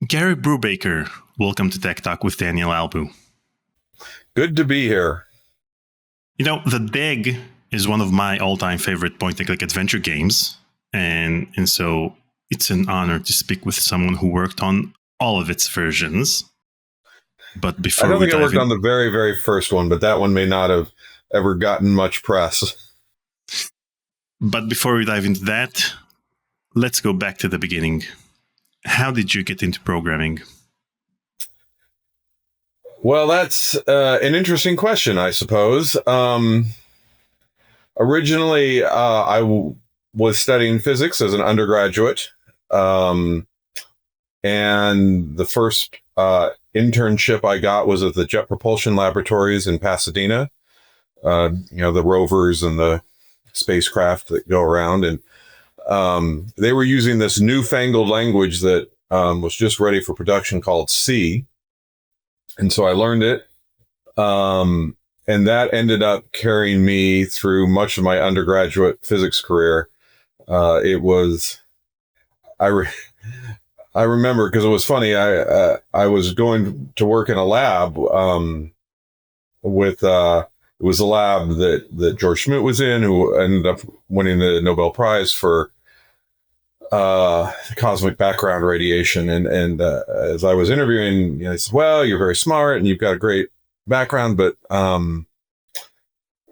Gary Brubaker, welcome to Tech Talk with Daniel Albu. Good to be here. You know, The Dig is one of my all-time favorite point-and-click adventure games, and so it's an honor to speak with someone who worked on all of its versions. But before I don't think I worked on the very, very first one, but that one may not have ever gotten much press. But before we dive into that, let's go back to the beginning. How did you get into programming? Well, that's an interesting question, I suppose. Originally, I was studying physics as an undergraduate. And the first internship I got was at the Jet Propulsion Laboratories in Pasadena. The rovers and the spacecraft that go around. And they were using this newfangled language that was just ready for production called C. And so I learned it. And that ended up carrying me through much of my undergraduate physics career. I remember, because it was funny, I was going to work in a lab it was a lab that George Schmidt was in, who ended up winning the Nobel Prize for cosmic background radiation. And as I was interviewing, he said, well, you're very smart and you've got a great background, but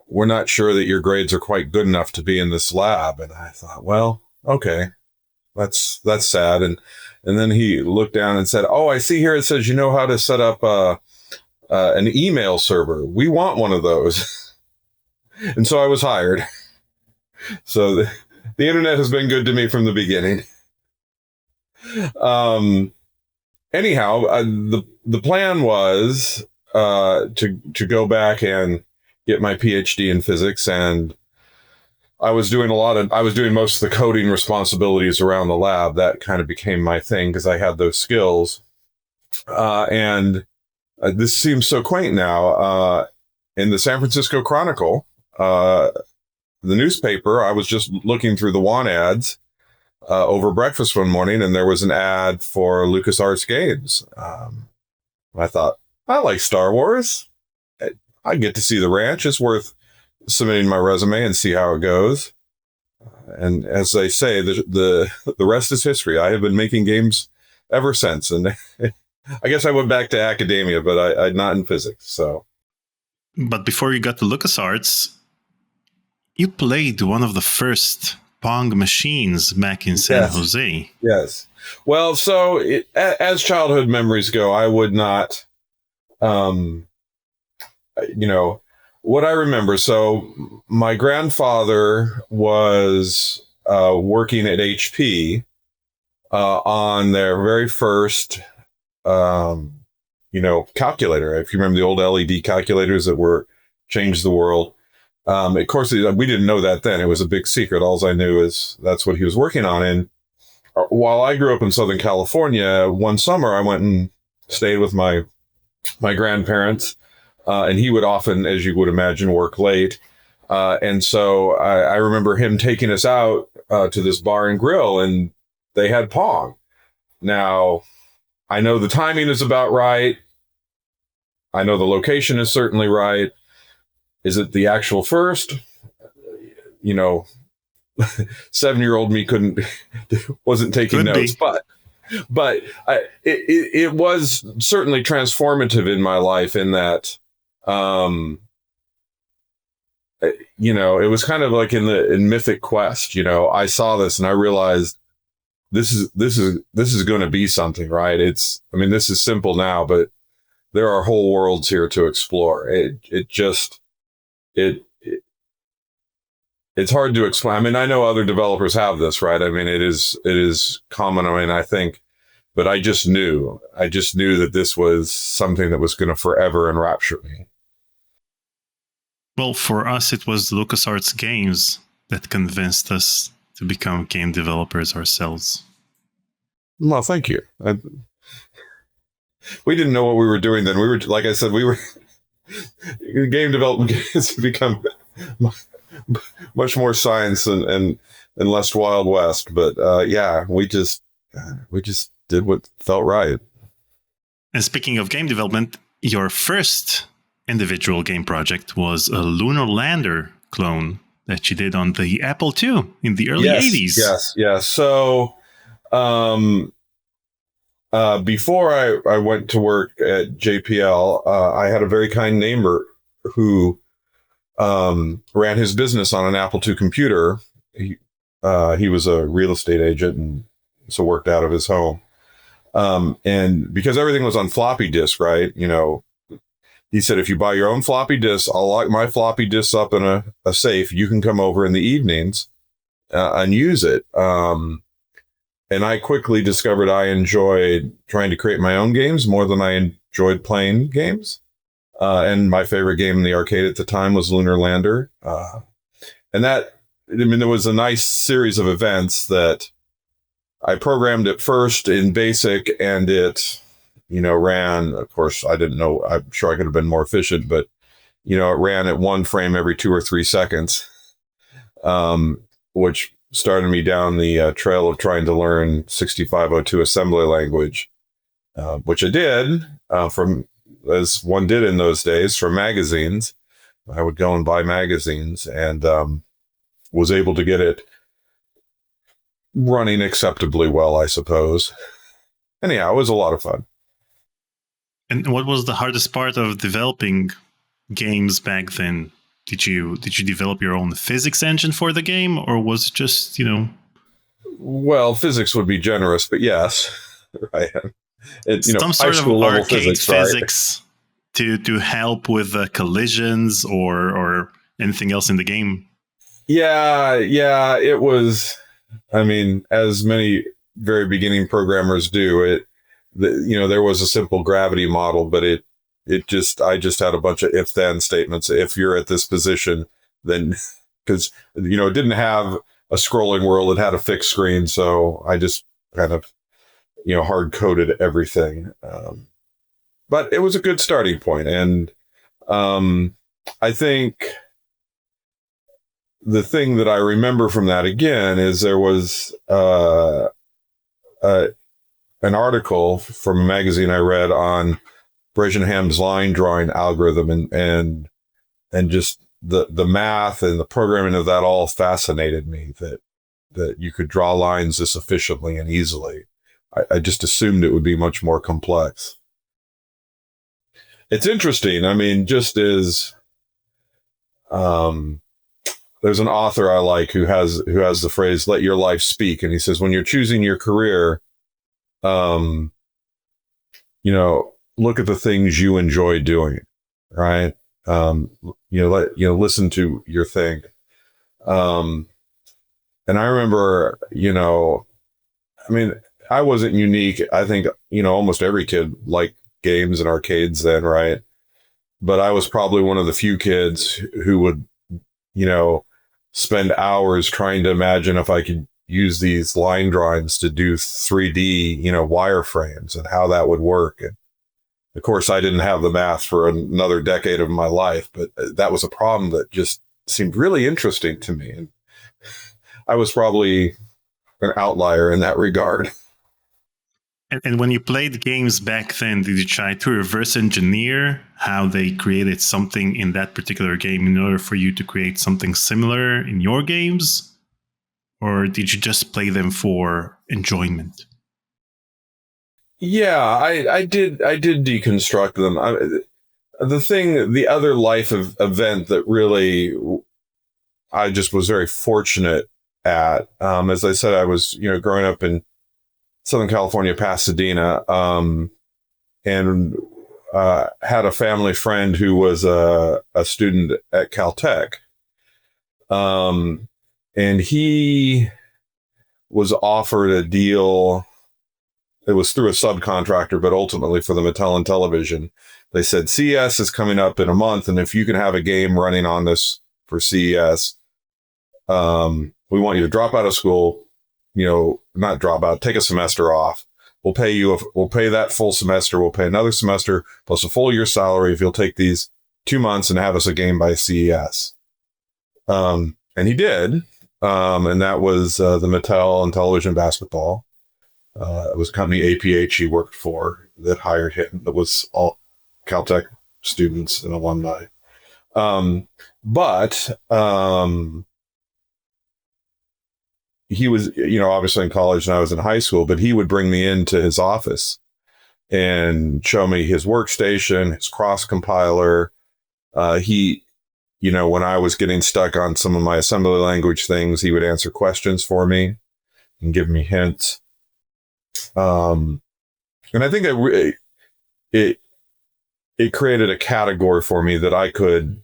we're not sure that your grades are quite good enough to be in this lab. And I thought, well, okay, that's sad. And then he looked down and said, oh, I see here it says you know how to set up an email server. We want one of those. And so I was hired. So the internet has been good to me from the beginning. Anyhow, the plan was to go back and get my PhD in physics, and I was doing most of the coding responsibilities around the lab. That kind of became my thing because I had those skills. This seems so quaint now. In the San Francisco Chronicle, the newspaper, I was just looking through the want ads over breakfast one morning, and there was an ad for LucasArts games. I thought, I like Star Wars. I get to see the ranch. It's worth submitting my resume and see how it goes. And as they say, the rest is history. I have been making games ever since. And I guess I went back to academia, but I not in physics. So, but before you got to LucasArts, you played one of the first Pong machines back in San Jose. Yes. Well, so as childhood memories go, I would not, what I remember. So my grandfather was working at HP on their very first calculator. If you remember the old LED calculators that changed the world. Of course, we didn't know that then. It was a big secret. All I knew is that's what he was working on. And while I grew up in Southern California, one summer I went and stayed with my grandparents, and he would often, as you would imagine, work late. And so I remember him taking us out to this bar and grill, and they had Pong. Now, I know the timing is about right. I know the location is certainly right. Is it the actual first? 7-year-old me wasn't taking notes, but it was certainly transformative in my life in that, it was kind of like in Mythic Quest. I saw this and I realized this is going to be something, right? This is simple now, but there are whole worlds here to explore. It's hard to explain. I know other developers have this, right? It is common. I think, but I just knew that this was something that was going to forever enrapture me. Well, for us, it was LucasArts games that convinced us to become game developers ourselves. Well, thank you. We didn't know what we were doing then. We were, like I said, game development has become much more science and less Wild West. But we just did what felt right. And speaking of game development, your first individual game project was a Lunar Lander clone that you did on the Apple II in the early 80s. Yes. So before I went to work at JPL, I had a very kind neighbor who ran his business on an Apple II computer. He was a real estate agent and so worked out of his home. And because everything was on floppy disk, right? He said, if you buy your own floppy disk, I'll lock my floppy disks up in a safe. You can come over in the evenings and use it. And I quickly discovered I enjoyed trying to create my own games more than I enjoyed playing games. And my favorite game in the arcade at the time was Lunar Lander. And there was a nice series of events that I programmed it first in BASIC, and it, ran, of course, I didn't know, I'm sure I could have been more efficient, but, it ran at one frame every 2 or 3 seconds, which started me down the trail of trying to learn 6502 assembly language, which I did as one did in those days, from magazines. I would go and buy magazines and was able to get it running acceptably well, I suppose. Anyhow, it was a lot of fun. And what was the hardest part of developing games back then? Did you develop your own physics engine for the game, or was it just, Well, physics would be generous, but yes, right. Some sort of arcade physics right? to help with collisions or anything else in the game. Yeah, it was. I mean, as many very beginning programmers do, there was a simple gravity model, but I just had a bunch of if-then statements. If you're at this position, then, because, it didn't have a scrolling world, it had a fixed screen. So I just kind of, hard coded everything. But it was a good starting point. And I think the thing that I remember from that again is there was an article from a magazine I read on Bresenham's line drawing algorithm, and just the math and the programming of that all fascinated me, that you could draw lines this efficiently and easily. I just assumed it would be much more complex. It's interesting. I mean, just as there's an author I like who has the phrase, let your life speak. And he says, when you're choosing your career, look at the things you enjoy doing, right? Listen to your thing. And I remember, I wasn't unique. I think, almost every kid liked games and arcades then, right? But I was probably one of the few kids who would, spend hours trying to imagine if I could use these line drawings to do 3D, wireframes and how that would work. And of course, I didn't have the math for another decade of my life, but that was a problem that just seemed really interesting to me. And I was probably an outlier in that regard. And when you played games back then, did you try to reverse engineer how they created something in that particular game in order for you to create something similar in your games? Or did you just play them for enjoyment? Yeah, I did deconstruct them. The other life event that really I just was very fortunate at, as I said, I was, growing up in Southern California, Pasadena, and had a family friend who was a student at Caltech. And he was offered a deal. It was through a subcontractor, but ultimately for the Mattel and Television. They said, CES is coming up in a month, and if you can have a game running on this for CES, we want you to drop out of school, not drop out, take a semester off. We'll pay that full semester. We'll pay another semester plus a full year's salary if you'll take these 2 months and have us a game by CES. And he did. And that was the Mattel and Television basketball. It was a company, APH, he worked for, that hired him. That was all Caltech students and alumni. But he was, obviously in college and I was in high school, but he would bring me into his office and show me his workstation, his cross compiler. When I was getting stuck on some of my assembly language things, he would answer questions for me and give me hints. And I think it created a category for me that I could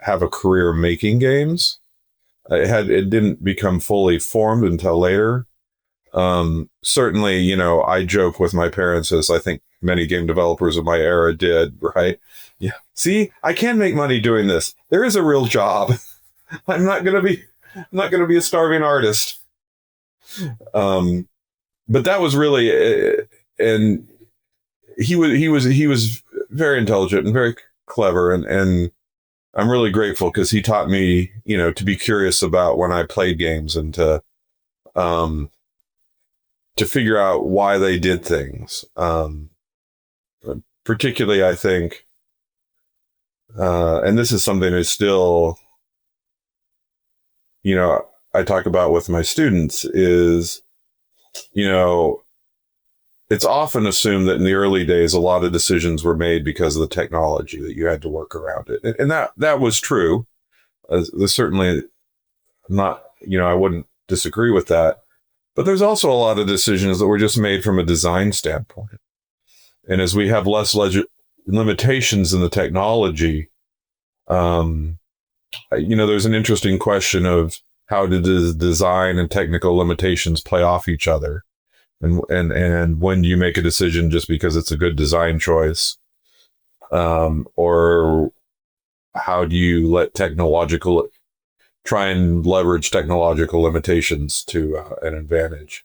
have a career making games. It didn't become fully formed until later. Certainly, I joke with my parents, as I think many game developers of my era did, right? Yeah. See, I can make money doing this. There is a real job. I'm not going to be a starving artist. But that was really, and he was very intelligent and very clever. And I'm really grateful because he taught me, to be curious about when I played games and to figure out why they did things. Particularly, I think, and this is something that still, I talk about with my students is, it's often assumed that in the early days, a lot of decisions were made because of the technology, that you had to work around it. And that was true. There's certainly not, I wouldn't disagree with that. But there's also a lot of decisions that were just made from a design standpoint. And as we have less limitations in the technology, there's an interesting question of how did the design and technical limitations play off each other? And when you make a decision just because it's a good design choice, or how do you let try and leverage technological limitations to an advantage?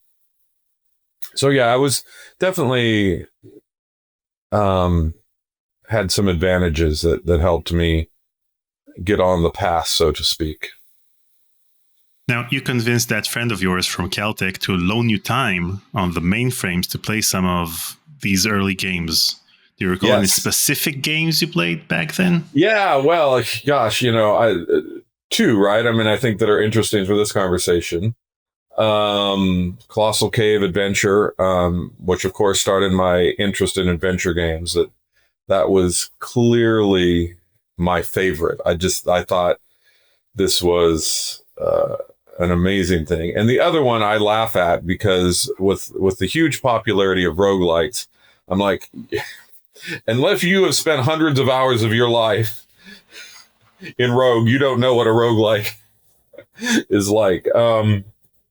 So yeah, I was definitely had some advantages that helped me get on the path, so to speak. Now, you convinced that friend of yours from Caltech to loan you time on the mainframes to play some of these early games. Do you recall any specific games you played back then? Yeah, well, gosh, two, right? I mean, I think that are interesting for this conversation. Colossal Cave Adventure, which of course started my interest in adventure games. That was clearly my favorite. I thought this was an amazing thing. And the other one I laugh at because with the huge popularity of roguelites, I'm like, unless you have spent hundreds of hours of your life in Rogue, you don't know what a roguelike is like.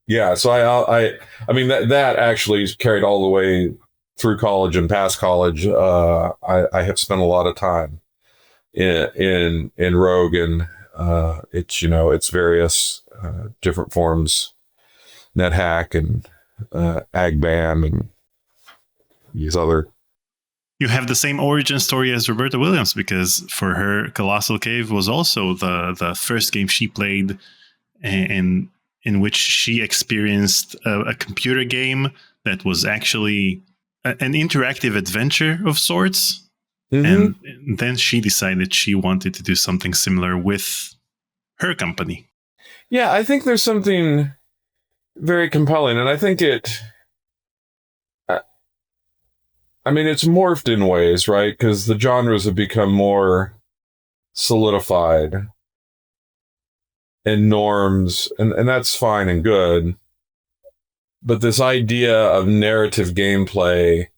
Yeah, so I mean that actually carried all the way through college and past college. I have spent a lot of time in Rogue and its various different forms, NetHack and AgBan and these other. You have the same origin story as Roberta Williams, because for her, Colossal Cave was also the first game she played, and in which she experienced a computer game that was actually an interactive adventure of sorts. Mm-hmm. And then she decided she wanted to do something similar with her company. Yeah, I think there's something very compelling, and I think it's morphed in ways, right? Because the genres have become more solidified and norms, and that's fine and good. But this idea of narrative gameplay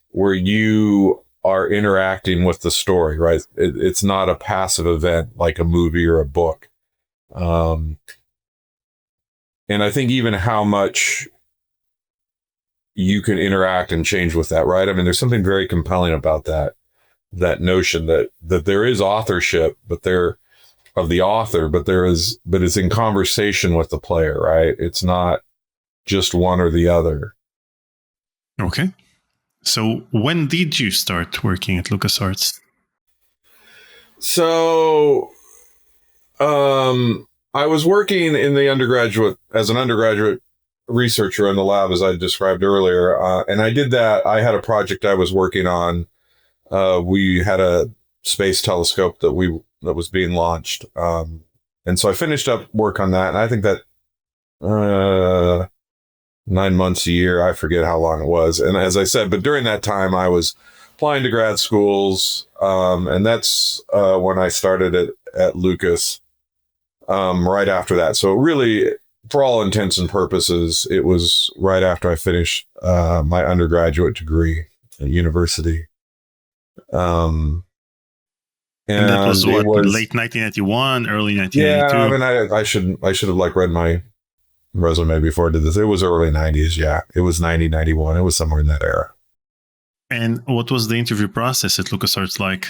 where you are interacting with the story, right? It's not a passive event like a movie or a book. And I think even how much you can interact and change with that, right? I mean, there's something very compelling about that notion that there is authorship, but it's in conversation with the player, right? It's not just one or the other. Okay. So when did you start working at LucasArts? So, I was working as an undergraduate researcher in the lab, as I described earlier. And I did that. I had a project I was working on. We had a space telescope that was being launched. And so I finished up work on that. And I think that 9 months, a year, I forget how long it was. And as I said, but during that time, I was applying to grad schools. And that's when I started at Lucas right after that. So really, for all intents and purposes, it was right after I finished my undergraduate degree at university. And that was what, late 1991, early 1992? Yeah, I mean, I should have read my resume before I did this. It was early 90s. Yeah, it was 90, 91. It was somewhere in that era. And what was the interview process at LucasArts like?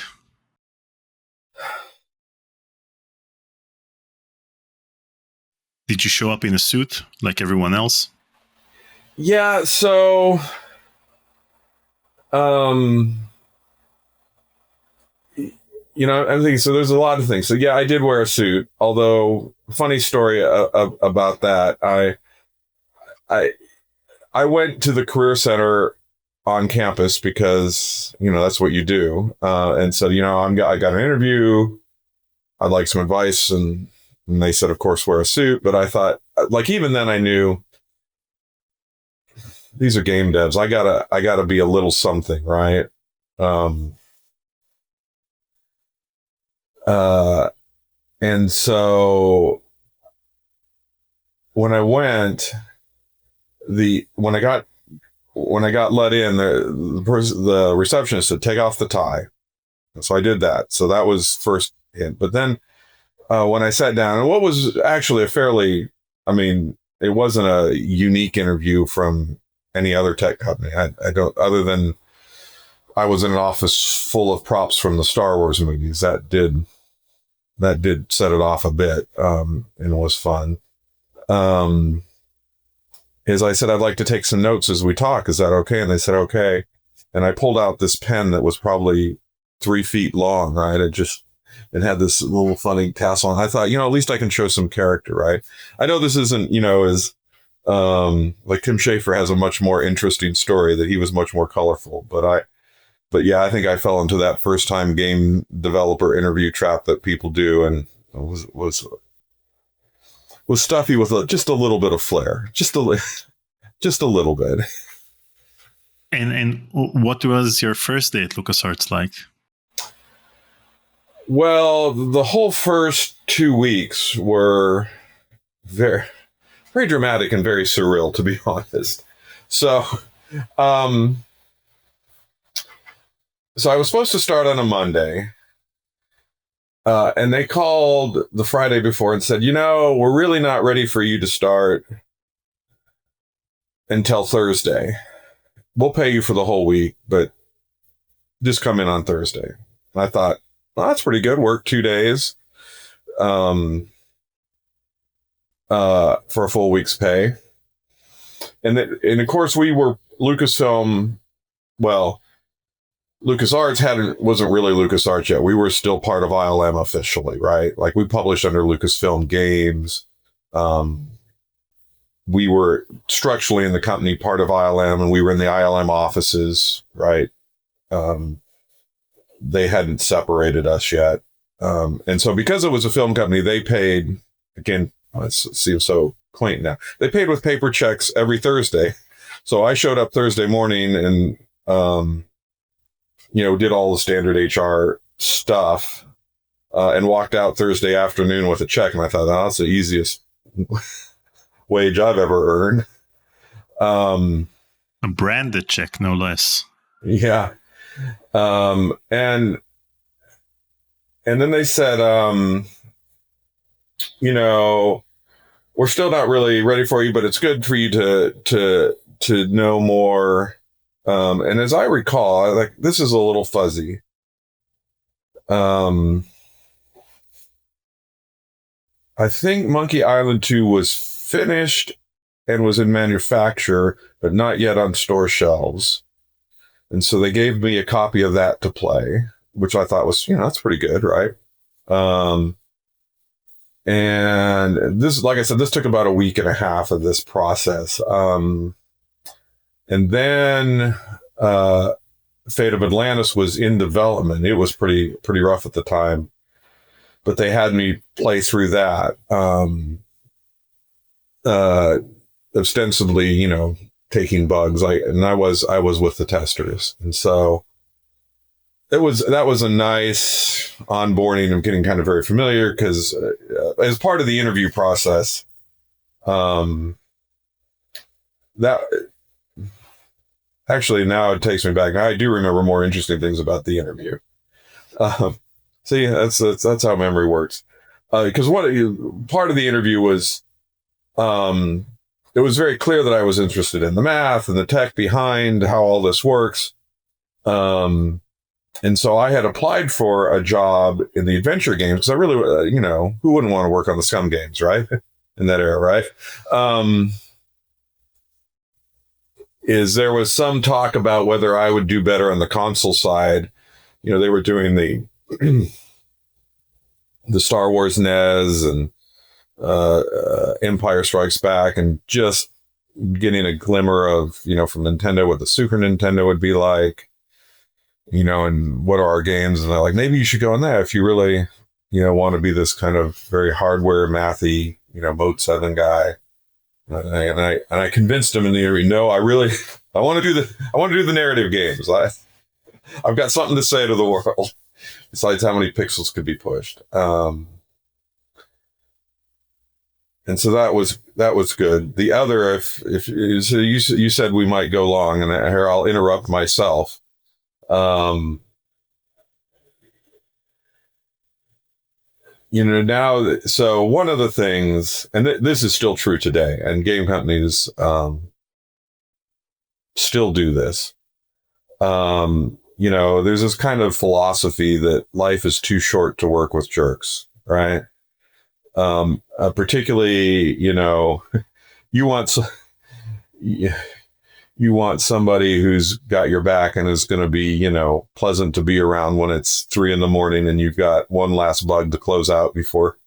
Did you show up in a suit like everyone else? Yeah, so I'm thinking, so there's a lot of things. So yeah, I did wear a suit, although funny story about that. I went to the Career Center on campus because, that's what you do. And said, I got an interview. I'd like some advice. And they said, of course, wear a suit. But I thought, even then I knew these are game devs. I gotta be a little something, right? And so when I went, when I got let in, the receptionist said, take off the tie. So I did that. So that was first hint. But then when I sat down, and what was actually it wasn't a unique interview from any other tech company. I don't, other than I was in an office full of props from the Star Wars movies. That did set it off a bit, and it was fun. As I said, I'd like to take some notes as we talk. Is that okay? And they said, okay. And I pulled out this pen that was probably 3 feet long, right? It had this little funny tassel. And I thought, at least I can show some character, right? I know this isn't, as like Tim Schafer has a much more interesting story, that he was much more colorful, but yeah, I think I fell into that first time game developer interview trap that people do, and was stuffy with just a little bit of flair, just a little bit. And what was your first day at LucasArts like? Well, the whole first 2 weeks were very, very dramatic and very surreal, to be honest. So, so I was supposed to start on a Monday, and they called the Friday before and said, we're really not ready for you to start until Thursday. We'll pay you for the whole week, but just come in on Thursday. And I thought, well, that's pretty good. Work 2 days for a full week's pay. And of course, we were Lucasfilm. Well, LucasArts wasn't really LucasArts yet. We were still part of ILM officially, right? Like, we published under Lucasfilm Games. We were structurally in the company part of ILM, and we were in the ILM offices, right? They hadn't separated us yet. And so because it was a film company, they paid, again, it seems so quaint now. They paid with paper checks every Thursday. So I showed up Thursday morning and, did all the standard HR stuff, and walked out Thursday afternoon with a check. And I thought, that's the easiest wage I've ever earned. A branded check, no less. Yeah. And then they said, we're still not really ready for you, but it's good for you to know more. And as I recall, this is a little fuzzy. I think Monkey Island 2 was finished and was in manufacture, but not yet on store shelves. And so they gave me a copy of that to play, which I thought was, that's pretty good, right? And this, like I said, this took about a week and a half of this process. And then Fate of Atlantis was in development. It was pretty rough at the time, but they had me play through that. Ostensibly, you know, taking bugs, and I was with the testers, and so that was a nice onboarding of getting kind of very familiar, because as part of the interview process, that actually, now it takes me back. I do remember more interesting things about the interview. See, that's how memory works. Because part of the interview was, it was very clear that I was interested in the math and the tech behind how all this works. And so I had applied for a job in the adventure games, because I really, you know, who wouldn't want to work on the Scum games, right? In that era, right? There was some talk about whether I would do better on the console side. You know, they were doing the Star Wars NES and Empire Strikes Back, and just getting a glimmer of, you know, from Nintendo what the Super Nintendo would be like, you know, and what are our games. And they're like, maybe you should go on that if you really, you know, want to be this kind of very hardware mathy, you know, Mode 7 guy. And I convinced him in the interview, no, I want to do the narrative games. I've got something to say to the world besides how many pixels could be pushed. And so that was good. The other, if so you said we might go long, and here I'll interrupt myself. You know, now, so one of the things, and this is still true today, and game companies still do this. You know, there's this kind of philosophy that life is too short to work with jerks, right? Particularly, you know, you want somebody who's got your back and is going to be, you know, pleasant to be around when it's 3 a.m. and you've got one last bug to close out before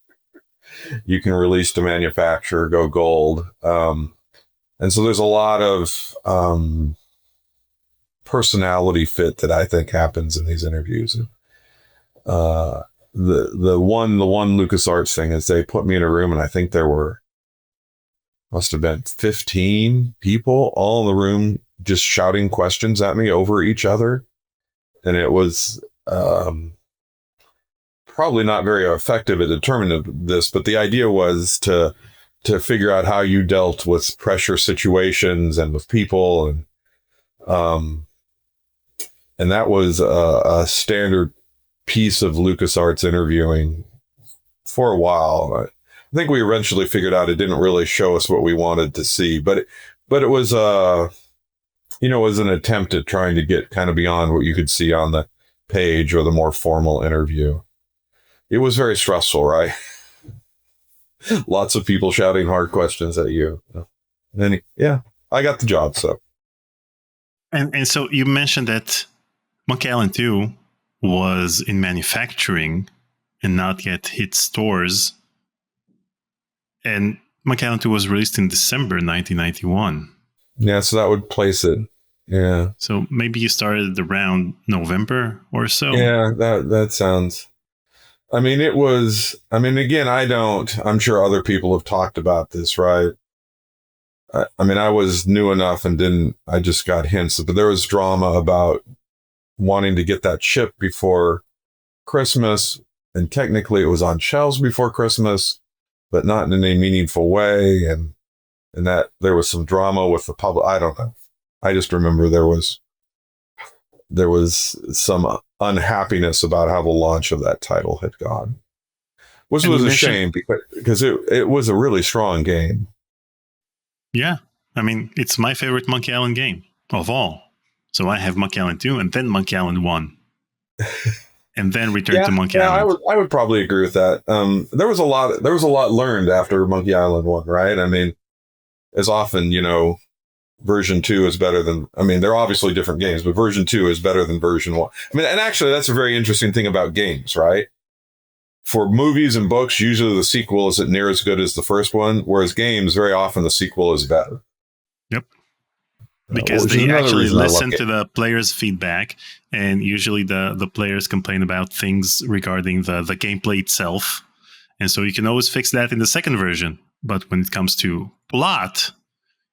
you can release to manufacture, go gold. And so there's a lot of personality fit that I think happens in these interviews. The one LucasArts thing is they put me in a room, and I think there must have been 15 people all in the room just shouting questions at me over each other. And it was probably not very effective at determining this, but the idea was to figure out how you dealt with pressure situations and with people. And that was a standard piece of LucasArts interviewing for a while. I think we eventually figured out it didn't really show us what we wanted to see, but it was, you know, it was an attempt at trying to get kind of beyond what you could see on the page or the more formal interview. It was very stressful, right? Lots of people shouting hard questions at you. And yeah, I got the job. So. And so you mentioned that Monkey Island 2 was in manufacturing and not yet hit stores. And Monkey Island 2 was released in December 1991. Yeah, so that would place it. Yeah. So maybe you started around November or so. Yeah, that sounds. I mean, again, I'm sure other people have talked about this, right? I mean, I was new enough and I just got hints, but there was drama about wanting to get that shipped before Christmas. And technically it was on shelves before Christmas, but not in any meaningful way. And that there was some drama with the public. I don't know. I just remember there was some unhappiness about how the launch of that title had gone, which was a shame because it was a really strong game. Yeah. I mean, it's my favorite Monkey Island game of all. So I have Monkey Island 2 and then Monkey Island 1. And then return to Monkey Island. I would probably agree with that. There was a lot learned after Monkey Island 1, right? I mean, as often, you know, version 2 is better than, I mean, they're obviously different games, but version 2 is better than version 1. I mean, and actually that's a very interesting thing about games, right? for movies and books, usually the sequel isn't near as good as the first one, whereas games, very often the sequel is better. Yep. Because they actually listen to the players' feedback, and usually the players complain about things regarding the gameplay itself. And so you can always fix that in the second version. But when it comes to plot,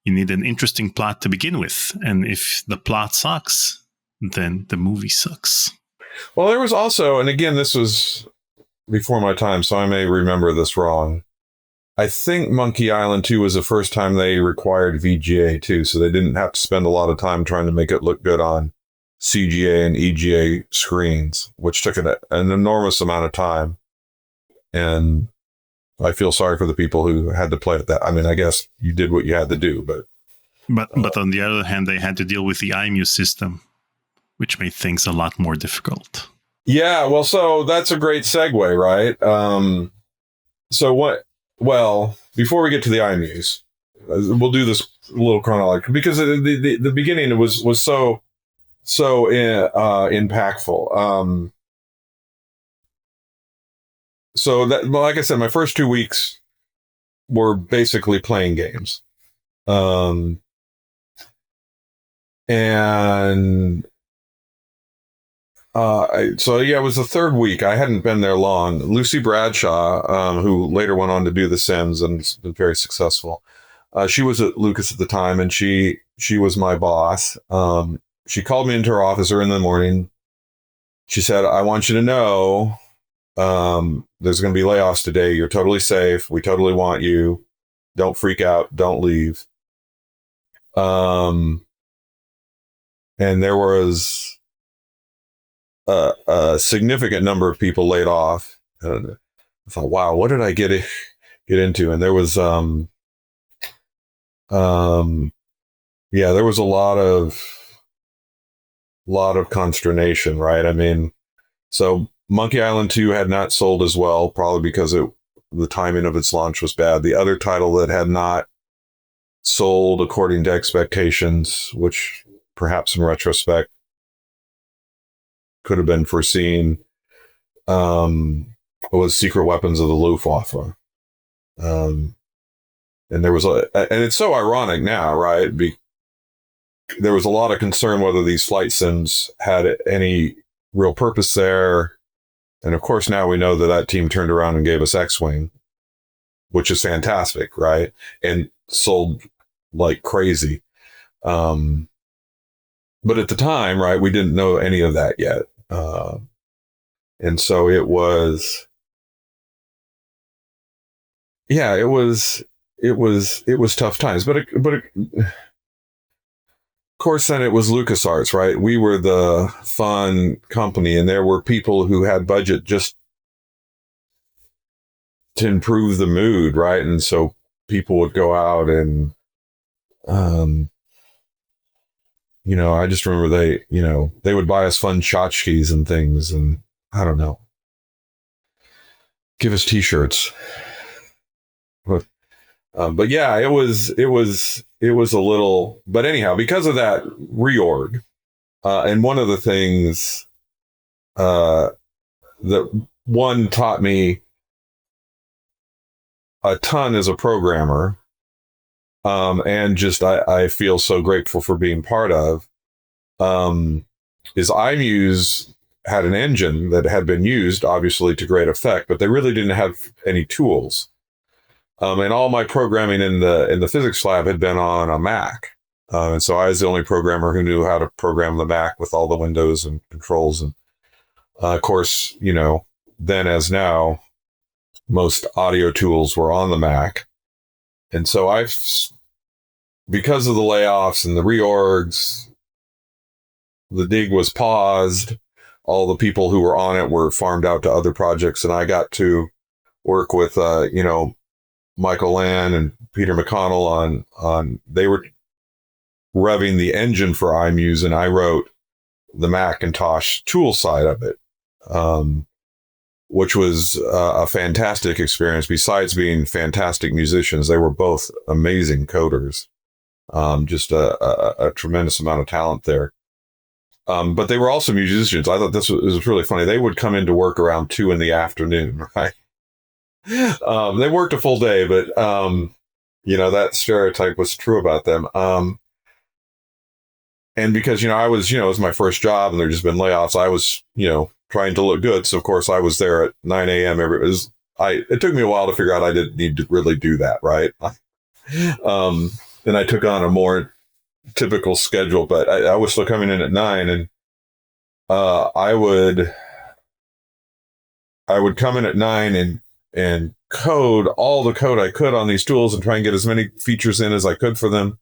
you need an interesting plot to begin with. And if the plot sucks, then the movie sucks. Well, there was also, and again, this was before my time, so I may remember this wrong. I think Monkey Island 2 was the first time they required VGA too, so they didn't have to spend a lot of time trying to make it look good on CGA and EGA screens, which took an enormous amount of time. And I feel sorry for the people who had to play it that. I mean, I guess you did what you had to do, but on the other hand, they had to deal with the IMU system, which made things a lot more difficult. Yeah, well, so that's a great segue, right? So what? Well, before we get to the IMUs, we'll do this a little chronological because the beginning was so impactful. So that, well, like I said, my first 2 weeks were basically playing games, and so yeah, it was the third week. I hadn't been there long. Lucy Bradshaw, who later went on to do The Sims and has been very successful. She was at Lucas at the time, and she was my boss. She called me into her office early in the morning. She said, "I want you to know, there's going to be layoffs today. You're totally safe. We totally want you. Don't freak out. Don't leave." And there was a significant number of people laid off. And I thought, wow, what did I get into? And there was, there was a lot of consternation, right? I mean, so Monkey Island 2 had not sold as well, probably because the timing of its launch was bad. The other title that had not sold according to expectations, which perhaps in retrospect could have been foreseen, was Secret Weapons of the Luftwaffe. And there was and it's so ironic now, right? There was a lot of concern whether these flight sims had any real purpose there. And of course, now we know that team turned around and gave us X-Wing, which is fantastic, right? And sold like crazy. But at the time, right, we didn't know any of that yet. And so it was, yeah, it was tough times, but of course, then it was LucasArts, right? We were the fun company, and there were people who had budget just to improve the mood, right? And so people would go out and, I just remember they would buy us fun tchotchkes and things, and I don't know, give us T-shirts. But yeah, it was a little, but anyhow, because of that reorg, and one of the things that one taught me a ton as a programmer, and just I feel so grateful for being part of, is IMUs had an engine that had been used, obviously, to great effect, but they really didn't have any tools. And all my programming in the physics lab had been on a Mac. And so I was the only programmer who knew how to program the Mac with all the windows and controls. And of course, then as now, most audio tools were on the Mac. And so because of the layoffs and the reorgs, the dig was paused. All the people who were on it were farmed out to other projects. And I got to work with, Michael Land and Peter McConnell on they were revving the engine for IMUs, and I wrote the Macintosh tool side of it, which was a fantastic experience. Besides being fantastic musicians, they were both amazing coders. Just a tremendous amount of talent there. But they were also musicians. I thought this was really funny. They would come into work around 2 p.m, right? They worked a full day, but that stereotype was true about them. And because I was, it was my first job, and there'd just been layoffs. I was, trying to look good. So of course I was there at 9 a.m. It took me a while to figure out I didn't need to really do that, right? And I took on a more typical schedule, but I was still coming in at 9, and I would come in at 9 and code all the code I could on these tools and try and get as many features in as I could for them.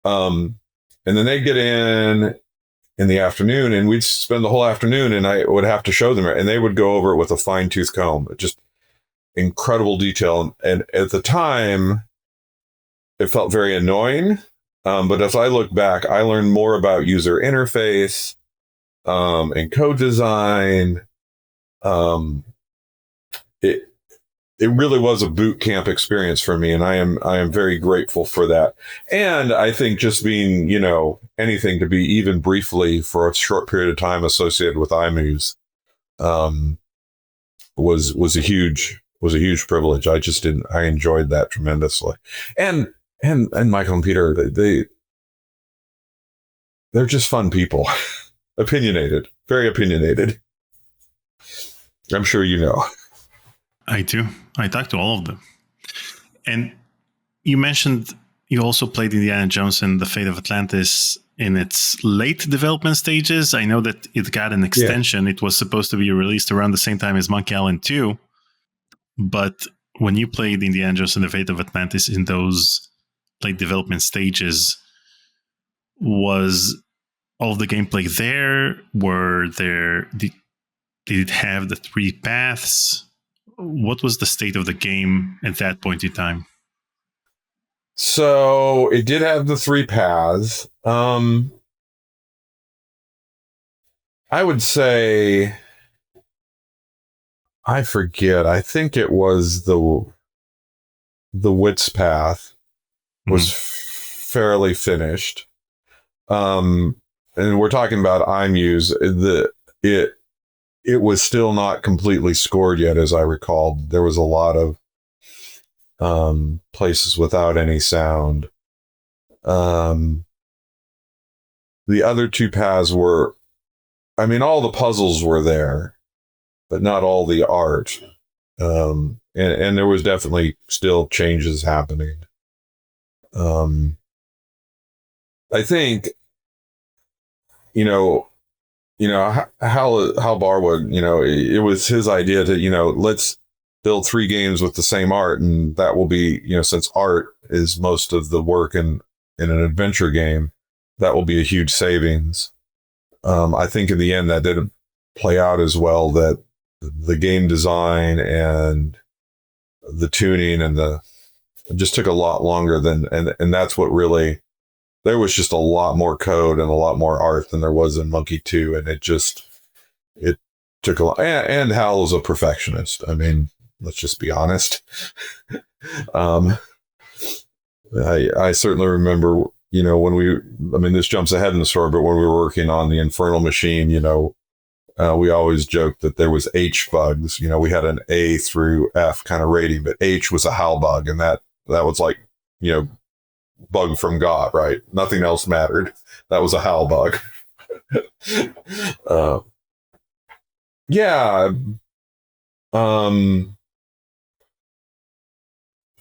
And then they'd get in the afternoon, and we'd spend the whole afternoon, and I would have to show them, and they would go over it with a fine-tooth comb. Just incredible detail. And at the time, it felt very annoying. But as I look back, I learned more about user interface and code design. It really was a boot camp experience for me, and I am very grateful for that. And I think just being, anything to be even briefly for a short period of time associated with iMuse was a huge privilege. I enjoyed that tremendously. And Michael and Peter, they're just fun people. Opinionated, very opinionated. I'm sure you know. I do. I talked to all of them. And you mentioned you also played Indiana Jones and the Fate of Atlantis in its late development stages. I know that it got an extension. Yeah. It was supposed to be released around the same time as Monkey Island 2. But when you played Indiana Jones and the Fate of Atlantis in those late development stages, was all of the gameplay there? Did it have the 3 paths? What was the state of the game at that point in time? So it did have the 3 paths. I would say, I forget. I think it was the Wits path was fairly finished. And we're talking about iMuse. It was still not completely scored yet, as I recall. There was a lot of places without any sound. The other 2 paths were, all the puzzles were there, but not all the art. And there was definitely still changes happening. I think, Hal Barwood, it was his idea to, let's build 3 games with the same art, and that will be, since art is most of the work in an adventure game, that will be a huge savings. I think in the end that didn't play out as well, that the game design and the tuning and it just took a lot longer and that's what really, there was just a lot more code and a lot more art than there was in Monkey 2. And it took a lot. And Hal was a perfectionist. Let's just be honest. I certainly remember, when this jumps ahead in the story, but when we were working on the Infernal machine, we always joked that there was H bugs. We had an A through F kind of rating, but H was a Hal bug. And that was like, bug from God, right? Nothing else mattered. That was a Hal bug.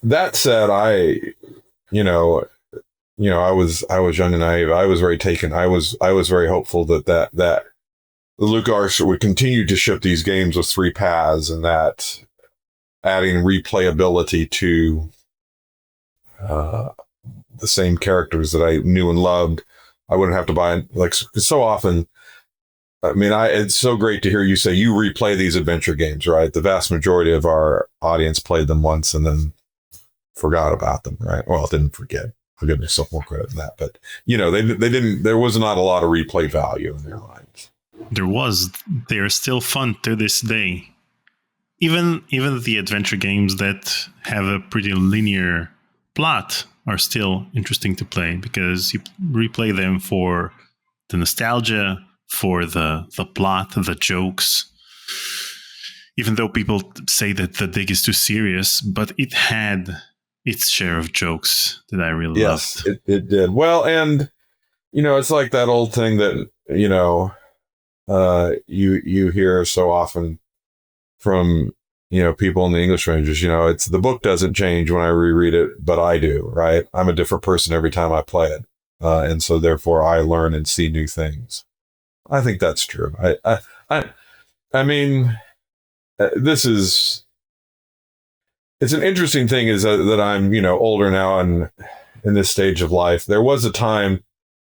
That said, I was young and naive. I was very taken. I was very hopeful that the LucasArts would continue to ship these games with 3 paths, and that adding replayability to the same characters that I knew and loved, I wouldn't have to buy, so often. It's so great to hear you say you replay these adventure games, right? The vast majority of our audience played them once and then forgot about them, right? Well, didn't forget. I'll give myself more credit than that. But, they didn't, there was not a lot of replay value in their lives. They are still fun to this day. Even the adventure games that have a pretty linear plot are still interesting to play because you replay them for the nostalgia, for the plot, the jokes. Even though people say that the dig is too serious, but it had its share of jokes that I really loved. It did. Well, and, it's like that old thing that, you hear so often from, people in the English ranges, it's the book doesn't change when I reread it, but I do, right? I'm a different person every time I play it. And so therefore I learn and see new things. I think that's true. I mean, it's an interesting thing is that I'm, older now and in this stage of life. There was a time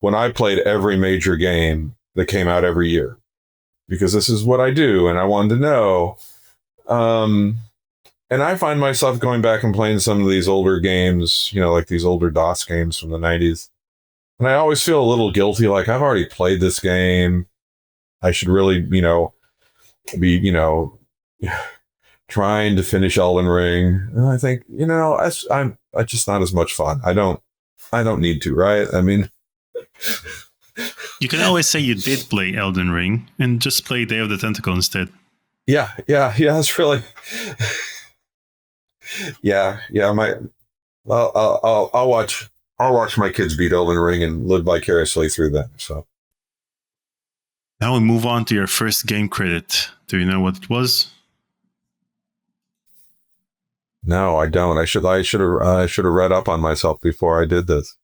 when I played every major game that came out every year because this is what I do. And I wanted to know, and I find myself going back and playing some of these older games, like these older DOS games from the 90s. And I always feel a little guilty. Like I've already played this game. I should really, be, trying to finish Elden Ring. And I think, I'm just not as much fun. I don't need to, right? I mean, you can always say you did play Elden Ring and just play Day of the Tentacle instead. Yeah. It's really, yeah. I'll watch my kids beat Elden Ring and live vicariously through them. So now we move on to your first game credit. Do you know what it was? No, I don't. I should have read up on myself before I did this.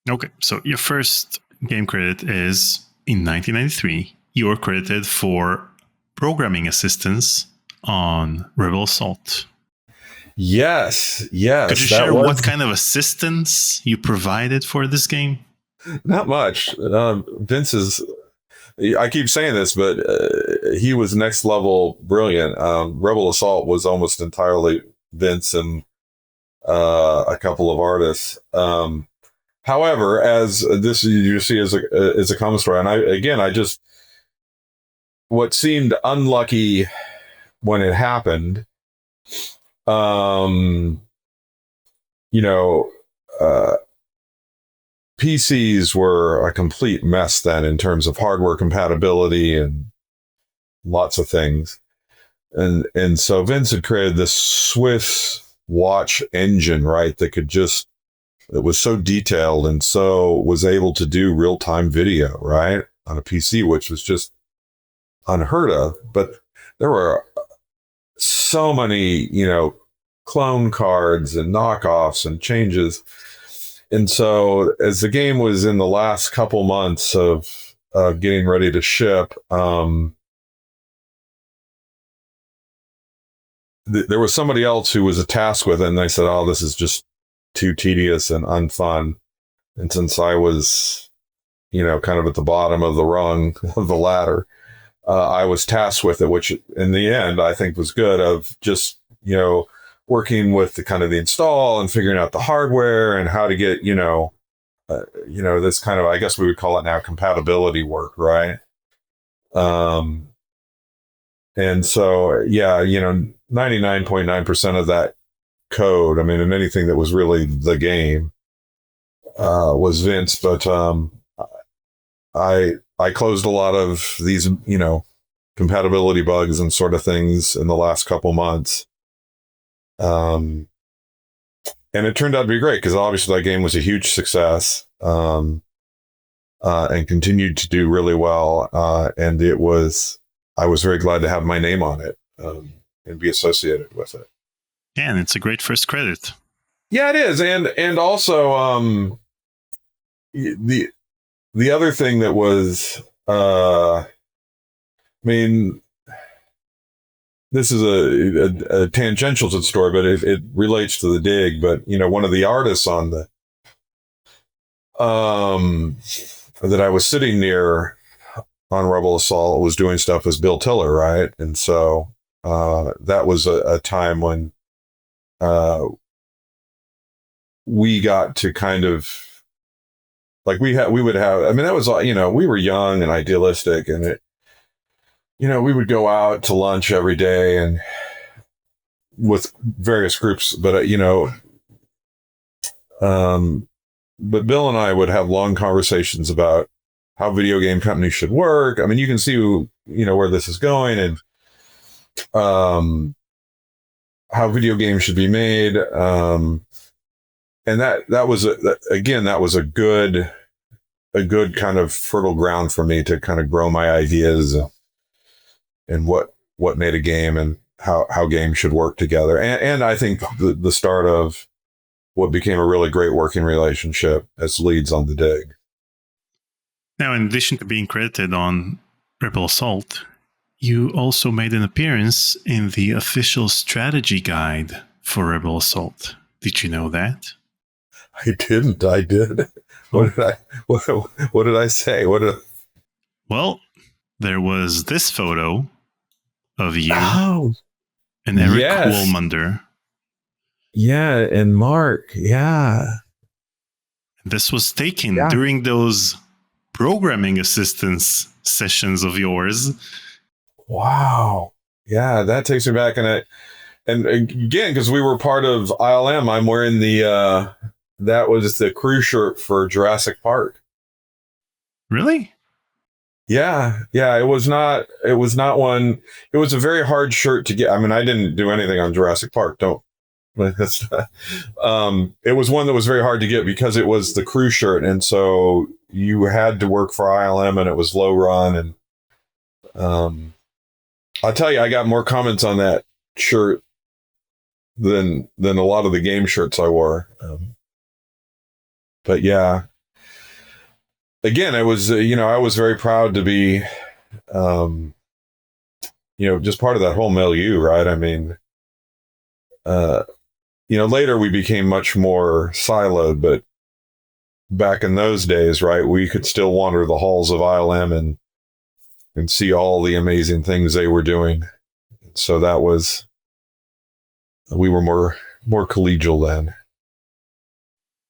Okay, so your first game credit is in 1993. You are credited for programming assistance on Rebel Assault. Yes. Could you share what kind of assistance you provided for this game? Not much. Vince is. I keep saying this, but he was next level brilliant. Rebel Assault was almost entirely Vince and a couple of artists. However, as this you see as a common story, and I just what seemed unlucky when it happened. PCs were a complete mess then in terms of hardware compatibility and lots of things. And so Vince had created this Swiss watch engine, right? That was so detailed and so was able to do real-time video, right? On a PC, which was just unheard of. But there were so many, clone cards and knockoffs and changes. And so as the game was in the last couple months of getting ready to ship, there was somebody else who was tasked with it, and they said, oh, this is just too tedious and unfun. And since I was, kind of at the bottom of the rung of the ladder, I was tasked with it, which in the end I think was good, of just, working with the kind of the install and figuring out the hardware and how to get, this kind of, I guess we would call it now compatibility work, right? And so, 99.9% of that code, and anything that was really the game, was Vince, but I closed a lot of these, compatibility bugs and sort of things in the last couple months. And it turned out to be great because obviously that game was a huge success, and continued to do really well. And I was very glad to have my name on it, and be associated with it. Yeah, and it's a great first credit. Yeah, it is. And also, the other thing that was, this is a tangential to the story, but it relates to the dig. But, one of the artists on the, that I was sitting near on Rebel Assault was doing stuff as Bill Tiller, right? And so, that was a time when, we got to kind of, like we would have, that was, we were young and idealistic, and it, we would go out to lunch every day and with various groups, but, but Bill and I would have long conversations about how video game companies should work. I mean, you can see, where this is going, and how video games should be made. And that was a good kind of fertile ground for me to kind of grow my ideas and what made a game and how games should work together. And I think the start of what became a really great working relationship as leads on the Dig. Now, in addition to being credited on Rebel Assault, you also made an appearance in the official strategy guide for Rebel Assault. Did you know that? I didn't. I did. What did I say? Well, there was this photo of you and Eric Woolmunder. Yeah, and Mark. Yeah. This was taken during those programming assistance sessions of yours. Wow. Yeah, that takes me back. And again, because we were part of ILM, I'm wearing that was the crew shirt for Jurassic Park. Really? Yeah. It was not one. It was a very hard shirt to get. I mean, I didn't do anything on Jurassic Park. That's not, it was one that was very hard to get because it was the crew shirt. And so you had to work for ILM, and it was low run. And, I'll tell you, I got more comments on that shirt than a lot of the game shirts I wore. But yeah, again, I was very proud to be, just part of that whole milieu, right? I mean, later we became much more siloed, but back in those days, right, we could still wander the halls of ILM and see all the amazing things they were doing. So we were more collegial then.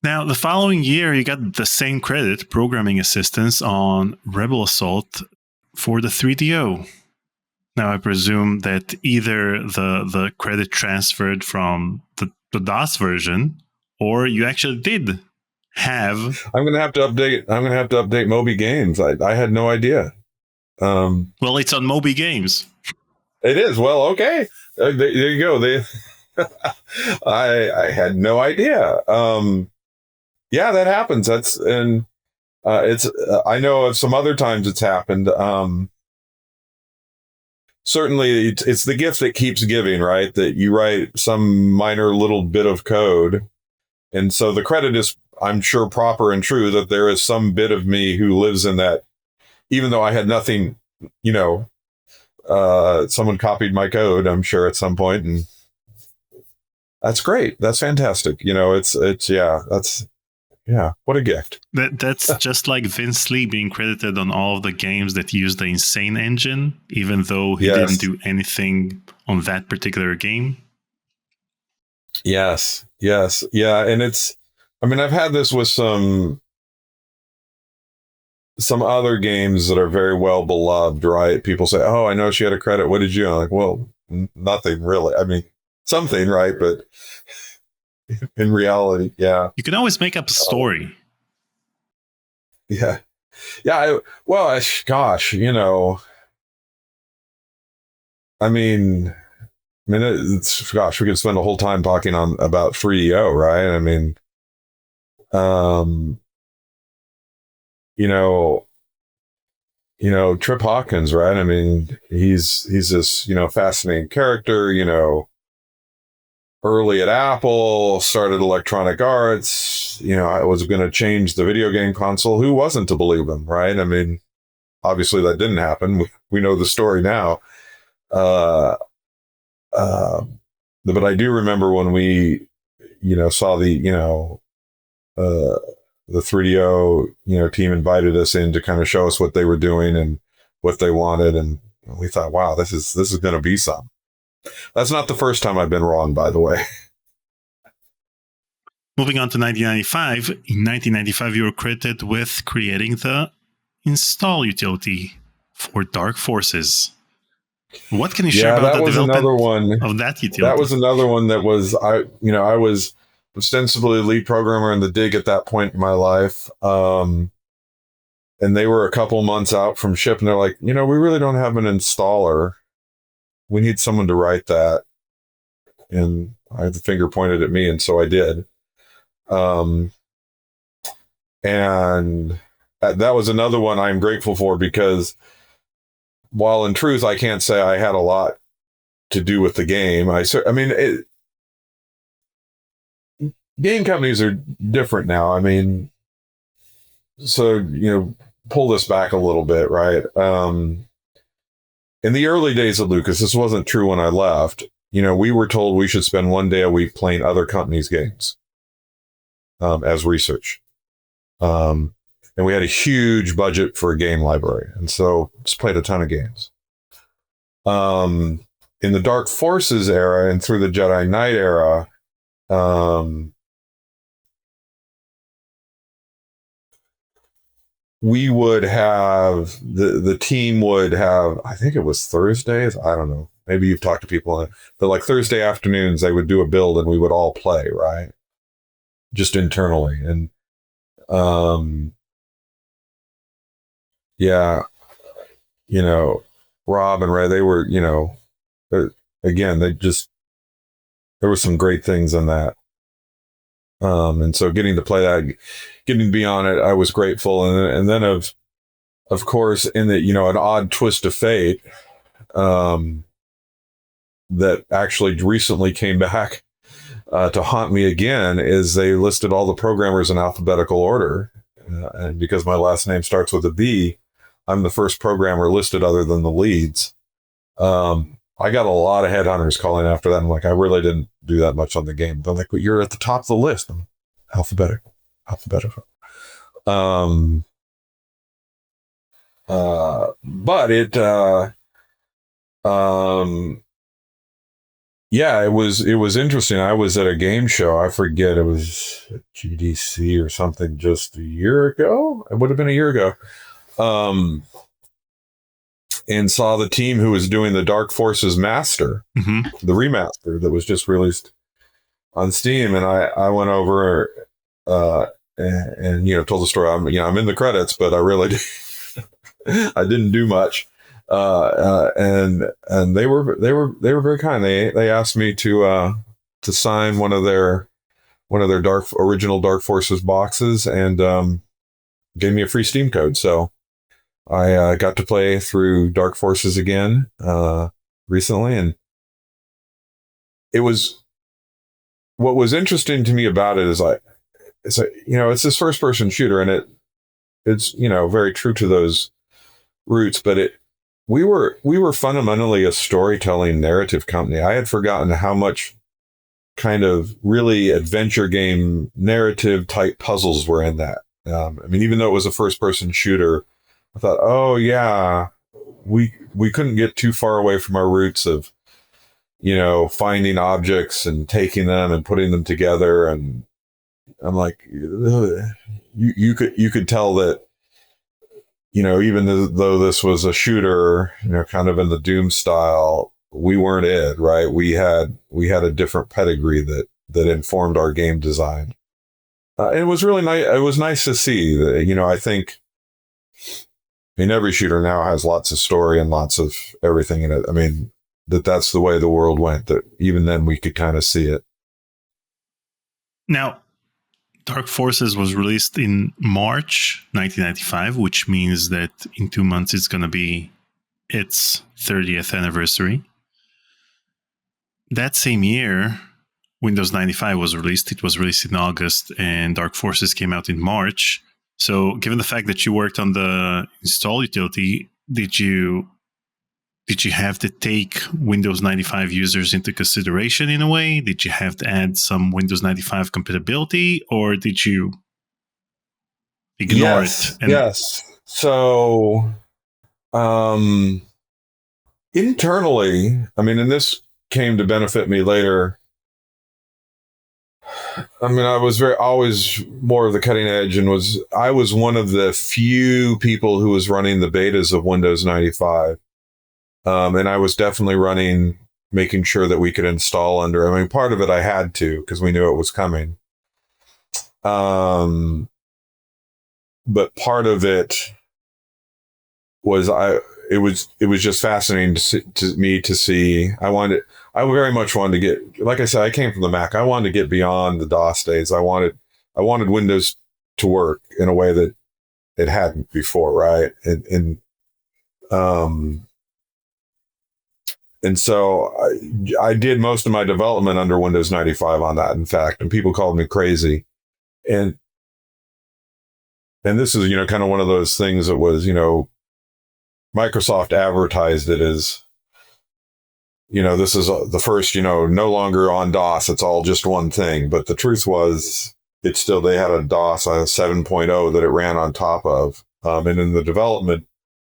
Now, the following year, you got the same credit, programming assistance, on Rebel Assault for the 3DO. Now, I presume that either the credit transferred from the DOS version, or you actually did have. I'm gonna have to update Moby Games. I had no idea. Well, it's on Moby Games. It is. Well, okay. There you go. I had no idea. Yeah, that happens. It's I know of some other times it's happened. Certainly it's the gift that keeps giving, right? That you write some minor little bit of code. And so the credit is, I'm sure, proper and true that there is some bit of me who lives in that, even though I had nothing, someone copied my code, I'm sure, at some point. And that's great. That's fantastic. What a gift. That's just like Vince Lee being credited on all of the games that use the Insane engine, even though he didn't do anything on that particular game. Yes. Yeah. And I've had this with some other games that are very well beloved, right? People say, oh, I know she had a credit. What did you? I'm like, well, nothing really. I mean, something, right? But in reality, yeah. You can always make up a story. Yeah. Gosh, we could spend a whole time talking about 3DO, right? I mean, Trip Hawkins, right? I mean, he's this, fascinating character, early at Apple, started Electronic Arts, I was going to change the video game console. Who wasn't to believe him, right? I mean, obviously that didn't happen. We know the story now. But I do remember when we, saw the 3DO, team invited us in to kind of show us what they were doing and what they wanted. And we thought, wow, this is going to be something. That's not the first time I've been wrong, by the way. Moving on to 1995. In 1995, you were credited with creating the install utility for Dark Forces. What can you share about the development of that utility? That was another one that was, I was ostensibly lead programmer in the Dig at that point in my life. and they were a couple months out from ship, and they're like, we really don't have an installer. We need someone to write that. And I had the finger pointed at me, and so I did. And that was another one I'm grateful for, because while in truth I can't say I had a lot to do with the game, game companies are different now. I mean, so pull this back a little bit, right? In the early days of Lucas, this wasn't true when I left. We were told we should spend one day a week playing other companies' games as research. And we had a huge budget for a game library. And so just played a ton of games. In the Dark Forces era and through the Jedi Knight era, we would have, the team would have, I think it was Thursdays. I don't know. Maybe you've talked to people, but like Thursday afternoons, they would do a build and we would all play, right? Just internally. And, yeah, Rob and Ray, they were, again, there were some great things in that. And so getting to play that, getting to be on it, I was grateful. And then of course, in the, an odd twist of fate, that actually recently came back to haunt me again, is they listed all the programmers in alphabetical order. And because my last name starts with a B, I'm the first programmer listed other than the leads. I got a lot of headhunters calling after that. I'm like, I really didn't do that much on the game. They're like, well, you're at the top of the list. I'm alphabetical. But it, yeah, it was interesting. I was at a game show. I forget, it was GDC or something just a year ago. It would have been a year ago. And saw the team who was doing the Dark Forces Master, the remaster that was just released on Steam. And I went over and told the story. I'm in the credits, but I really I didn't do much. And they were very kind. They asked me to sign one of their original Dark Forces boxes, and gave me a free Steam code. So I got to play through Dark Forces again recently, and what was interesting to me about it is it's this first person shooter, and it's very true to those roots, but we were fundamentally a storytelling narrative company. I had forgotten how much kind of really adventure game narrative type puzzles were in that. Even though it was a first person shooter, I thought, oh yeah, we couldn't get too far away from our roots of, finding objects and taking them and putting them together. And I'm like, you could tell that, even though this was a shooter, kind of in the Doom style, we weren't it, right? We had a different pedigree that informed our game design. It was really nice. It was nice to see that, I think, every shooter now has lots of story and lots of everything in it. That's the way the world went, that even then we could kind of see it. Now, Dark Forces was released in March 1995, which means that in 2 months it's going to be its 30th anniversary. That same year, Windows 95 was released. It was released in August, and Dark Forces came out in March. So given the fact that you worked on the install utility, did you have to take Windows 95 users into consideration in a way? Did you have to add some Windows 95 compatibility, or did you ignore it? Yes. So internally, and this came to benefit me later. I was always more of the cutting edge, and I was one of the few people who was running the betas of Windows 95. And I was definitely making sure that we could install under. Part of it I had to, because we knew it was coming. But part of it, was it was just fascinating to me to see. I very much wanted to get, like I said, I came from the Mac. I wanted to get beyond the DOS days. I wanted Windows to work in a way that it hadn't before, right? And so I did most of my development under Windows 95 on that, in fact, and people called me crazy. And this is, kind of one of those things that was, Microsoft advertised it as, this is the first, no longer on DOS. It's all just one thing. But the truth was, they had a DOS, a 7.0 that it ran on top of. And in the development,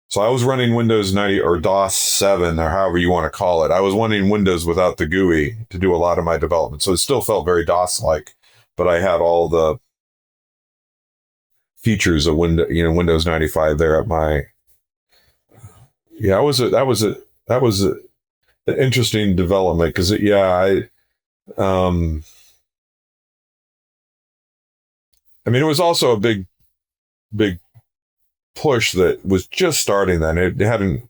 so I was running Windows 90 or DOS 7 or however you want to call it. I was running Windows without the GUI to do a lot of my development. So it still felt very DOS-like, but I had all the features of Windows 95 there at my. Yeah, that was an interesting development because it was also a big push that was just starting then. It hadn't,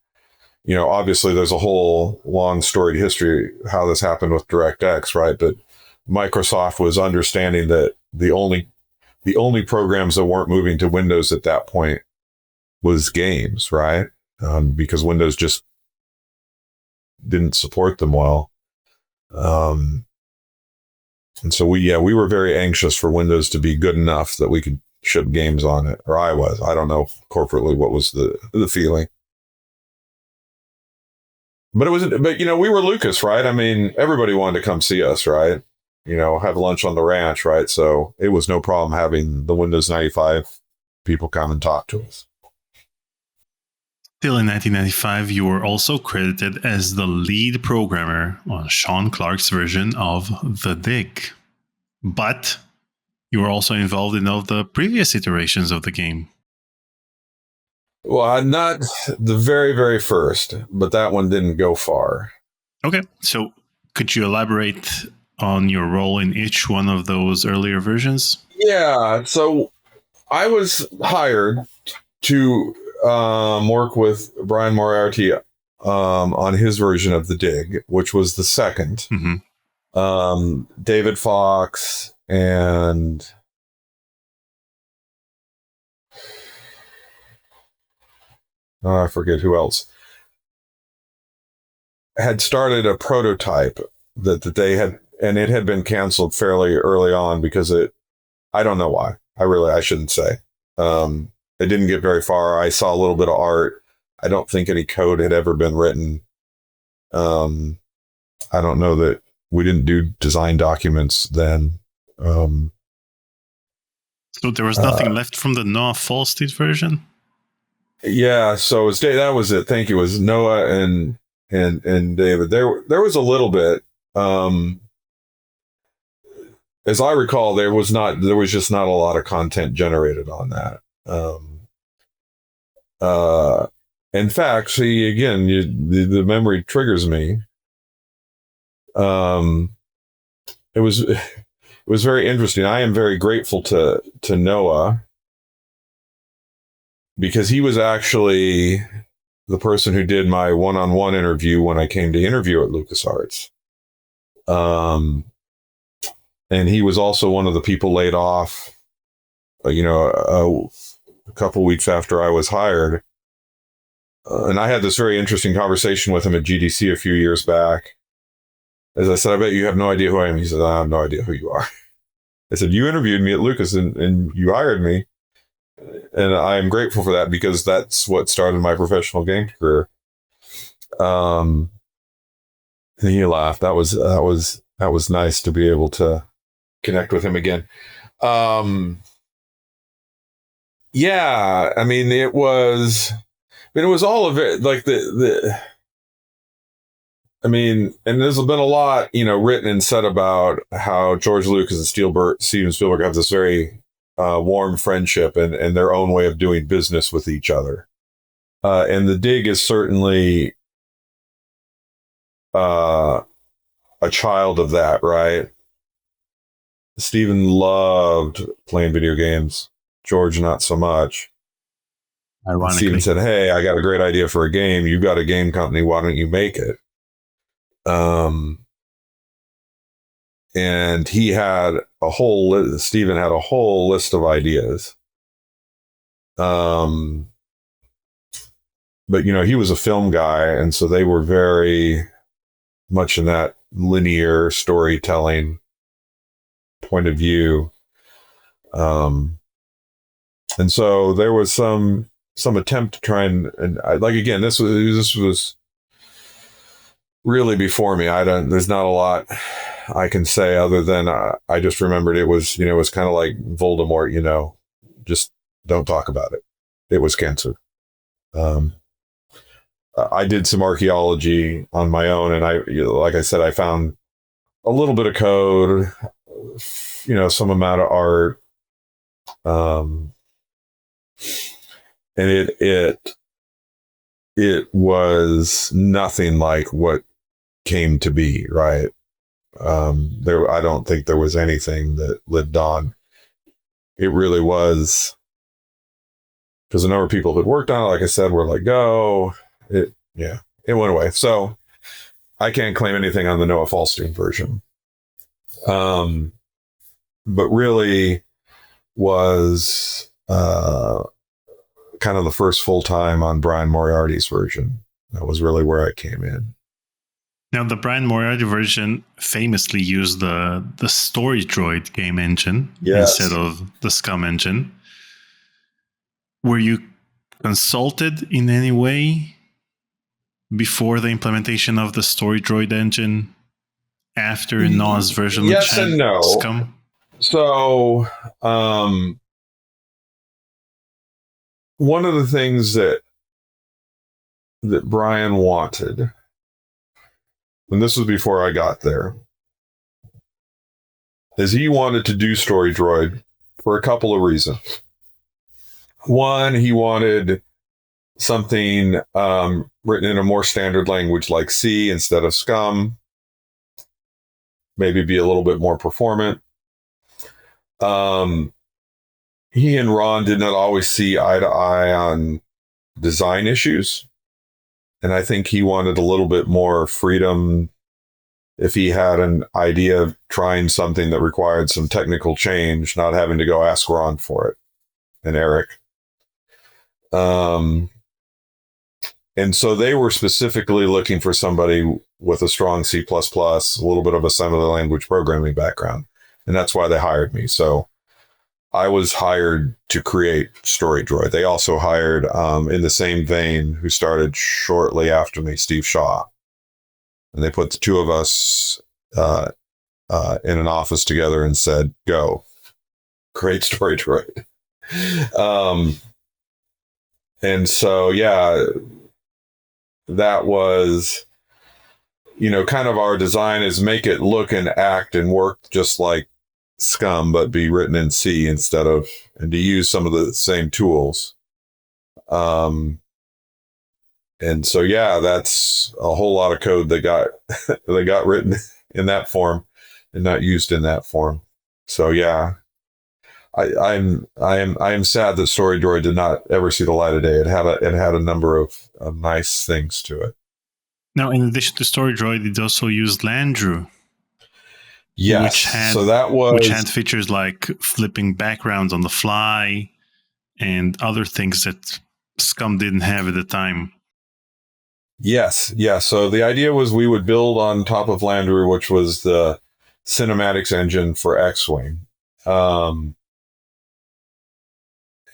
obviously there's a whole long storied history how this happened with DirectX, right? But Microsoft was understanding that the only programs that weren't moving to Windows at that point was games, right? Because Windows just didn't support them well. And so we were very anxious for Windows to be good enough that we could ship games on it, or I was. I don't know corporately what was the feeling. But we were Lucas, right? I mean, everybody wanted to come see us, right? Have lunch on the ranch, right? So it was no problem having the Windows 95 people come and talk to us. Still in 1995, you were also credited as the lead programmer on Sean Clark's version of The Dig. But you were also involved in all the previous iterations of the game. Well, not the very, very first, but that one didn't go far. Okay, so could you elaborate on your role in each one of those earlier versions? Yeah, so I was hired to work with Brian Moriarty on his version of The Dig, which was the second. Mm-hmm. David Fox and I forget who else had started a prototype that they had, and it had been canceled fairly early on because I don't know why. I shouldn't say. It didn't get very far. I saw a little bit of art. I don't think any code had ever been written. I don't know that we didn't do design documents then. So there was nothing left from the Noah Falstead version? Yeah, so that was it. Thank you. It was Noah and David. There was a little bit. As I recall, there was just not a lot of content generated on that. In fact, see, again, the memory triggers me. It was very interesting. I am very grateful to Noah because he was actually the person who did my one-on-one interview when I came to interview at LucasArts. And he was also one of the people laid off, a couple weeks after I was hired. And I had this very interesting conversation with him at GDC a few years back. As I said, I bet you have no idea who I am. He said, I have no idea who you are. I said, you interviewed me at Lucas and you hired me. And I'm grateful for that because that's what started my professional game career. And he laughed. That was nice to be able to connect with him again. Yeah, I mean, it was all of it, like and there's been a lot, written and said about how George Lucas and Steven Spielberg have this very warm friendship and their own way of doing business with each other. And The Dig is certainly a child of that, right? Steven loved playing video games. George, not so much. And Steven said, "Hey, I got a great idea for a game. You got a game company. Why don't you make it?" And he had a whole list. Steven had a whole list of ideas. But he was a film guy, and so they were very much in that linear storytelling point of view. And so there was some attempt to try and again, this was really before me. There's not a lot I can say other than I just remembered it was kind of like Voldemort, just don't talk about it. It was cancer. I did some archaeology on my own, and like I said, I found a little bit of code, some amount of art. And it was nothing like what came to be, right? I don't think there was anything that lived on. It really was, because a number of people that worked on it, like I said, were like, "Go." It went away. So I can't claim anything on the Noah Falstein version. But really was kind of the first full time on Brian Moriarty's version. That was really where I came in. Now, the Brian Moriarty version famously used the Story Droid game engine instead of the Scum engine. Were you consulted in any way before the implementation of the Story Droid engine after Noah's version? Yes and no. Scum? So, one of the things that Brian wanted, and this was before I got there, is he wanted to do Story Droid for a couple of reasons. One, he wanted something written in a more standard language like C instead of Scum. Maybe be a little bit more performant. He and Ron did not always see eye to eye on design issues. And I think he wanted a little bit more freedom if he had an idea of trying something that required some technical change, not having to go ask Ron for it and Eric. And so they were specifically looking for somebody with a strong C++, a little bit of assembly language programming background. And that's why they hired me. So I was hired to create Story Droid. They also hired, in the same vein, who started shortly after me, Steve Shaw. And they put the two of us in an office together and said, "Go, create Story Droid." And so, that was, kind of our design, is make it look and act and work just like Scum, but be written in C and to use some of the same tools. And so, that's a whole lot of code that got written in that form and not used in that form. So, I am sad that Story Droid did not ever see the light of day. It had a number of nice things to it. Now, in addition to Story Droid, it also used Landru. Yes, which had features like flipping backgrounds on the fly and other things that Scum didn't have at the time. Yes. So the idea was we would build on top of Landru, which was the cinematics engine for X-Wing.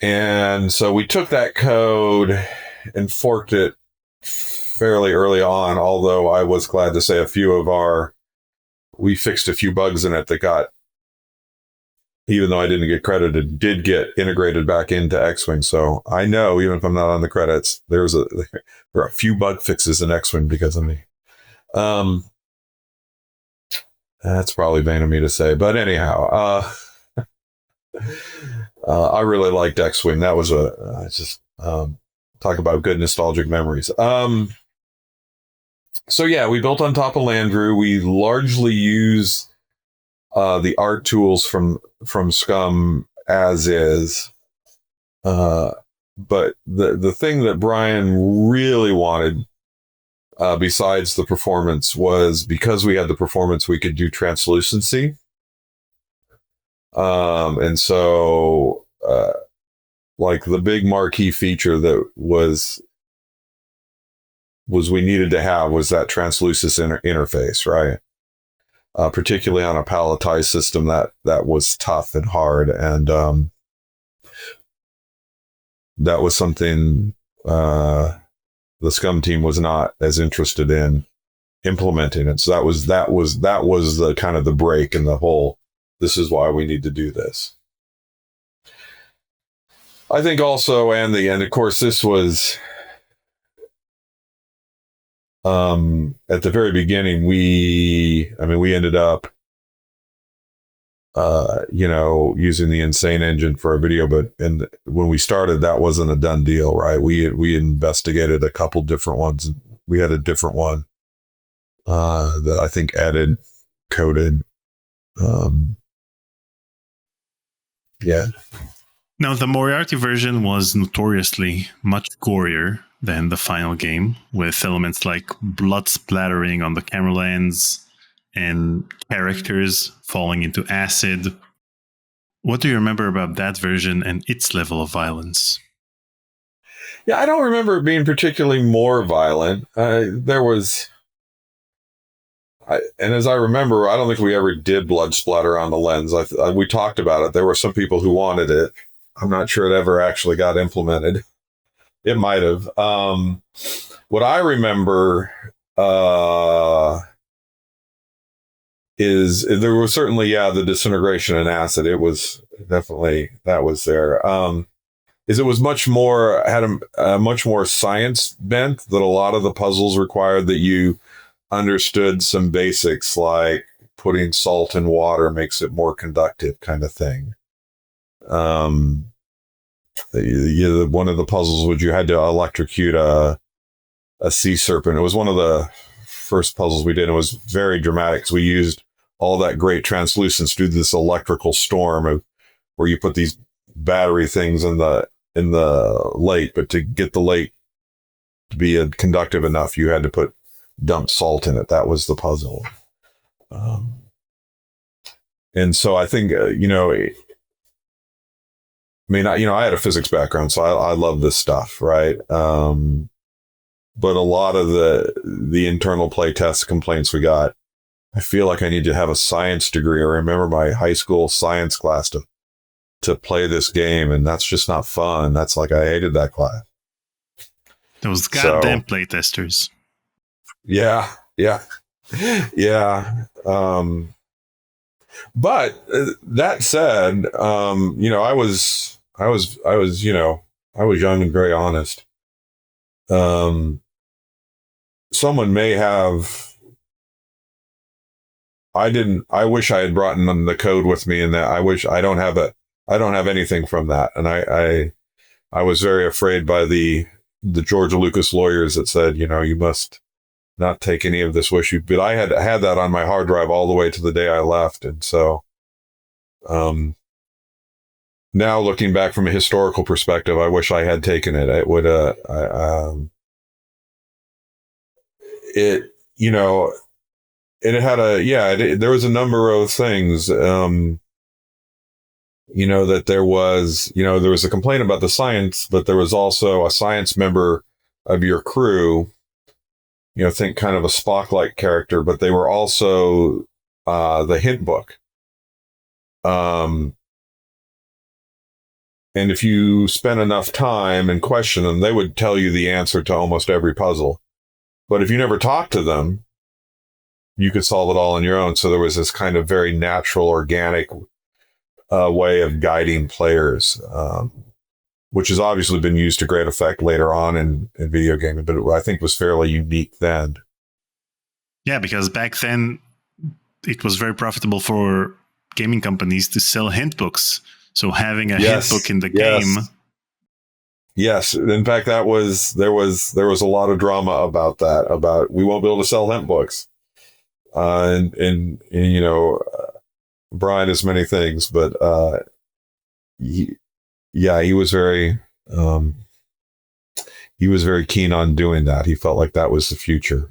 And so we took that code and forked it fairly early on, although I was glad to say we fixed a few bugs in it that got, even though I didn't get credited, did get integrated back into X-Wing. So I know, even if I'm not on the credits, there are a few bug fixes in X-Wing because of me. That's probably vain of me to say, but anyhow, I really liked X-Wing. That was talk about good nostalgic memories. So we built on top of Landru. We largely use the art tools from Scum as is. but the thing that Brian really wanted, besides the performance, was because we had the performance, we could do translucency. And so, like the big marquee feature that was we needed to have was that translucent interface, right? Particularly on a palletized system that was tough and hard. And, that was something, the Scum team was not as interested in implementing it. So that was the kind of the break in the whole, this is why we need to do this. I think also, and of course, this was, at the very beginning, we ended up, using the Insane engine for a video, but when we started, that wasn't a done deal, right? We investigated a couple different ones. We had a different one, that I think added, coded, yeah. Now, the Moriarty version was notoriously much gorier than the final game, with elements like blood splattering on the camera lens and characters falling into acid. What do you remember about that version and its level of violence? Yeah, I don't remember it being particularly more violent. There was... and as I remember, I don't think we ever did blood splatter on the lens. We talked about it. There were some people who wanted it. I'm not sure it ever actually got implemented. It might have. What I remember is there was certainly, the disintegration in acid. It was definitely, that was there. It was much more, had a much more science bent, that a lot of the puzzles required that you understood some basics, like putting salt in water makes it more conductive, kind of thing. One of the puzzles was you had to electrocute a sea serpent. It was one of the first puzzles we did. It was very dramatic. So we used all that great translucence to do this electrical storm where you put these battery things in the lake, but to get the lake to be conductive enough, you had to dump salt in it. That was the puzzle. And so I think, I had a physics background, so I love this stuff, right? But a lot of the internal playtest complaints we got, I feel like I need to have a science degree. I remember my high school science class to play this game, and that's just not fun. That's like, I hated that class. Those goddamn playtesters. Yeah. But that said, I was young and very honest. Someone may have, I wish I had brought in the code with me, and that I don't have anything from that. And I was very afraid by the Georgia Lucas lawyers that said, you must not take any of this with you. But I had that on my hard drive all the way to the day I left. And so, now looking back from a historical perspective, I wish I had taken it. It would, it had there was a number of things, that there was a complaint about the science, but there was also a science member of your crew, think kind of a Spock-like character, but they were also the hint book. And if you spent enough time and question them, they would tell you the answer to almost every puzzle. But if you never talked to them, you could solve it all on your own. So there was this kind of very natural, organic way of guiding players, which has obviously been used to great effect later on in video gaming, but I think was fairly unique then. Yeah, because back then it was very profitable for gaming companies to sell hint books. So having a hint book in the game. Yes. In fact, there was a lot of drama about that, about we won't be able to sell hint books. And Brian is many things, but he was very, he was very keen on doing that. He felt like that was the future.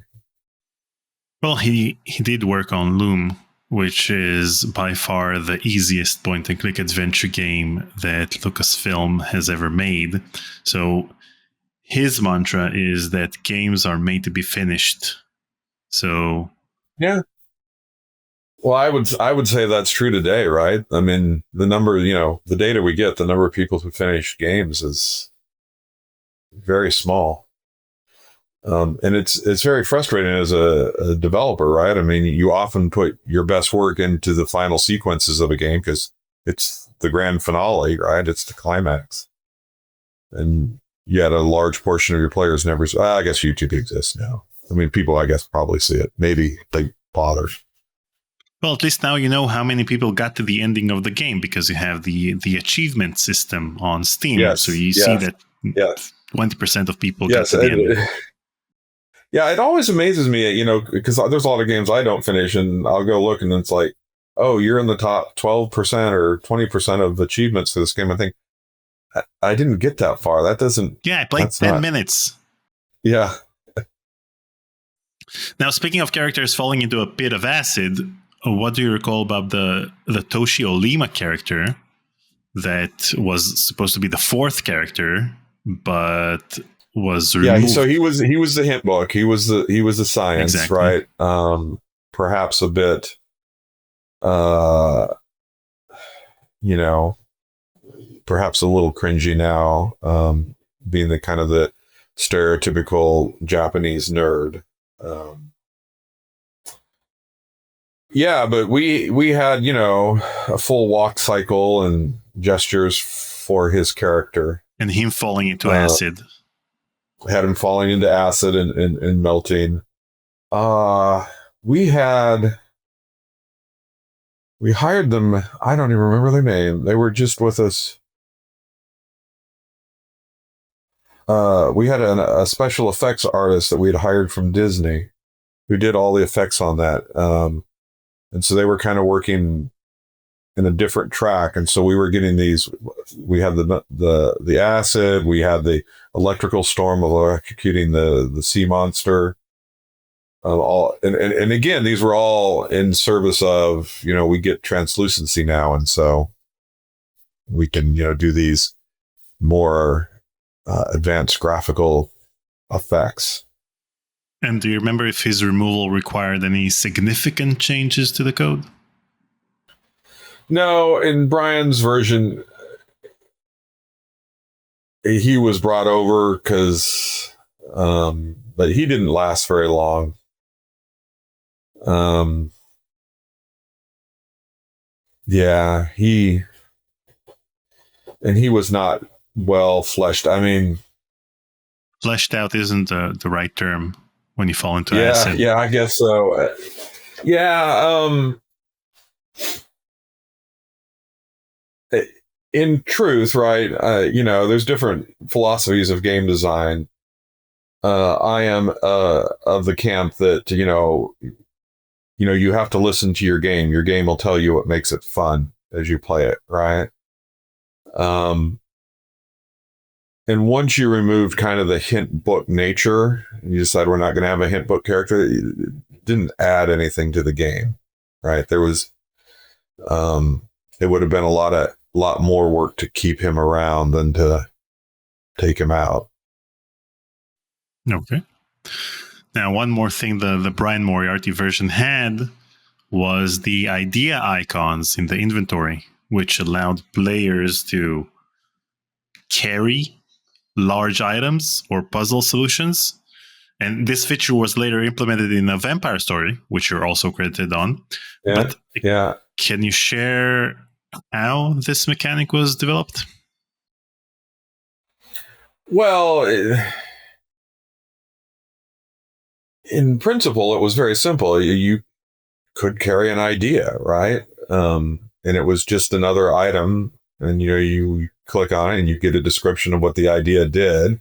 Well, he did work on Loom, which is by far the easiest point-and-click adventure game that Lucasfilm has ever made. So his mantra is that games are made to be finished. So yeah. Well, I would say that's true today, right? I mean, the number, the data we get, the number of people who finish games is very small. And it's very frustrating as a developer, right? I mean, you often put your best work into the final sequences of a game because it's the grand finale, right? It's the climax. And yet a large portion of your players never, I guess YouTube exists now. I mean, people, I guess, probably see it. Maybe they bother. Well, at least now you know how many people got to the ending of the game because you have the achievement system on Steam. Yes, so you see that 20% of people get to the ending. Yeah, it always amazes me, because there's a lot of games I don't finish, and I'll go look, and it's like, oh, you're in the top 12% or 20% of achievements for this game. I think, I didn't get that far. That doesn't... Yeah, I played 10 minutes. Yeah. Now, speaking of characters falling into a pit of acid, what do you recall about the Toshio Lima character that was supposed to be the fourth character, but was removed? Yeah, so he was the hint book. He was the science, exactly. Right? Perhaps a bit, perhaps a little cringy now, being the kind of the stereotypical Japanese nerd. Yeah, but we had, a full walk cycle and gestures for his character. And him falling into acid. Had him falling into acid and melting. We hired them. I don't even remember their name. They were just with us. We had a special effects artist that we'd hired from Disney who did all the effects on that. And so they were kind of working in a different track. And so we were getting these, we had the acid, we had the electrical storm of electrocuting the sea monster. And again, these were all in service of, we get translucency now. And so we can, do these more advanced graphical effects. And do you remember if his removal required any significant changes to the code? No, in Brian's version, he was brought over because, but he didn't last very long. Yeah, he was not well fleshed. I mean, fleshed out isn't the right term when you fall into acid. Yeah, I guess so. In truth, right? There's different philosophies of game design. I am of the camp that you have to listen to your game. Your game will tell you what makes it fun as you play it, right? And once you remove kind of the hint book nature, you decide we're not going to have a hint book character, it didn't add anything to the game, right? There was, it would have been a lot more work to keep him around than to take him out. Okay. Now, one more thing the Brian Moriarty version had was the idea icons in the inventory, which allowed players to carry large items or puzzle solutions. And this feature was later implemented in a Vampire Story, which you're also credited on. Yeah. But can you share how this mechanic was developed? Well, in principle, it was very simple. You could carry an idea, right? And it was just another item, and you click on it and you get a description of what the idea did.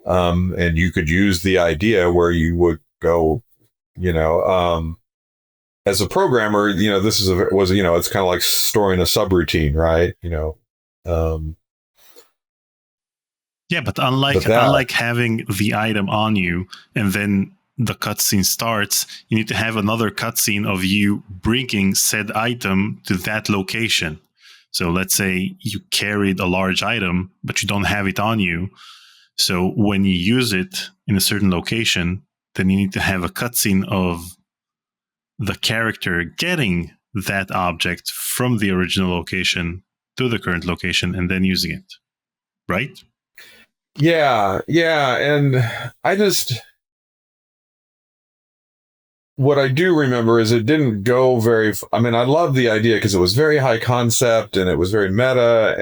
And you could use the idea where you would go, as a programmer, this it's kind of like storing a subroutine, right? Yeah, but unlike having the item on you and then the cutscene starts, you need to have another cutscene of you bringing said item to that location. So let's say you carried a large item, but you don't have it on you. So when you use it in a certain location, then you need to have a cutscene of the character getting that object from the original location to the current location and then using it. Right? Yeah. And what I do remember is it didn't go very, I mean, I love the idea because it was very high concept and it was very meta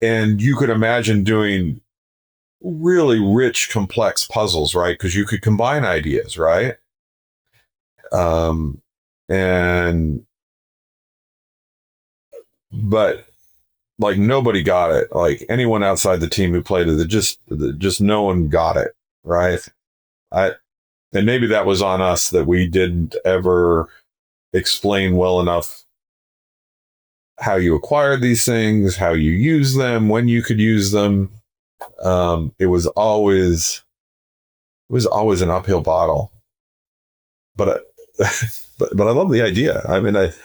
and you could imagine doing really rich, complex puzzles, right? Because you could combine ideas, right? But like nobody got it. Like anyone outside the team who played it, just no one got it, right? And maybe that was on us that we didn't ever explain well enough how you acquired these things, how you use them, when you could use them. It was always an uphill battle. But I love the idea. I mean, that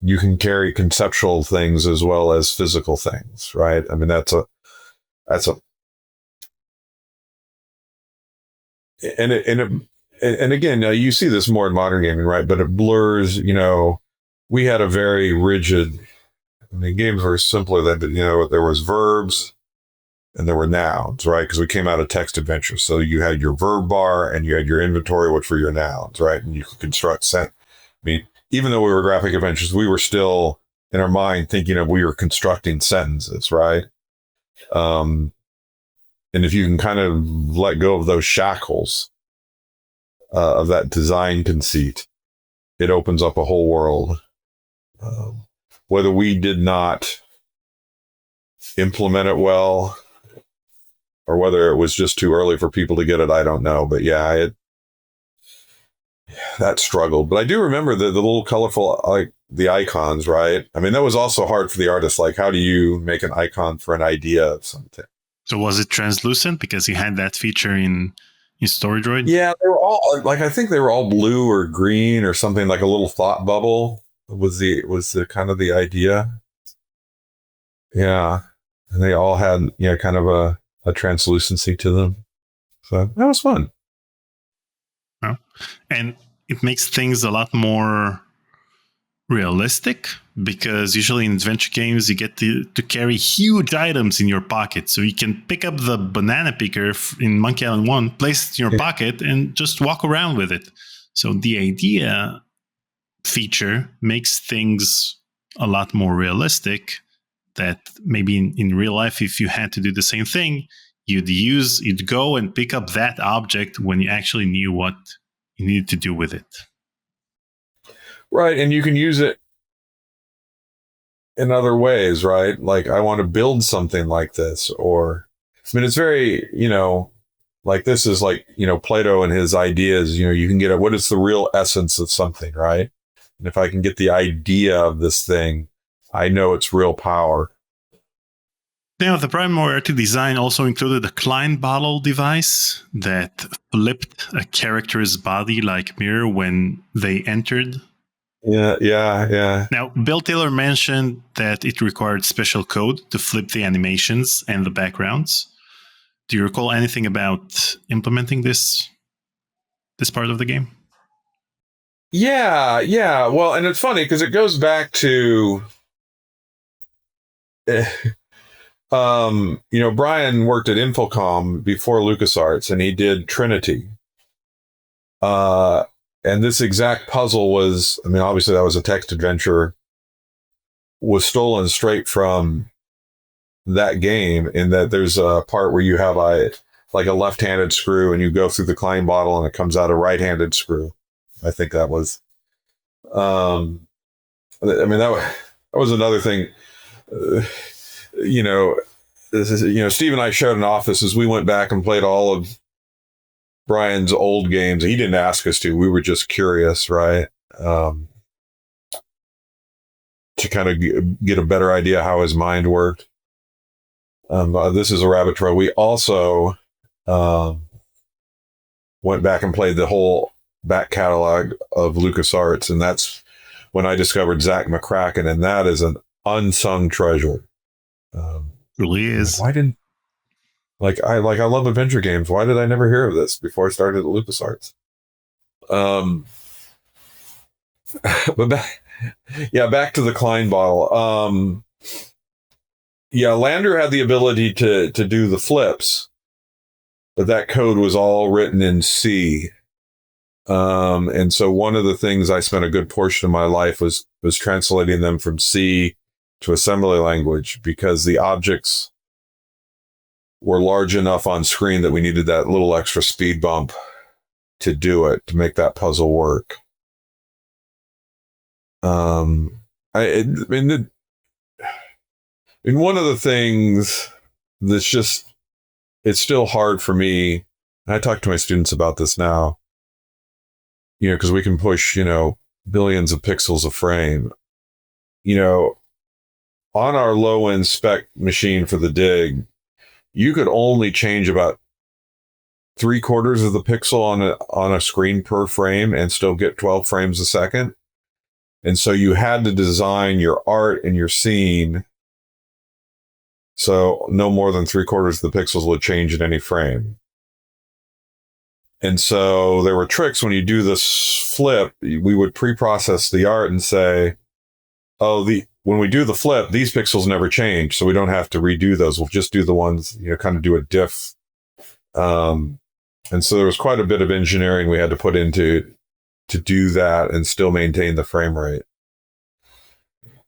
you can carry conceptual things as well as physical things, right? I mean, and again, you see this more in modern gaming, right? But it blurs, we had a very rigid, I mean, games were simpler than, there was verbs and there were nouns, right? Because we came out of text adventures. So you had your verb bar and you had your inventory, which were your nouns, right? And you could construct I mean, even though we were graphic adventures, we were still in our mind thinking of we were constructing sentences, right? And if you can kind of let go of those shackles of that design conceit, it opens up a whole world. Whether we did not implement it well or whether it was just too early for people to get it, I don't know. But yeah, that struggled. But I do remember the little colorful, like the icons, right? I mean, that was also hard for the artist. Like, how do you make an icon for an idea of something? So was it translucent because you had that feature in StoryDroid? Yeah, they were all like, I think they were all blue or green or something, like a little thought bubble was the kind of the idea. Yeah. And they all had, kind of a translucency to them. So that was fun. Oh. And it makes things a lot more realistic because usually in adventure games you get to carry huge items in your pocket, so you can pick up the banana picker in Monkey Island 1, place it in your pocket and just walk around with it. So the idea feature makes things a lot more realistic, that maybe in real life, if you had to do the same thing, you'd go and pick up that object when you actually knew what you needed to do with it. Right. And you can use it in other ways, right? Like, I want to build something like this, or, I mean, it's very, like this is like, Plato and his ideas, you can get at what is the real essence of something, right? And if I can get the idea of this thing, I know its real power. Now, the Prime Moriarty design also included a Klein bottle device that flipped a character's body like mirror when they entered. Yeah. Now, Bill Taylor mentioned that it required special code to flip the animations and the backgrounds. Do you recall anything about implementing this part of the game? Yeah. Well, and it's funny because it goes back to, Brian worked at Infocom before LucasArts, and he did Trinity. And this exact puzzle was, I mean, obviously that was a text adventure, was stolen straight from that game, in that there's a part where you have a left-handed screw and you go through the Klein bottle and it comes out a right-handed screw. I think that was, I mean, that was another thing, Steve and I shared an office as we went back and played all of Brian's old games. He didn't ask us to. We were just curious, right? to kind of get a better idea how his mind worked. This is a rabbit trail. We also went back and played the whole back catalog of LucasArts, and that's when I discovered Zach McCracken, and that is an unsung treasure. Really is. Why didn't I love adventure games. Why did I never hear of this before I started at LucasArts? But back to the Klein bottle. Lander had the ability to do the flips, but that code was all written in C. And so one of the things I spent a good portion of my life was translating them from C to assembly language, because the objects were large enough on screen that we needed that little extra speed bump to do it, to make that puzzle work. And one of the things that's just, it's still hard for me, and I talk to my students about this now, because we can push, billions of pixels a frame. On our low-end spec machine for the Dig, you could only change about 3/4 of the pixel on a screen per frame and still get 12 frames a second. And so you had to design your art and your scene so no more than 3/4 of the pixels would change in any frame. And so there were tricks when you do this flip. We would pre-process the art and say, when we do the flip, these pixels never change, so we don't have to redo those. We'll just do the ones, kind of do a diff. And so there was quite a bit of engineering we had to put into to do that and still maintain the frame rate.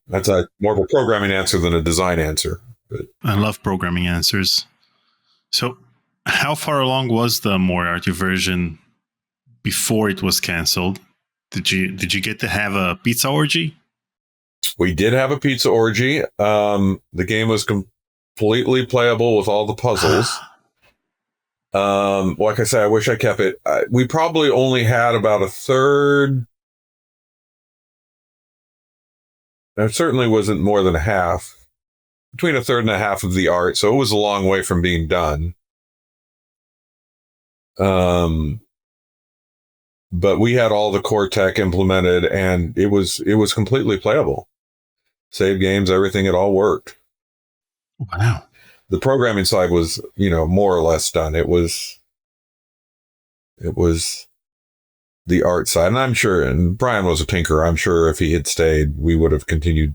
That's more of a programming answer than a design answer. But I love programming answers. So how far along was the Moriarty version before it was canceled? Did you get to have a pizza orgy? We did have a pizza orgy. The game was completely playable with all the puzzles. Like I said, I wish I kept it. We probably only had about a third. It certainly wasn't more than a half. Between a third and a half of the art, so it was a long way from being done. But we had all the core tech implemented, and it was completely playable. Save games, everything, it all worked. Wow. The programming side was, more or less done. It was the art side, and I'm sure, and Brian was a tinkerer. I'm sure if he had stayed, we would have continued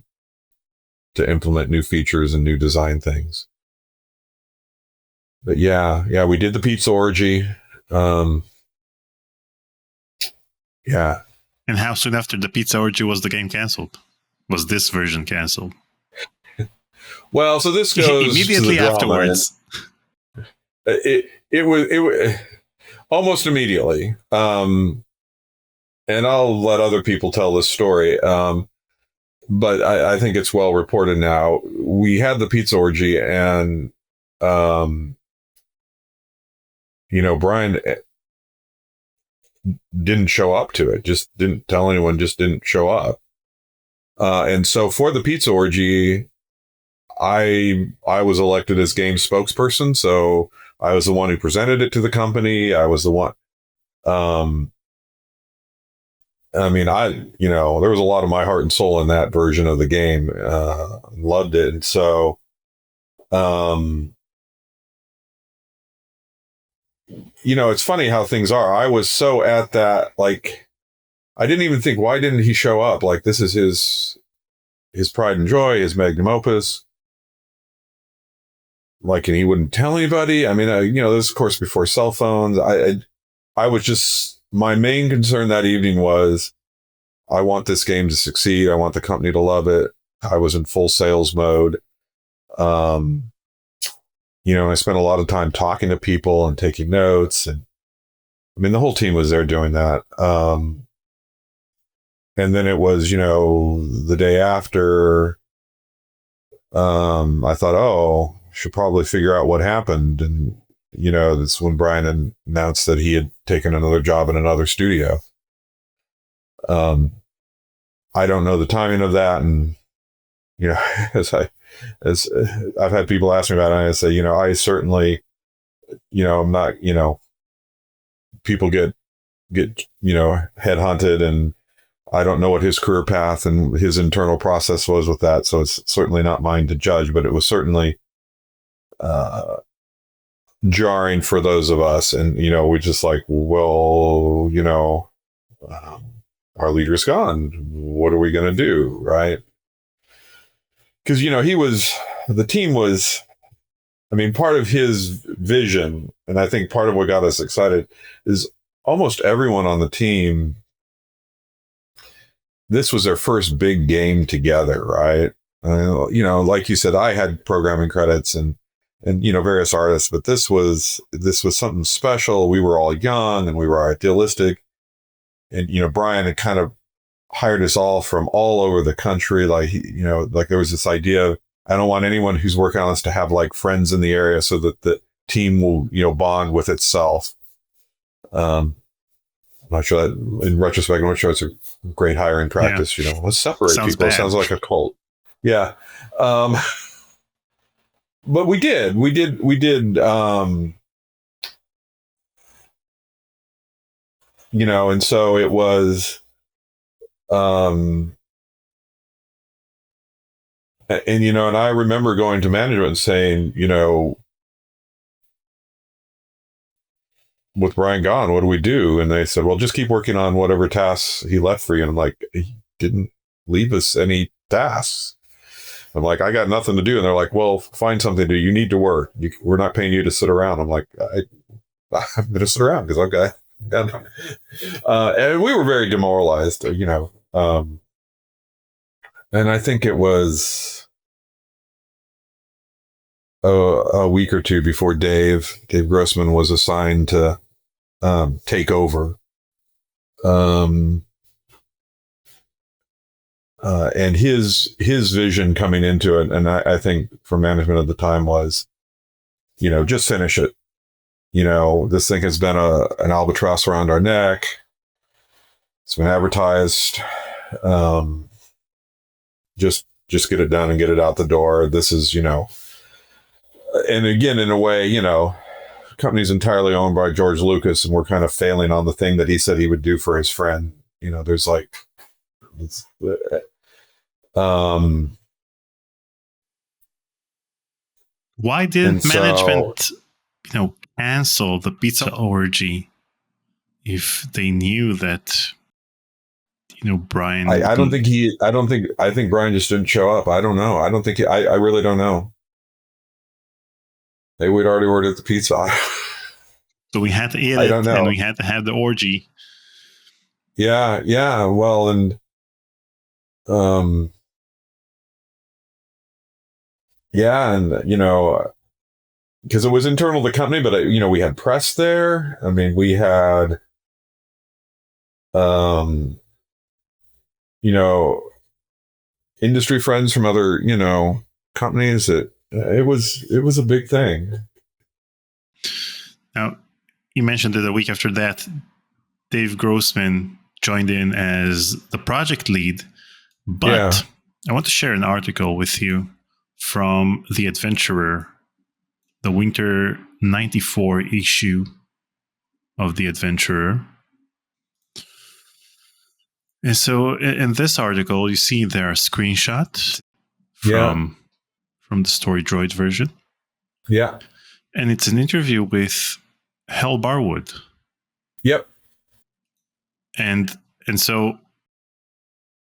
to implement new features and new design things. But yeah, we did the pizza orgy. Yeah. And how soon after the pizza orgy was the game canceled? Was this version canceled? Well, so this goes immediately to the afterwards. It was almost immediately. And I'll let other people tell this story. But I think it's well reported now. We had the pizza orgy, and Brian didn't show up to it. Just didn't tell anyone. Just didn't show up. And so for the pizza orgy, I was elected as game spokesperson. So I was the one who presented it to the company. I was the one. There was a lot of my heart and soul in that version of the game. Loved it. And so, it's funny how things are. I was so at that, I didn't even think, why didn't he show up? This is his pride and joy, his magnum opus. And he wouldn't tell anybody. This is of course before cell phones. I was just, my main concern that evening was, I want this game to succeed. I want the company to love it. I was in full sales mode. I spent a lot of time talking to people and taking notes. And the whole team was there doing that. And then it was, the day after, I thought, should probably figure out what happened. And, that's when Brian announced that he had taken another job in another studio. I don't know the timing of that. And you know, as I've had people ask me about it, and I say, I certainly, I'm not, people get, headhunted, and I don't know what his career path and his internal process was with that. So it's certainly not mine to judge, but it was certainly, jarring for those of us. And, we're just like, well, our leader's gone. What are we going to do? Right. Because, the team was, part of his vision, and I think part of what got us excited is almost everyone on the team, this was their first big game together, right? Like you said, I had programming credits and various artists, but this was something special. We were all young and we were idealistic, and Brian had kind of hired us all from all over the country. Like like there was this idea, I don't want anyone who's working on this to have like friends in the area, so that the team will bond with itself. I'm not sure that, in retrospect, I'm not sure it's a great hiring practice. Yeah. Let's separate Sounds people. bad. It sounds like a cult. Yeah. But we did, and so it was, and I remember going to management and saying, with Brian gone, what do we do? And they said, well, just keep working on whatever tasks he left for you. And I'm like, he didn't leave us any tasks. I'm like, I got nothing to do. And they're like, well, find something to do. You need to work. We're not paying you to sit around. I'm like, I'm going to sit around because I've got, and we were very demoralized, and I think it was a week or two before Dave Grossman was assigned to take over. And his vision coming into it, and I think for management at the time was, just finish it. This thing has been an albatross around our neck. It's been advertised. Just get it done and get it out the door. This is, and again, in a way, the company's entirely owned by George Lucas, and we're kind of failing on the thing that he said he would do for his friend. There's like, why didn't management, cancel the pizza orgy if they knew that, Brian? I think Brian just didn't show up. I don't know. I don't think I really don't know. They would already ordered the pizza. So we had to eat it, and we had to have the orgy. Yeah. Well, and yeah, and because it was internal to the company, but we had press there. We had industry friends from other companies. It was a big thing. Now, you mentioned that a week after that, Dave Grossman joined in as the project lead, but I want to share an article with you from The Adventurer, the winter 94 issue of The Adventurer. And so in this article, you see there are screenshots from the Story Droid version. Yeah. And it's an interview with Hal Barwood. Yep. And so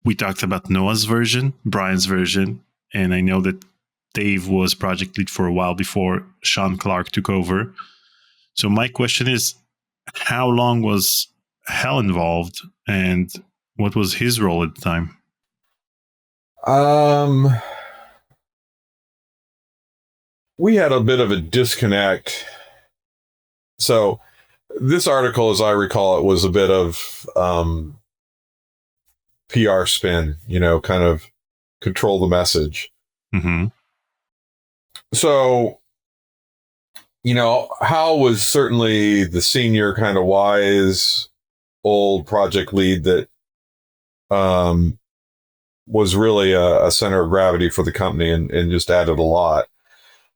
we talked about Noah's version, Brian's version, and I know that Dave was project lead for a while before Sean Clark took over. So my question is, how long was Hal involved, and what was his role at the time? We had a bit of a disconnect. So this article, as I recall it, was a bit of PR spin, kind of control the message. Mm-hmm. So, Hal was certainly the senior kind of wise old project lead that was really a center of gravity for the company and just added a lot.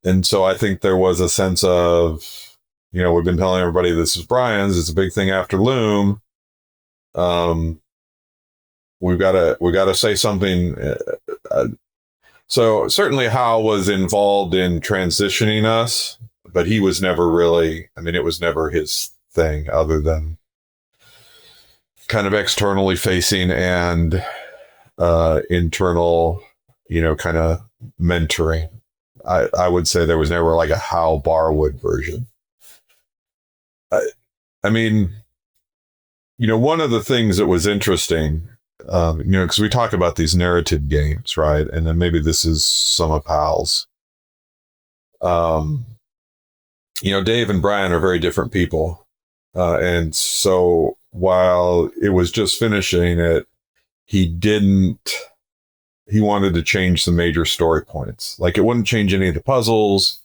And so I think there was a sense of, we've been telling everybody this is Brian's. It's a big thing after Loom. We've got to say something. So certainly Hal was involved in transitioning us, but he was never really, it was never his thing other than kind of externally facing and internal, kind of mentoring. I would say there was never like a Hal Barwood version. One of the things that was interesting, because we talk about these narrative games, right? And then maybe this is some of Hal's. Dave and Brian are very different people. And so while it was just finishing it, he wanted to change some major story points. Like it wouldn't change any of the puzzles.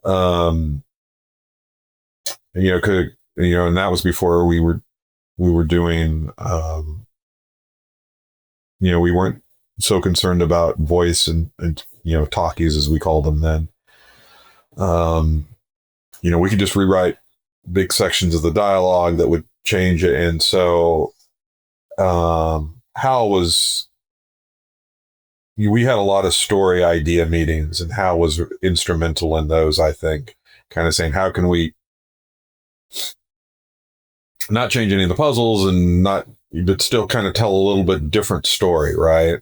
And that was before we were doing, we weren't so concerned about voice and talkies as we called them then. We could just rewrite big sections of the dialogue that would change it. And so, Hal was, we had a lot of story idea meetings, and Hal was instrumental in those, I think, kind of saying, how can we not change any of the puzzles and but still kind of tell a little bit different story, right?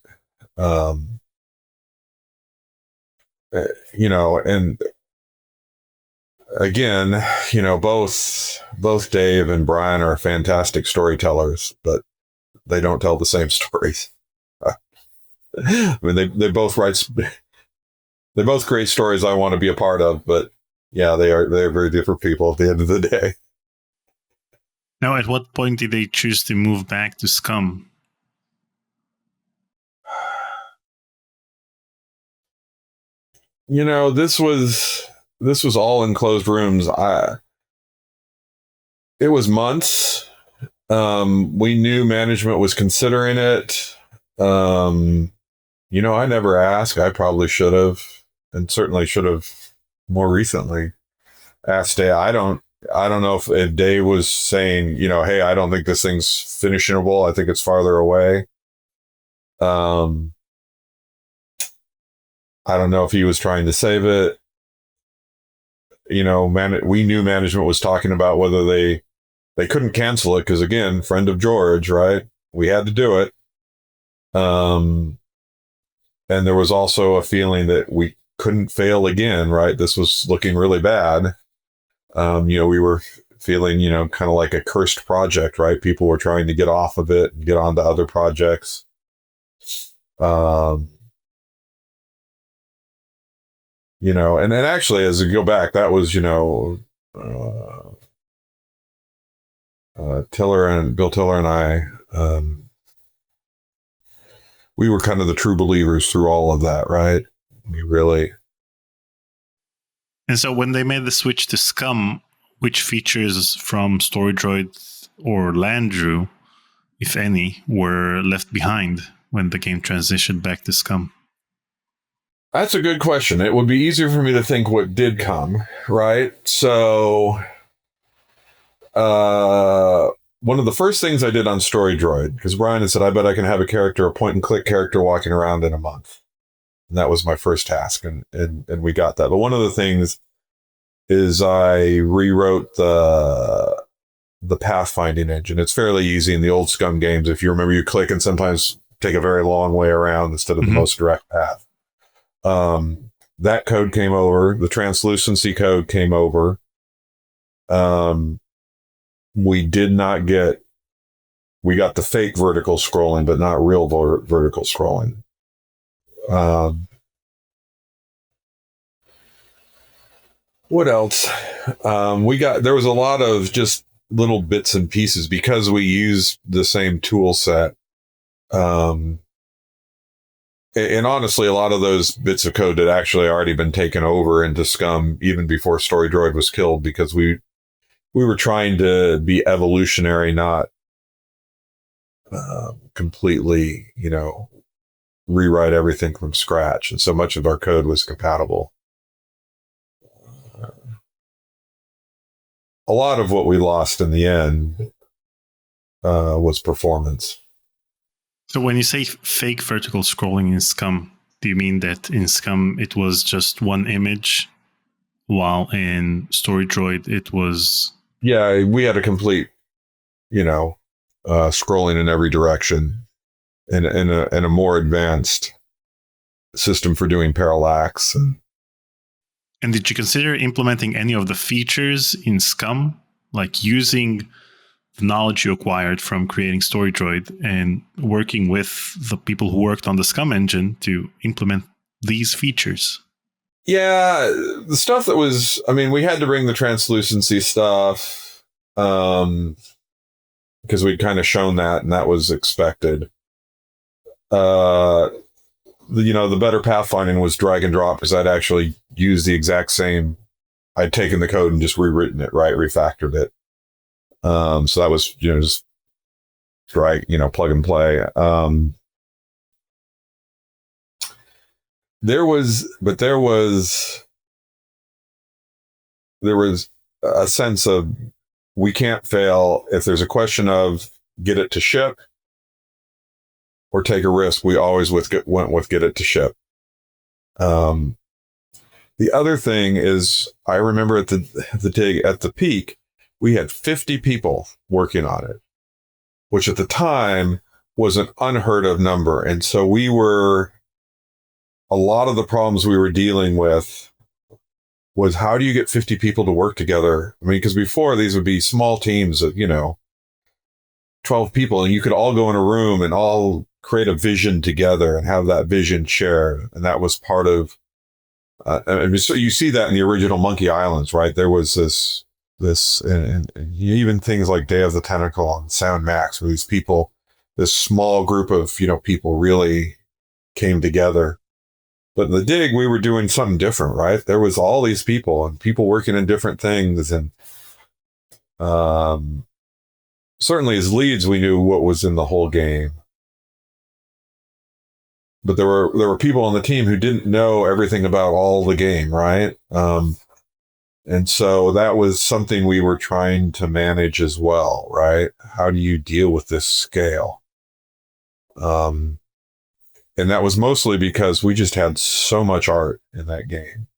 And again, both Dave and Brian are fantastic storytellers, but they don't tell the same stories. They both they're both great stories I want to be a part of, but yeah, they're very different people at the end of the day. Now, at what point did they choose to move back to Scum? This was all in closed rooms. It was months. We knew management was considering it. I never asked. I probably should have, and certainly should have more recently asked Dave. I don't know if Dave was saying, hey, I don't think this thing's finishable. I think it's farther away. I don't know if he was trying to save it. We knew management was talking about whether they couldn't cancel it because, again, friend of George, right? We had to do it. And there was also a feeling that we couldn't fail again, right? This was looking really bad. We were feeling, kind of like a cursed project, right? People were trying to get off of it and get on to other projects. And then actually, as we go back, that was, Bill Tiller and I, we were kind of the true believers through all of that, right? We really. And so when they made the switch to Scum, which features from StoryDroid or Landrew, if any, were left behind when the game transitioned back to Scum? That's a good question. It would be easier for me to think what did come, right? So, one of the first things I did on StoryDroid, because Brian had said, I bet I can have a point-and-click character walking around in a month. And that was my first task, and we got that. But one of the things is I rewrote the pathfinding engine. It's fairly easy in the old Scum games. If you remember, you click and sometimes take a very long way around instead of the most direct path. That code came over. The translucency code came over. We got the fake vertical scrolling, but not real vertical scrolling. What else? There was a lot of just little bits and pieces because we used the same tool set. And honestly, a lot of those bits of code had actually already been taken over into Scum even before StoryDroid was killed, because we were trying to be evolutionary, not completely, rewrite everything from scratch. And so much of our code was compatible. A lot of what we lost in the end was performance. So when you say fake vertical scrolling in Scum, do you mean that in Scum it was just one image, while in Story Droid it was... Yeah, we had a complete, scrolling in every direction, and a more advanced system for doing parallax. And did you consider implementing any of the features in Scum, like using the knowledge you acquired from creating Story Droid and working with the people who worked on the Scum engine to implement these features? Yeah, the stuff that was, we had to bring the translucency stuff, because we'd kind of shown that, and that was expected. The better pathfinding was drag and drop, because I'd actually used the exact same, I'd taken the code and just rewritten it, right? Refactored it. So that was, just drag, plug and play. There was a sense of, we can't fail. If there's a question of get it to ship or take a risk, we always went with get it to ship. The other thing is, I remember at the peak, we had 50 people working on it, which at the time was an unheard of number. And so a lot of the problems we were dealing with was, how do you get 50 people to work together? Because before, these would be small teams of, 12 people, and you could all go in a room and all create a vision together and have that vision shared. And that was part of, so you see that in the original Monkey Islands, right? There was this, and even things like Day of the Tentacle and Sound Max, where these people, this small group of, people really came together. But in the Dig, we were doing something different, right? There was all these people and people working in different things. And certainly as leads, we knew what was in the whole game. But there were people on the team who didn't know everything about all the game, right? And so that was something we were trying to manage as well, right? How do you deal with this scale? And that was mostly because we just had so much art in that game.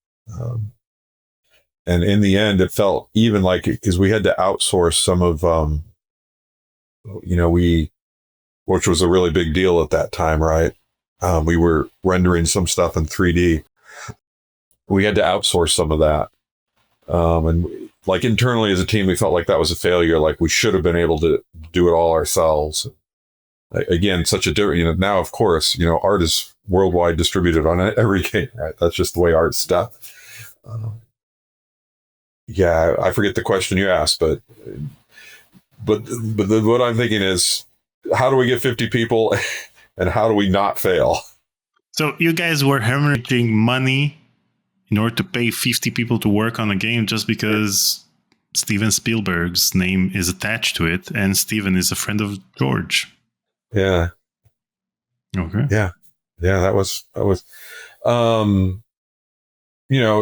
And in the end, it felt even like, because we had to outsource some of, which was a really big deal at that time, right? We were rendering some stuff in 3D. We had to outsource some of that. And like internally as a team, we felt like that was a failure. Like we should have been able to do it all ourselves. Again, such a different, now, of course, art is worldwide distributed on every game, right? That's just the way art's done. Yeah, I forget the question you asked, but what I'm thinking is, how do we get 50 people and how do we not fail? So you guys were hemorrhaging money in order to pay 50 people to work on a game just because Steven Spielberg's name is attached to it, and Steven is a friend of George. Yeah. Okay. Yeah. That was,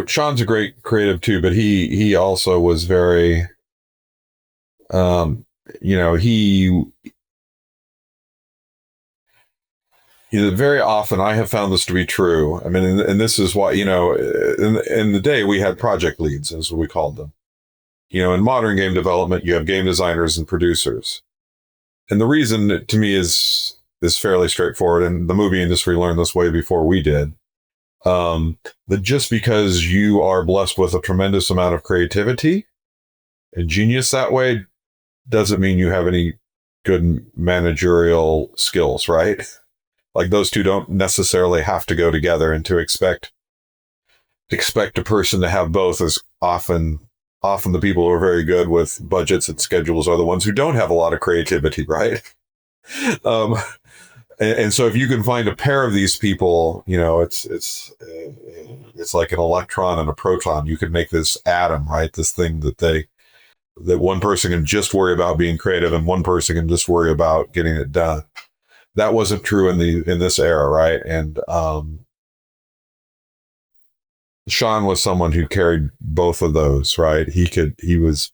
Sean's a great creative too, but he also was very, very often I have found this to be true. And this is why, in the day we had project leads, as we called them. In modern game development, you have game designers and producers. And the reason to me is fairly straightforward. And the movie industry learned this way before we did. That just because you are blessed with a tremendous amount of creativity and genius that way, doesn't mean you have any good managerial skills, right? Like those two don't necessarily have to go together, and to expect a person to have both is often the people who are very good with budgets and schedules are the ones who don't have a lot of creativity, right? And so if you can find a pair of these people, it's like an electron and a proton. You can make this atom, right? This thing that one person can just worry about being creative and one person can just worry about getting it done. that wasn't true in this era, right? And Sean was someone who carried both of those, right? He was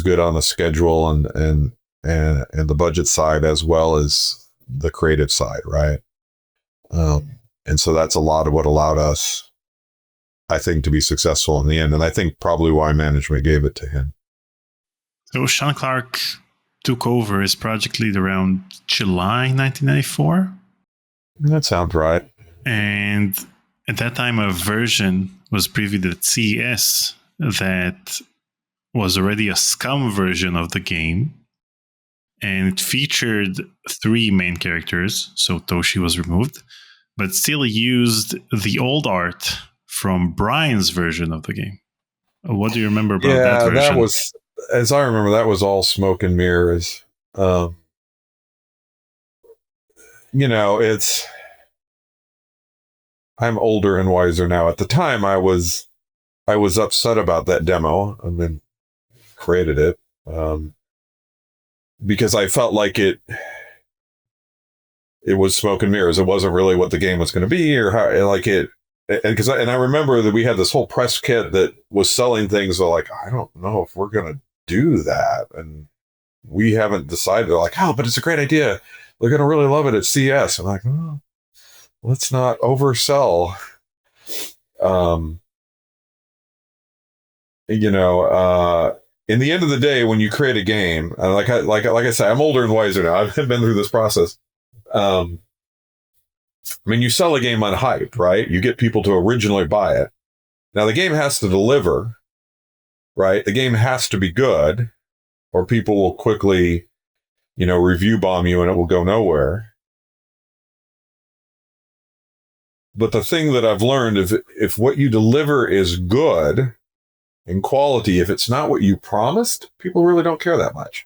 good on the schedule and the budget side as well as the creative side, right? And so that's a lot of what allowed us, I think, to be successful in the end. And I think probably why management gave it to him. So Sean Clark took over his project lead around July 1994. That sounds right. And at that time, a version was previewed at CES that was already a scum version of the game. And it featured 3 main characters, so Toshi was removed, but still used the old art from Brian's version of the game. What do you remember about that version? That was, as I remember, that was all smoke and mirrors. I'm older and wiser now. At the time, I was upset about that demo and then created it because I felt like it was smoke and mirrors. It wasn't really what the game was going to be, or how like it. And I remember that we had this whole press kit that was selling things that like, I don't know if we're going to do that, and we haven't decided. They're like, oh, but it's a great idea. They're going to really love it at CS. I'm like, oh, let's not oversell. In the end of the day, when you create a game, like I said, I'm older and wiser now. I've been through this process. I mean, you sell a game on hype, right? You get people to originally buy it. Now the game has to deliver, right? The game has to be good, or people will quickly, review bomb you and it will go nowhere. But the thing that I've learned is if what you deliver is good in quality, if it's not what you promised, people really don't care that much.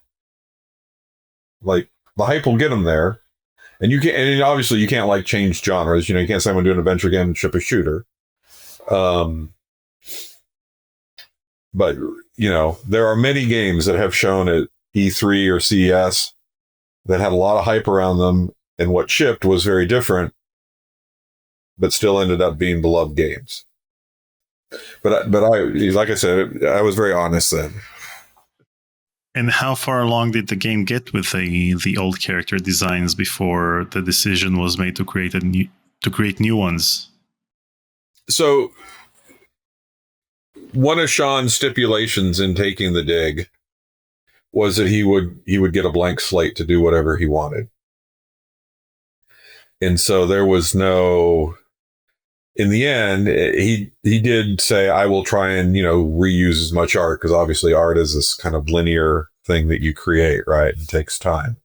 Like, the hype will get them there. And obviously you can't like change genres. You can't say I'm going to do an adventure game and ship a shooter. But, there are many games that have shown at E3 or CES that had a lot of hype around them, and what shipped was very different, but still ended up being beloved games. But I, like I said, I was very honest then. And how far along did the game get with the old character designs before the decision was made to create new ones? So, one of Sean's stipulations in taking the dig was that he would get a blank slate to do whatever he wanted. And so there was no. In the end, he did say, I will try and, reuse as much art, because obviously art is this kind of linear thing that you create, right? It takes time.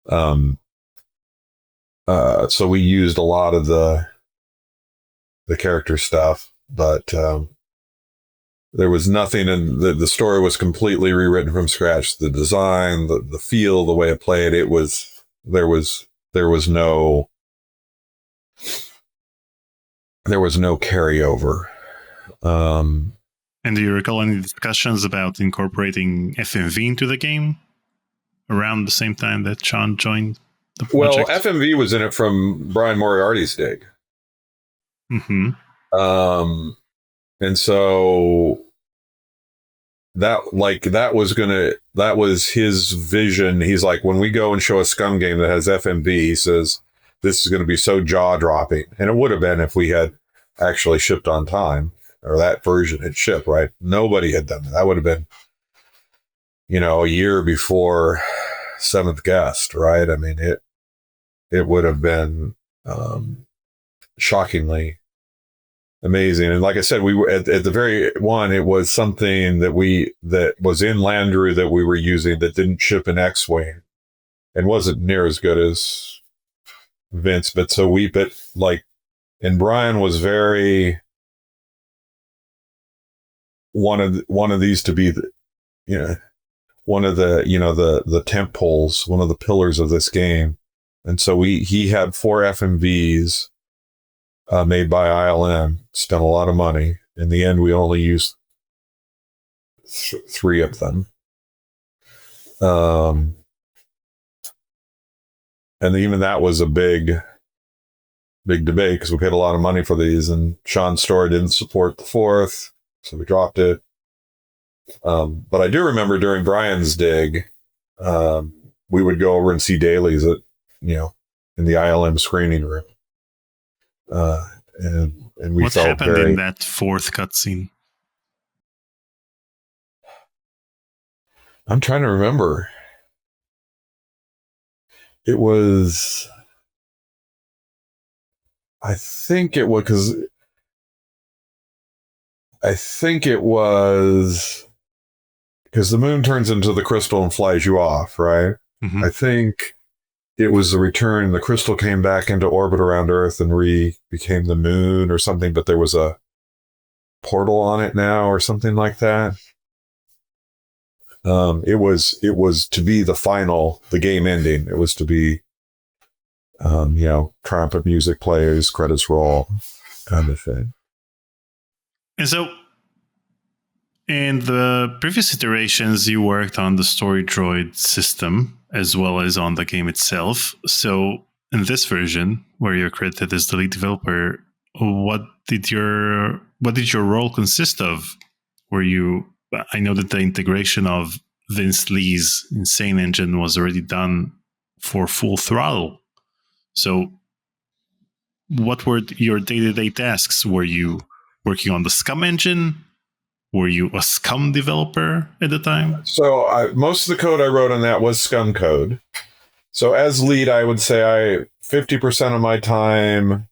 So we used a lot of the character stuff, but there was nothing in the story was completely rewritten from scratch. The design, the feel, the way it played, there was no carryover. And do you recall any discussions about incorporating FMV into the game around the same time that Sean joined the project? Well, FMV was in it from Brian Moriarty's dig. Mm-hmm. And so that was his vision. He's like, when we go and show a Scum game that has FMV, he says, this is going to be so jaw-dropping. And it would have been if we had actually shipped on time, or that version had shipped, right? Nobody had done that. That would have been, a year before Seventh Guest, right? I mean, it would have been shockingly amazing. And like I said, we were at the very one, it was something that was in Landru that we were using that didn't ship in X-Wing and wasn't near as good as Vince, and Brian was very one of these to be one of the tent poles, one of the pillars of this game. And so he had 4 FMVs made by ILM, spent a lot of money. In the end, we only used 3 of them. And even that was a big debate because we paid a lot of money for these, and Sean's store didn't support the fourth, so we dropped it. But I do remember during Brian's dig, we would go over and see dailies at, in the ILM screening room. And we what felt happened very... in that fourth cutscene? I'm trying to remember. It was... I think it was because the moon turns into the crystal and flies you off, right? Mm-hmm. I think it was the return. The crystal came back into orbit around Earth and became the moon or something, but there was a portal on it now or something like that. It was to be the game ending. It was to be, trumpet music plays, credits roll, kind of thing. And so, in the previous iterations, you worked on the story droid system as well as on the game itself. So, in this version, where you're credited as the lead developer, what did your role consist of? I know that the integration of Vince Lee's Insane Engine was already done for Full Throttle. So, what were your day-to-day tasks? Were you working on the Scum engine? Were you a Scum developer at the time? So most of the code I wrote on that was Scum code. So as lead, I would say 50% of my time,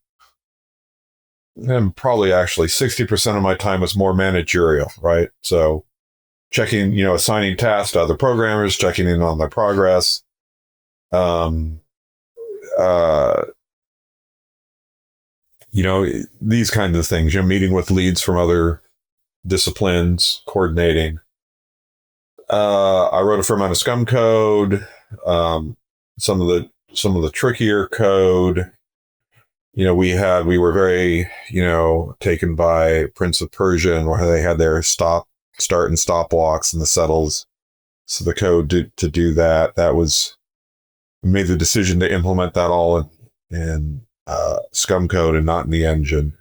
and probably actually 60% of my time was more managerial, right? So checking, assigning tasks to other programmers, checking in on their progress. These kinds of things, meeting with leads from other disciplines, coordinating. I wrote a fair amount of Scum code, some of the trickier code. We were very, taken by Prince of Persia, where they had their start and stop walks and the settles. So the code to do that we made the decision to implement that all in Scum code and not in the engine.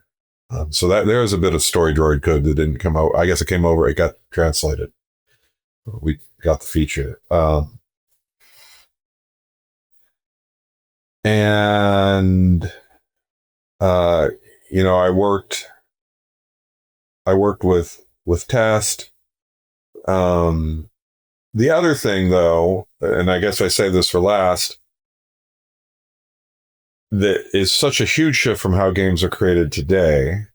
So that there was a bit of story droid code that didn't come out. I guess it got translated. We got the feature. I worked with Test. The other thing, though, and I guess I say this for last, that is such a huge shift from how games are created today,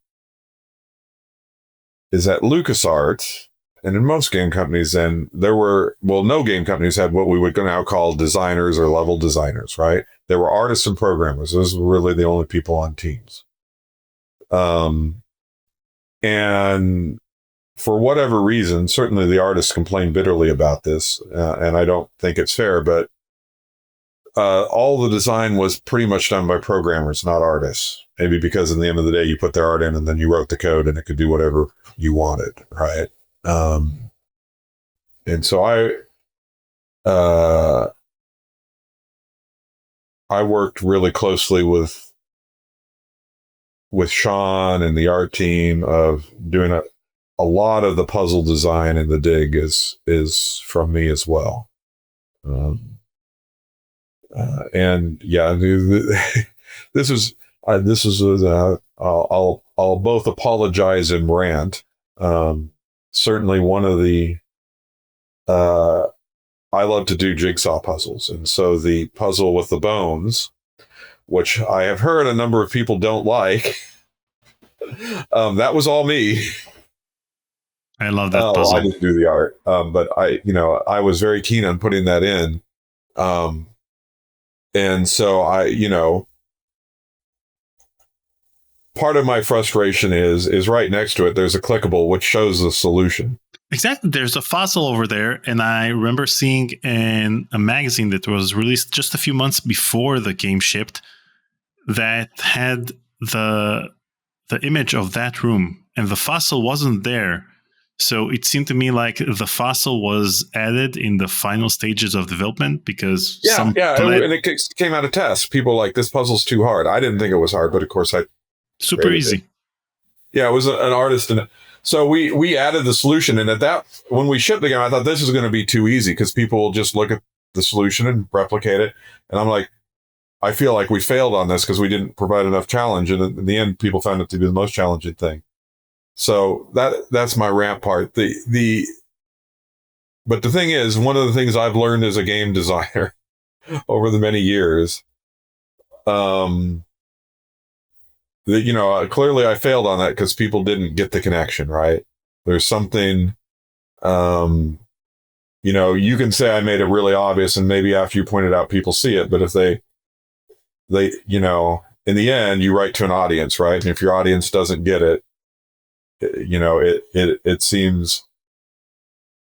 is that LucasArts, and in most game companies then, no game companies had what we would now call designers or level designers, right? There were artists and programmers. Those were really the only people on teams. And for whatever reason, certainly the artists complain bitterly about this, and I don't think it's fair, but all the design was pretty much done by programmers, not artists. Maybe because in the end of the day, you put their art in and then you wrote the code and it could do whatever you wanted, right? And so I worked really closely with Sean and the art team of doing a lot of the puzzle design, and the dig is from me as well. And yeah, this is I'll both apologize and rant. Certainly one of the I love to do jigsaw puzzles, and so the puzzle with the bones, which I have heard a number of people don't like, that was all me. I love that puzzle. I didn't do the art, but I was very keen on putting that in. And so part of my frustration is right next to it, there's a clickable which shows the solution. Exactly. There's a fossil over there, and I remember seeing in a magazine that was released just a few months before the game shipped that had the image of that room, and the fossil wasn't there. So it seemed to me like the fossil was added in the final stages of development because and it came out of tests. People were like, this puzzle's too hard. I didn't think it was hard, but of course I super easy. It. Yeah, it was an artist, and so we added the solution. And when we shipped the game, I thought this is going to be too easy because people will just look at the solution and replicate it. And I'm like, I feel like we failed on this because we didn't provide enough challenge. And in the end, people found it to be the most challenging thing. So that's my rant part. But the thing is, one of the things I've learned as a game designer over the many years, clearly I failed on that because people didn't get the connection, right? There's something, you can say I made it really obvious, and maybe after you point it out, people see it. But if they, in the end, you write to an audience, right? And if your audience doesn't get it, it seems,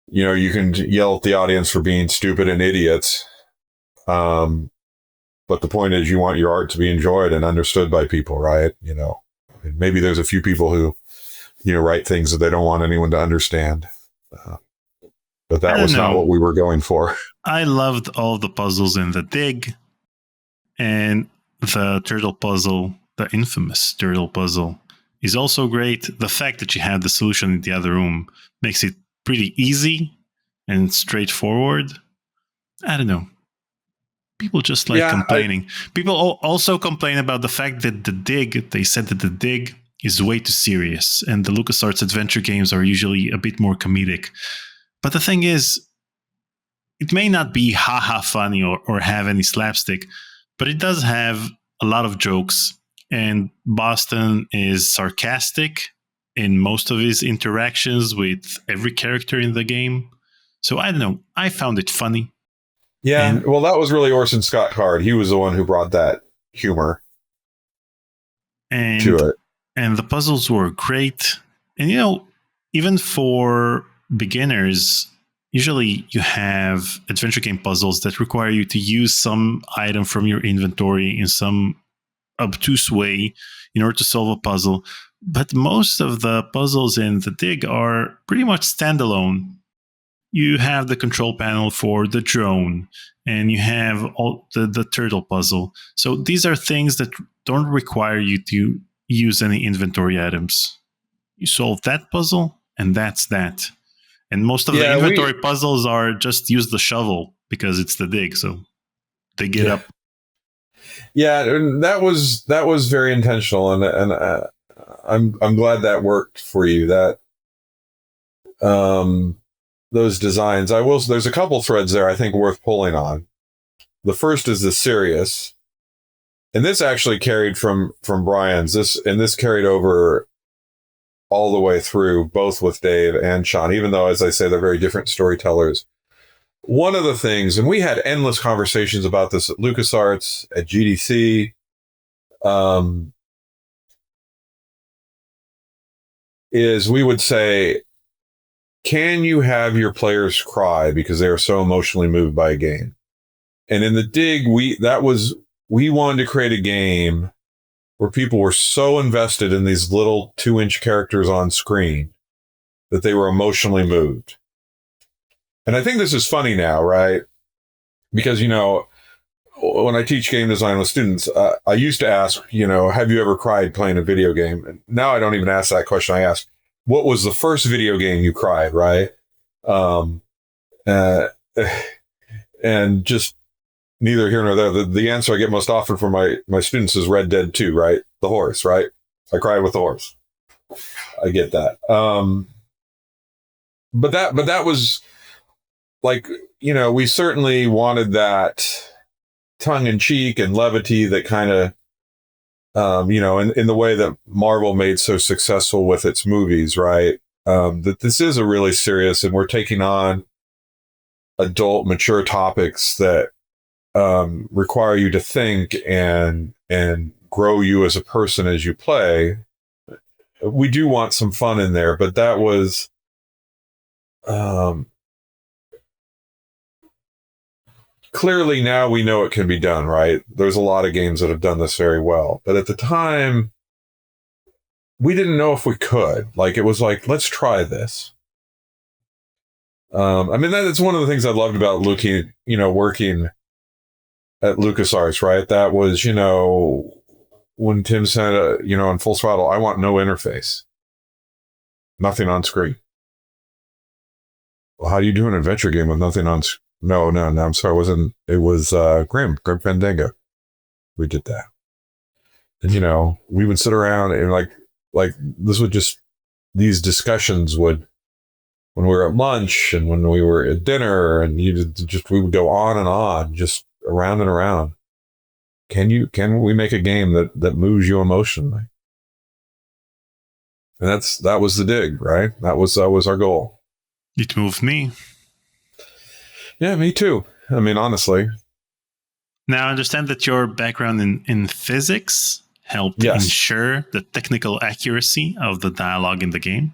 you can yell at the audience for being stupid and idiots. But the point is you want your art to be enjoyed and understood by people, right? Maybe there's a few people who, write things that they don't want anyone to understand. But that was not what we were going for. I loved all the puzzles in the dig and the turtle puzzle, the infamous turtle puzzle. Is also great. The fact that you have the solution in the other room makes it pretty easy and straightforward. I don't know. People just like complaining. People also complain about the fact that they said that the dig is way too serious, and the LucasArts adventure games are usually a bit more comedic. But the thing is, it may not be haha funny or have any slapstick, but it does have a lot of jokes. And Boston is sarcastic in most of his interactions with every character in the game. So I don't know. I found it funny. Yeah, well, that was really Orson Scott Card. He was the one who brought that humor to it. And the puzzles were great. And, even for beginners, usually you have adventure game puzzles that require you to use some item from your inventory in some obtuse way in order to solve a puzzle. But most of the puzzles in the dig are pretty much standalone. You have the control panel for the drone, and you have all the turtle puzzle. So these are things that don't require you to use any inventory items. You solve that puzzle, and that's that. And most of the inventory puzzles are just use the shovel because it's the dig, so they get up. Yeah, that was very intentional, and I'm glad that worked for you. That those designs, there's a couple threads there I think worth pulling on. The first is the serious, and this actually carried from Brian's. This carried over all the way through, both with Dave and Sean, even though, as I say, they're very different storytellers. One of the things, and we had endless conversations about this at LucasArts, at GDC, is we would say, can you have your players cry because they are so emotionally moved by a game? And in the dig, we wanted to create a game where people were so invested in these little 2-inch characters on screen that they were emotionally moved. And I think this is funny now, right? Because, when I teach game design with students, I used to ask, have you ever cried playing a video game? And now I don't even ask that question. I ask, what was the first video game you cried, right? And just neither here nor there. The answer I get most often from my students is Red Dead 2, right? The horse, right? I cried with the horse. I get that. But that was like, we certainly wanted that tongue in cheek and levity that kind of, in the way that Marvel made so successful with its movies, right? That this is a really serious, and we're taking on adult, mature topics that require you to think and grow you as a person as you play. We do want some fun in there, but that was clearly now we know it can be done, right? There's a lot of games that have done this very well, but at the time we didn't know if we could. Like, it was like, let's try this. I mean, that's one of the things I loved about working at LucasArts, right? That was, when Tim said, on Full Throttle, I want no interface, nothing on screen. Well, how do you do an adventure game with nothing on? No, I'm sorry, it was Grim Fandango. We did that, and we would sit around and like this would just these discussions would when we were at lunch and when we were at dinner, and we would go on and on, just around and around. Can we make a game that moves you emotionally? And that was the dig, right? That was our goal. It moved me. Yeah, me too. I mean, honestly. Now, I understand that your background in physics helped ensure the technical accuracy of the dialogue in the game.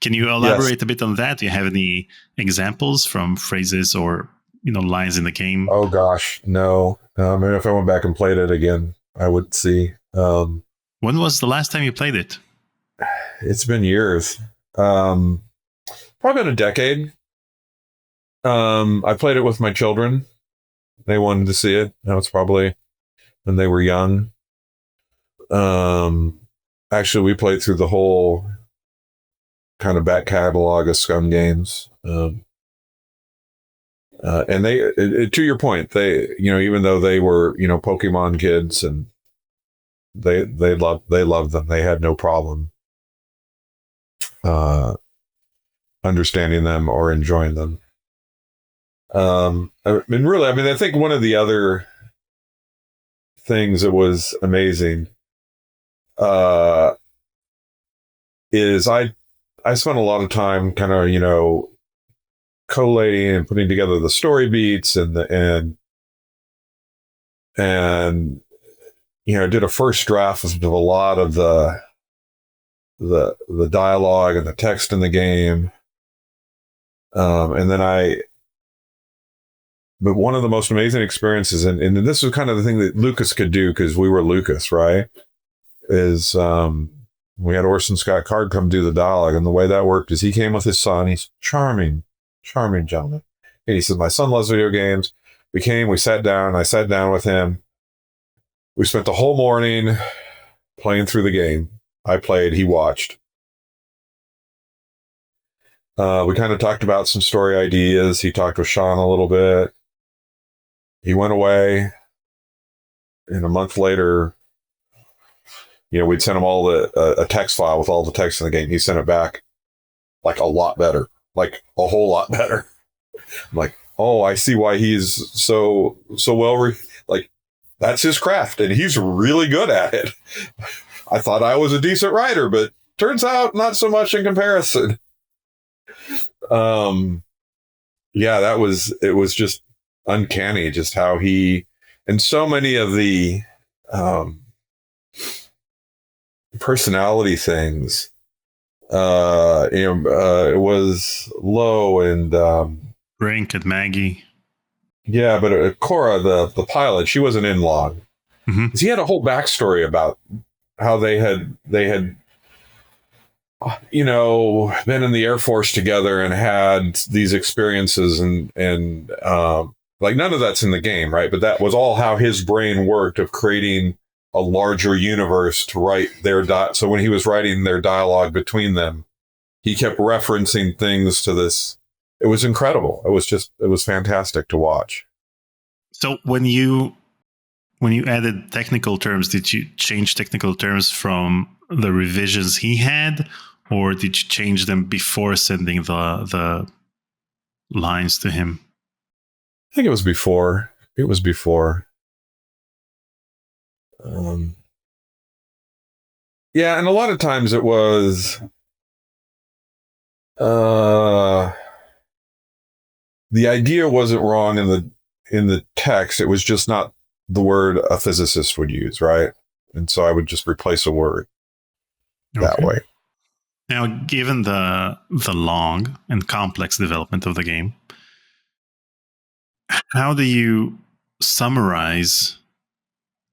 Can you elaborate a bit on that? Do you have any examples from phrases or lines in the game? Oh gosh, no. I mean, if I went back and played it again, I would see. When was the last time you played it? It's been years. Probably been a decade. I played it with my children. They wanted to see it. That was probably when they were young. Actually, we played through the whole kind of back catalog of Scum games. And they, to your point, they, even though they were, Pokemon kids, and they loved them. They had no problem understanding them or enjoying them. I think one of the other things that was amazing is I spent a lot of time kind of, collating and putting together the story beats and did a first draft of a lot of the dialogue and the text in the game. And then but one of the most amazing experiences, and this was kind of the thing that Lucas could do, because we were Lucas, right? Is we had Orson Scott Card come do the dialogue, and the way that worked is he came with his son. He's charming gentleman. And he said, my son loves video games. We sat down. I sat down with him. We spent the whole morning playing through the game. I played, he watched. We kind of talked about some story ideas. He talked with Sean a little bit. He went away. And a month later, we'd sent him all a text file with all the text in the game. He sent it back like a lot better. Like a whole lot better. I'm like, oh, I see why he's so well. That's his craft, and he's really good at it. I thought I was a decent writer, but turns out not so much in comparison. It was just uncanny, just how he, and so many of the personality things. It was Low and Brink and Maggie. Yeah, but Cora, the pilot, she wasn't in long. Mm-hmm. He had a whole backstory about how they had been in the Air Force together and had these experiences, and none of that's in the game, right? But that was all how his brain worked, of creating a larger universe to write their so when he was writing their dialogue between them, he kept referencing things to this. It was incredible. It was fantastic to watch. So when you added technical terms, did you change technical terms from the revisions he had, or did you change them before sending the lines to him? I think it was before. Yeah, and a lot of times it was the idea wasn't wrong in the text. It was just not the word a physicist would use, right? And so I would just replace a word that way. Now, given the long and complex development of the game, how do you summarize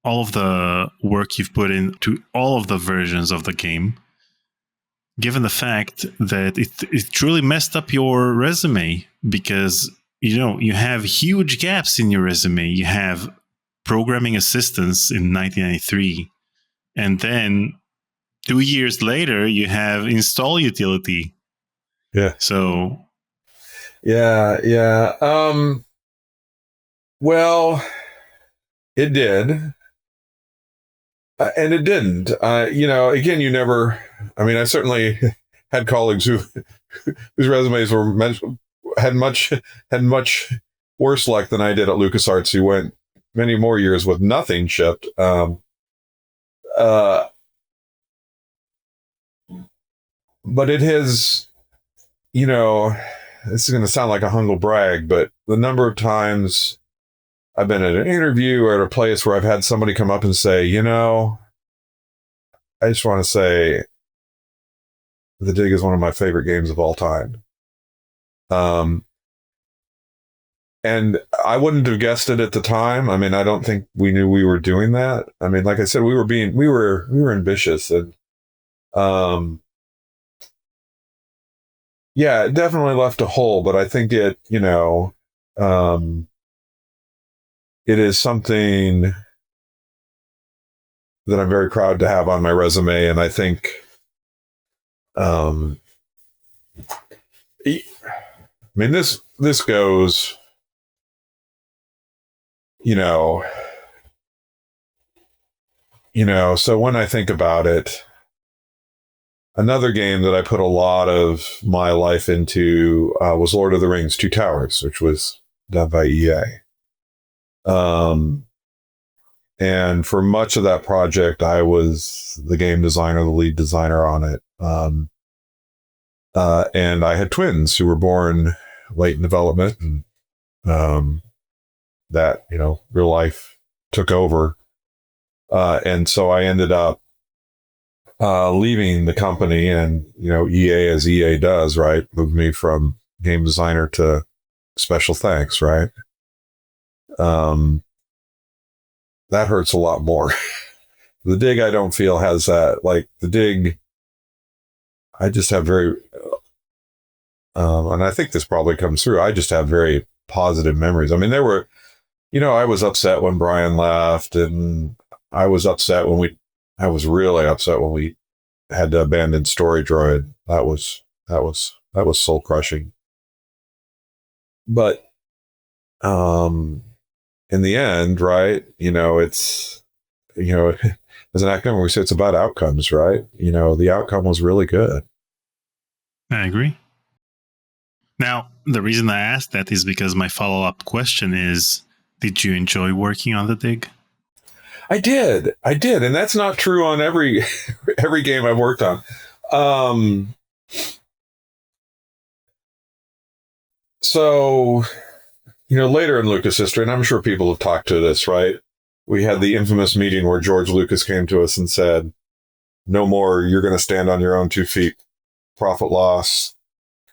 all of the work you've put into all of the versions of the game given the fact that it truly messed up your resume, because you have huge gaps in your resume. You have programming assistance in 1993, and then 2 years later you have install utility. Yeah. So yeah. Well, it did. And it didn't. Again, you never. I mean, I certainly had colleagues whose resumes had much worse luck than I did at LucasArts, who went many more years with nothing shipped. But it has, this is going to sound like a humble brag, but the number of times I've been at an interview or at a place where I've had somebody come up and say, I just want to say The Dig is one of my favorite games of all time. And I wouldn't have guessed it at the time. I mean, I don't think we knew we were doing that. I mean, like I said, we were ambitious, and yeah, it definitely left a hole, but I think it is something that I'm very proud to have on my resume. And I think, this goes, so when I think about it, another game that I put a lot of my life into was Lord of the Rings: Two Towers, which was done by EA. And for much of that project, I was the game designer, the lead designer on it. And I had twins who were born late in development, and that, real life took over. And so I ended up leaving the company, and, EA, as EA does, right, moved me from game designer to special thanks, right? That hurts a lot more. The Dig, I don't feel has that. Like, The Dig, I just have very, and I think this probably comes through, I just have very positive memories. I mean, there were, I was upset when Brian left, and I was really upset when we had to abandon Story Droid. That was soul crushing. But, in the end, right, it's, as an academic, we say it's about outcomes, right? The outcome was really good. I agree. Now, the reason I asked that is because my follow-up question is, did you enjoy working on The Dig? I did. And that's not true on every game I've worked on. So, later in Lucas history, and I'm sure people have talked to this, right? We had the infamous meeting where George Lucas came to us and said, no more, you're going to stand on your own 2 feet, profit loss,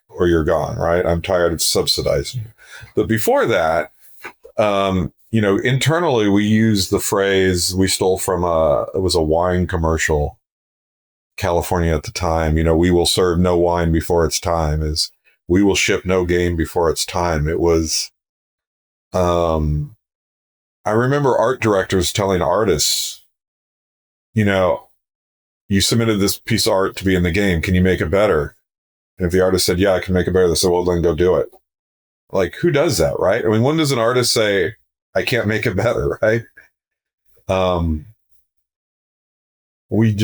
or you're gone, right? I'm tired of subsidizing you. But before that, internally, we used the phrase we stole from it was a wine commercial, California at the time. We will serve no wine before it's time, is we will ship no game before it's time. It was, I remember art directors telling artists, you submitted this piece of art to be in the game. Can you make it better? And if the artist said, yeah, I can make it better, they said, well, then go do it. Like, who does that, right? I mean, when does an artist say, I can't make it better, right? We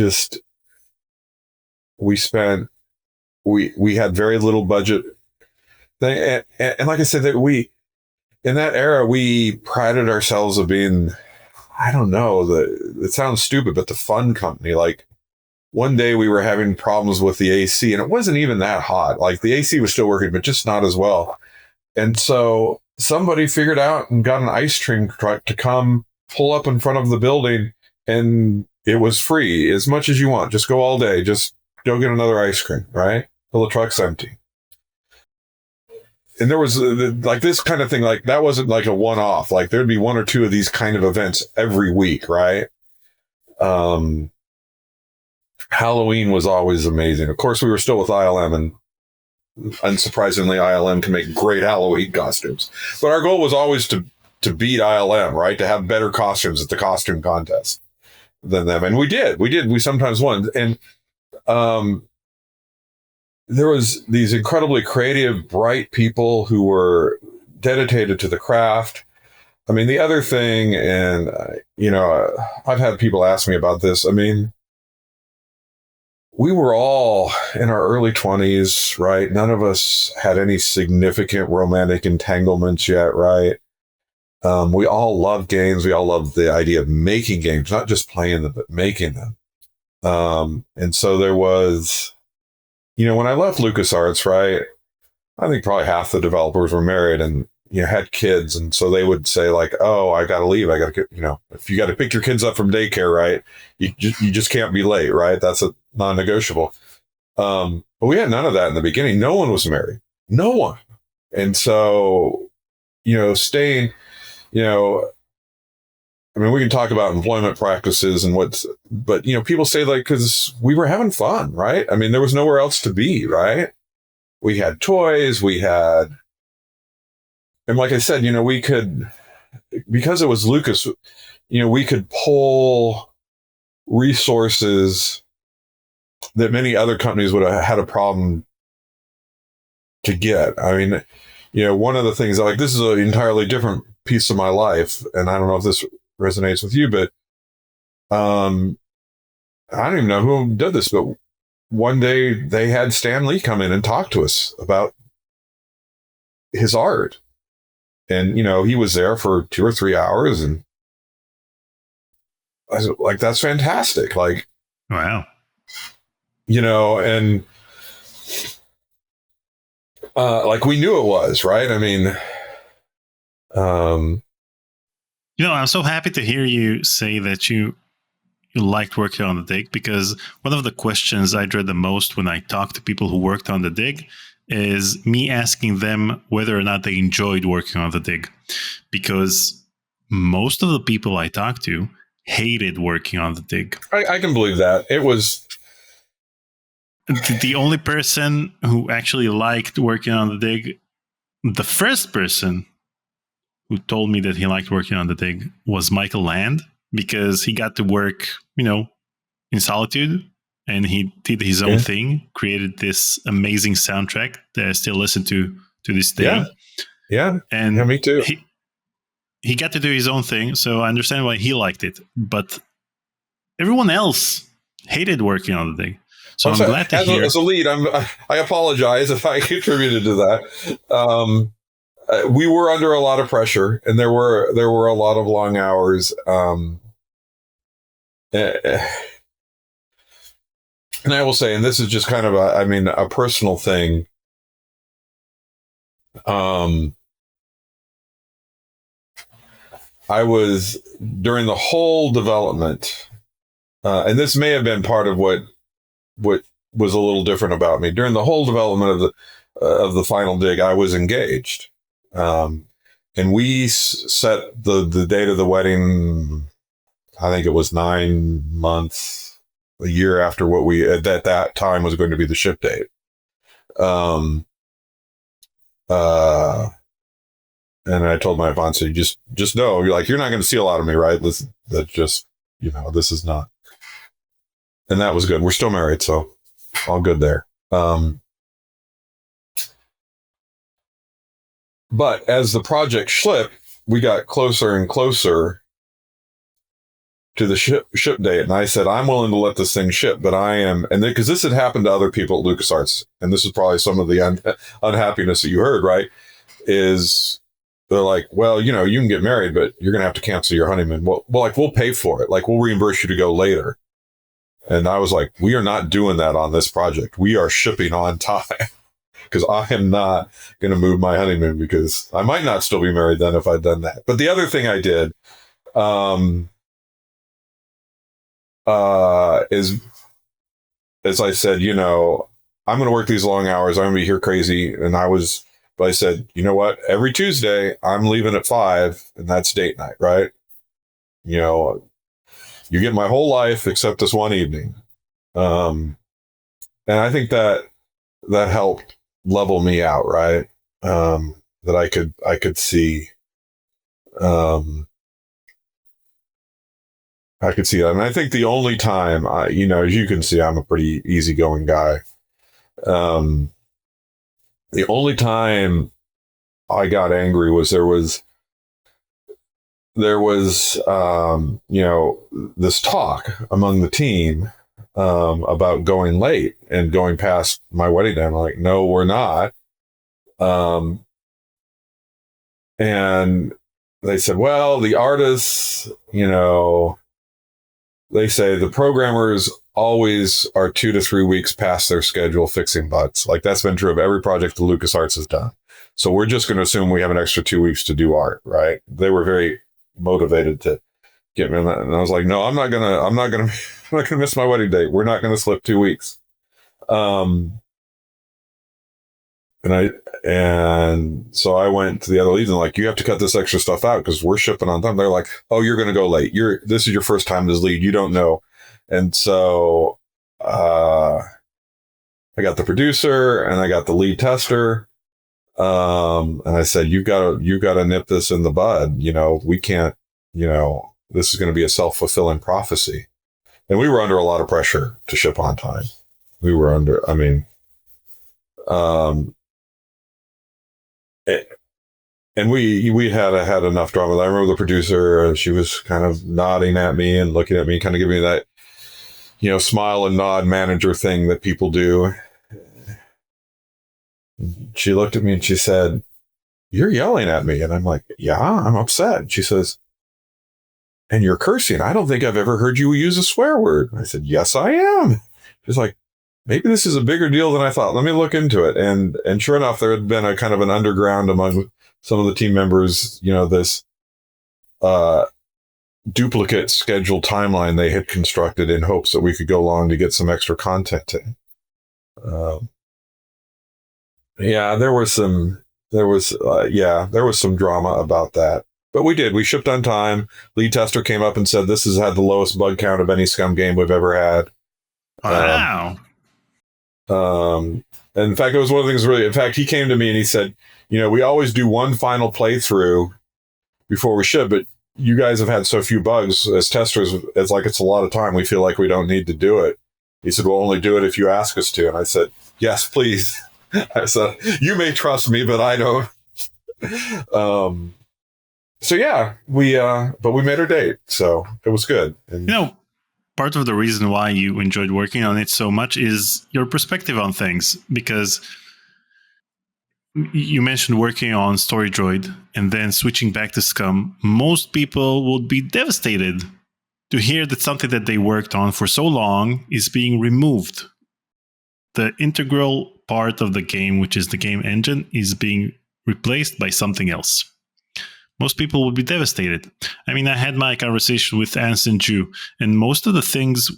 had very little budget thing. And like I said, that in that era, we prided ourselves of being, I don't know, it sounds stupid, but the fun company. Like, one day we were having problems with the AC, and it wasn't even that hot. Like, the AC was still working, but just not as well. And so somebody figured out and got an ice cream truck to come pull up in front of the building, and it was free, as much as you want. Just go all day. Just go get another ice cream, right? Till the truck's empty. And there was like this kind of thing, like that wasn't like a one-off. Like, there'd be 1 or 2 of these kind of events every week, right? Halloween was always amazing. Of course, we were still with ILM, and unsurprisingly, ILM can make great Halloween costumes. But our goal was always to beat ILM, right? To have better costumes at the costume contest than them. And we did. We sometimes won. And there was these incredibly creative, bright people who were dedicated to the craft. I mean, the other thing, and, I've had people ask me about this. I mean, we were all in our early 20s, right? None of us had any significant romantic entanglements yet, right? We all loved games. We all loved the idea of making games, not just playing them, but making them. And so there was, when I left LucasArts, right, I think probably half the developers were married and, had kids. And so they would say like, oh, I got to leave. I got to, if you got to pick your kids up from daycare, right, you just can't be late, right? That's a non-negotiable. But we had none of that in the beginning. No one was married. No one. And so, staying, I mean, we can talk about employment practices and but people say like, cause we were having fun, right? I mean, there was nowhere else to be, right? We had toys, and like I said, we could, because it was Lucas, we could pull resources that many other companies would have had a problem to get. I mean, one of the things like, this is an entirely different piece of my life, and I don't know if this resonates with you, but I don't even know who did this, but one day they had Stan Lee come in and talk to us about his art. And, he was there for 2 or 3 hours, and I was like, that's fantastic. Like, wow. And like we knew it was, right? I mean, I'm so happy to hear you say that you liked working on the dig, because one of the questions I dread the most when I talk to people who worked on the dig is me asking them whether or not they enjoyed working on the dig, because most of the people I talked to hated working on the dig. I can believe that. It was the only person who actually liked working on the dig. The first person who told me that he liked working on the dig was Michael Land, because he got to work, in solitude, and he did his own thing, created this amazing soundtrack that I still listen to this day. Yeah. And me too. He got to do his own thing, so I understand why he liked it. But everyone else hated working on the dig. So I'm glad to hear. As a lead, I apologize if I contributed to that. We were under a lot of pressure, and there were a lot of long hours. And I will say, and this is just kind of a personal thing. I was during the whole development, and this may have been part of what was a little different about me. During the whole development of the final dig, I was engaged, and we set the date of the wedding. I think it was 9 months. A year after what we at that time was going to be the ship date. And I told my fiance, just know, you're not going to see a lot of me, right? Listen, that just, this is not. And that was good. We're still married, so all good there. But as the project slipped, we got closer and closer to the ship date. And I said, I'm willing to let this thing ship, but I am, and because this had happened to other people at LucasArts, and this is probably some of the unhappiness that you heard, right? Is they're like, well, you can get married, but you're going to have to cancel your honeymoon. Well, we'll pay for it. Like, we'll reimburse you to go later. And I was like, we are not doing that on this project. We are shipping on time, because I am not going to move my honeymoon, because I might not still be married then if I'd done that. But the other thing I did, is, as I said, I'm going to work these long hours. I'm going to be here crazy. But I said, you know what? Every Tuesday, I'm leaving at 5, and that's date night, right? You get my whole life except this one evening. And I think that helped level me out, right? That I could see, I could see that. And I think the only time as you can see, I'm a pretty easygoing guy. The only time I got angry was there was this talk among the team about going late and going past my wedding day. I'm like, no, we're not. And they said, well, the artists, they say the programmers always are 2 to 3 weeks past their schedule fixing bugs. Like, that's been true of every project the LucasArts has done. So we're just going to assume we have an extra 2 weeks to do art, right? They were very motivated to get me on that. And I was like, no, I'm not gonna miss my wedding date. We're not gonna slip 2 weeks. And so I went to the other leads and like, you have to cut this extra stuff out because we're shipping on time. They're like, oh, you're gonna go late. This is your first time as lead. You don't know. And so I got the producer and I got the lead tester. And I said, you've got to nip this in the bud. We can't, this is going to be a self-fulfilling prophecy. And we were under a lot of pressure to ship on time. We were under, and we had enough drama. I remember the producer, she was kind of nodding at me and looking at me, kind of giving me that, smile and nod manager thing that people do. She looked at me and she said, you're yelling at me. And I'm like, yeah, I'm upset. And she says, and you're cursing. I don't think I've ever heard you use a swear word. I said, yes, I am. She's like, maybe this is a bigger deal than I thought. Let me look into it. And sure enough, there had been a kind of an underground among some of the team members, this duplicate schedule timeline they had constructed in hopes that we could go along to get some extra content in. Yeah, there was some drama about that, but we shipped on time. Lead tester came up and said, this has had the lowest bug count of any Scum game we've ever had. Wow. And in fact, it was one of the things in fact, he came to me and he said, we always do one final playthrough before we ship, but you guys have had so few bugs as testers. It's a lot of time. We feel like we don't need to do it. He said, we'll only do it if you ask us to. And I said, yes, please. I said, you may trust me, but I don't. So yeah, but we made our date, so it was good. And, part of the reason why you enjoyed working on it so much is your perspective on things, because you mentioned working on Story Droid and then switching back to Scum. Most people would be devastated to hear that something that they worked on for so long is being removed. The integral part of the game, which is the game engine, is being replaced by something else. Most people would be devastated. I had my conversation with Anson Ju, and most of the things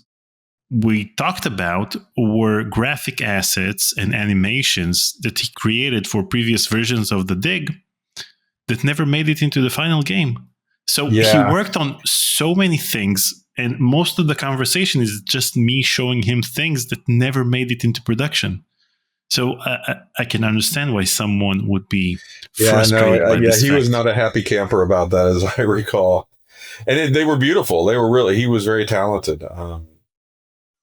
we talked about were graphic assets and animations that he created for previous versions of the Dig that never made it into the final game. So He worked on so many things, and most of the conversation is just me showing him things that never made it into production. So I can understand why someone would be frustrated by this he fact. was not a happy camper about that, as I recall. And they were beautiful. He was very talented.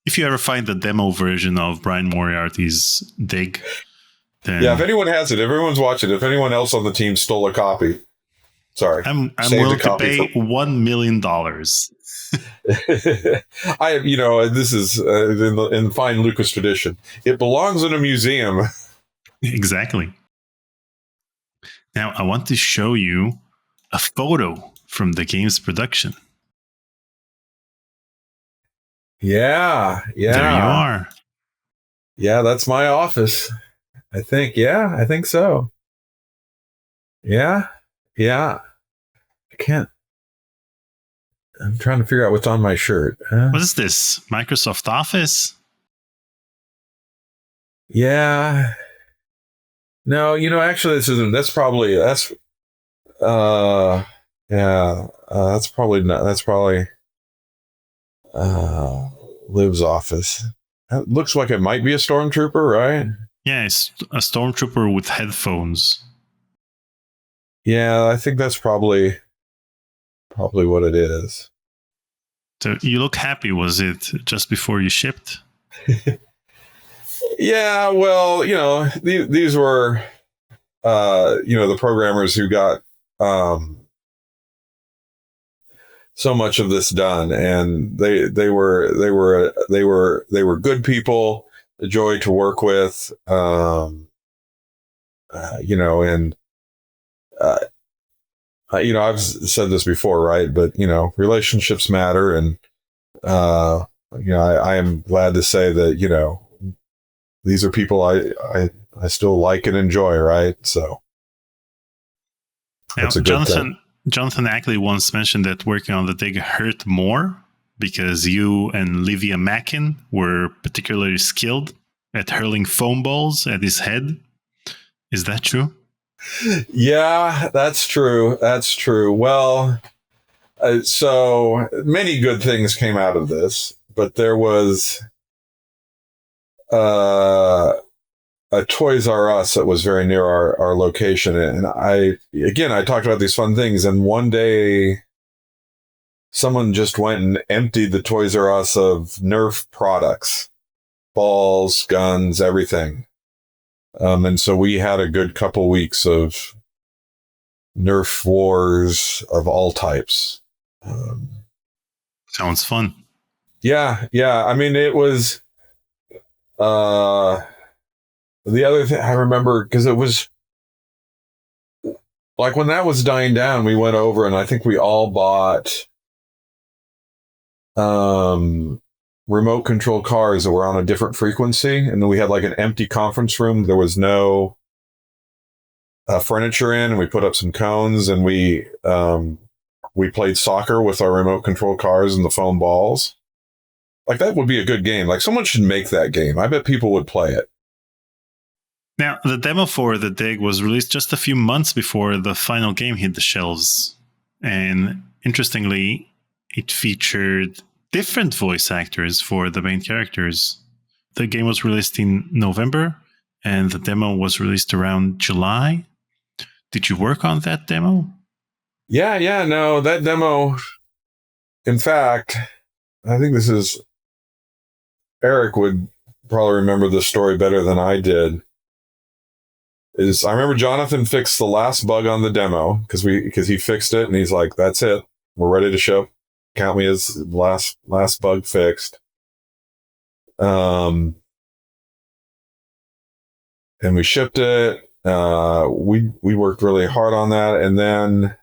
If you ever find the demo version of Brian Moriarty's Dig, then... Yeah, if anyone has it, if everyone's watching, if anyone else on the team stole a copy, sorry. I'm willing to pay $1 million. This is in fine Lucas tradition. It belongs in a museum. Exactly. Now, I want to show you a photo from the game's production. Yeah. There you are. Yeah, that's my office. I think. Yeah, I think so. Yeah. I'm trying to figure out what's on my shirt. What is this? Microsoft Office? Yeah. No, actually this isn't. That's probably Liv's office. That looks like it might be a stormtrooper, right? Yeah, it's a stormtrooper with headphones. Yeah, I think that's probably what it is. So you look happy. Was it just before you shipped? Yeah, well, these were, the programmers who got so much of this done, and they were good people, a joy to work with, and I've said this before, right? But relationships matter, and I am glad to say that these are people I still like and enjoy, right? So now, that's a good thing. Jonathan Ackley once mentioned that working on the dig hurt more because you and Livia Mackin were particularly skilled at hurling foam balls at his head. Is that true? Yeah, that's true. That's true. Well, so many good things came out of this, but there was a Toys R Us that was very near our location. And I talked about these fun things. And one day someone just went and emptied the Toys R Us of Nerf products, balls, guns, everything. And so we had a good couple weeks of Nerf wars of all types. Sounds fun. Yeah. I mean, it was the other thing I remember, because it was like when that was dying down, we went over and I think we all bought remote control cars that were on a different frequency. And then we had like an empty conference room. There was no furniture in, and we put up some cones, and we played soccer with our remote control cars and the foam balls. Like, that would be a good game. Like, someone should make that game. I bet people would play it. Now, the demo for the dig was released just a few months before the final game hit the shelves. And interestingly, it featured different voice actors for the main characters. The game was released in November, and the demo was released around July. Did you work on that demo? Yeah, no, that demo, in fact, I think this is, Eric would probably remember this story better than I did. I remember Jonathan fixed the last bug on the demo because he fixed it, and he's like, "That's it, we're ready to ship. Count me as last bug fixed." And we shipped it. We worked really hard on that, and then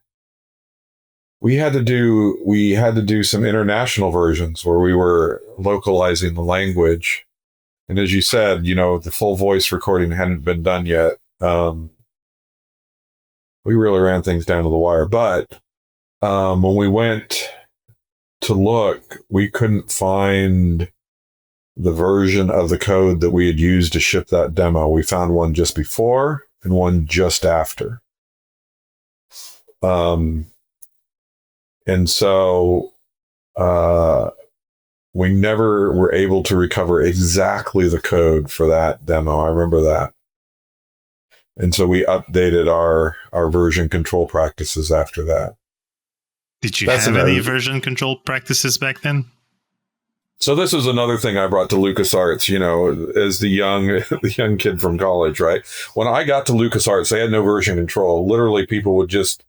we had to do some international versions where we were localizing the language. And as you said, the full voice recording hadn't been done yet. We really ran things down to the wire. But when we went to look, we couldn't find the version of the code that we had used to ship that demo. We found one just before and one just after. And so we never were able to recover exactly the code for that demo. I remember that. And so we updated our version control practices after that. Did you have any version control practices back then? So this is another thing I brought to LucasArts, as the young kid from college, right? When I got to LucasArts, they had no version control. Literally, people would just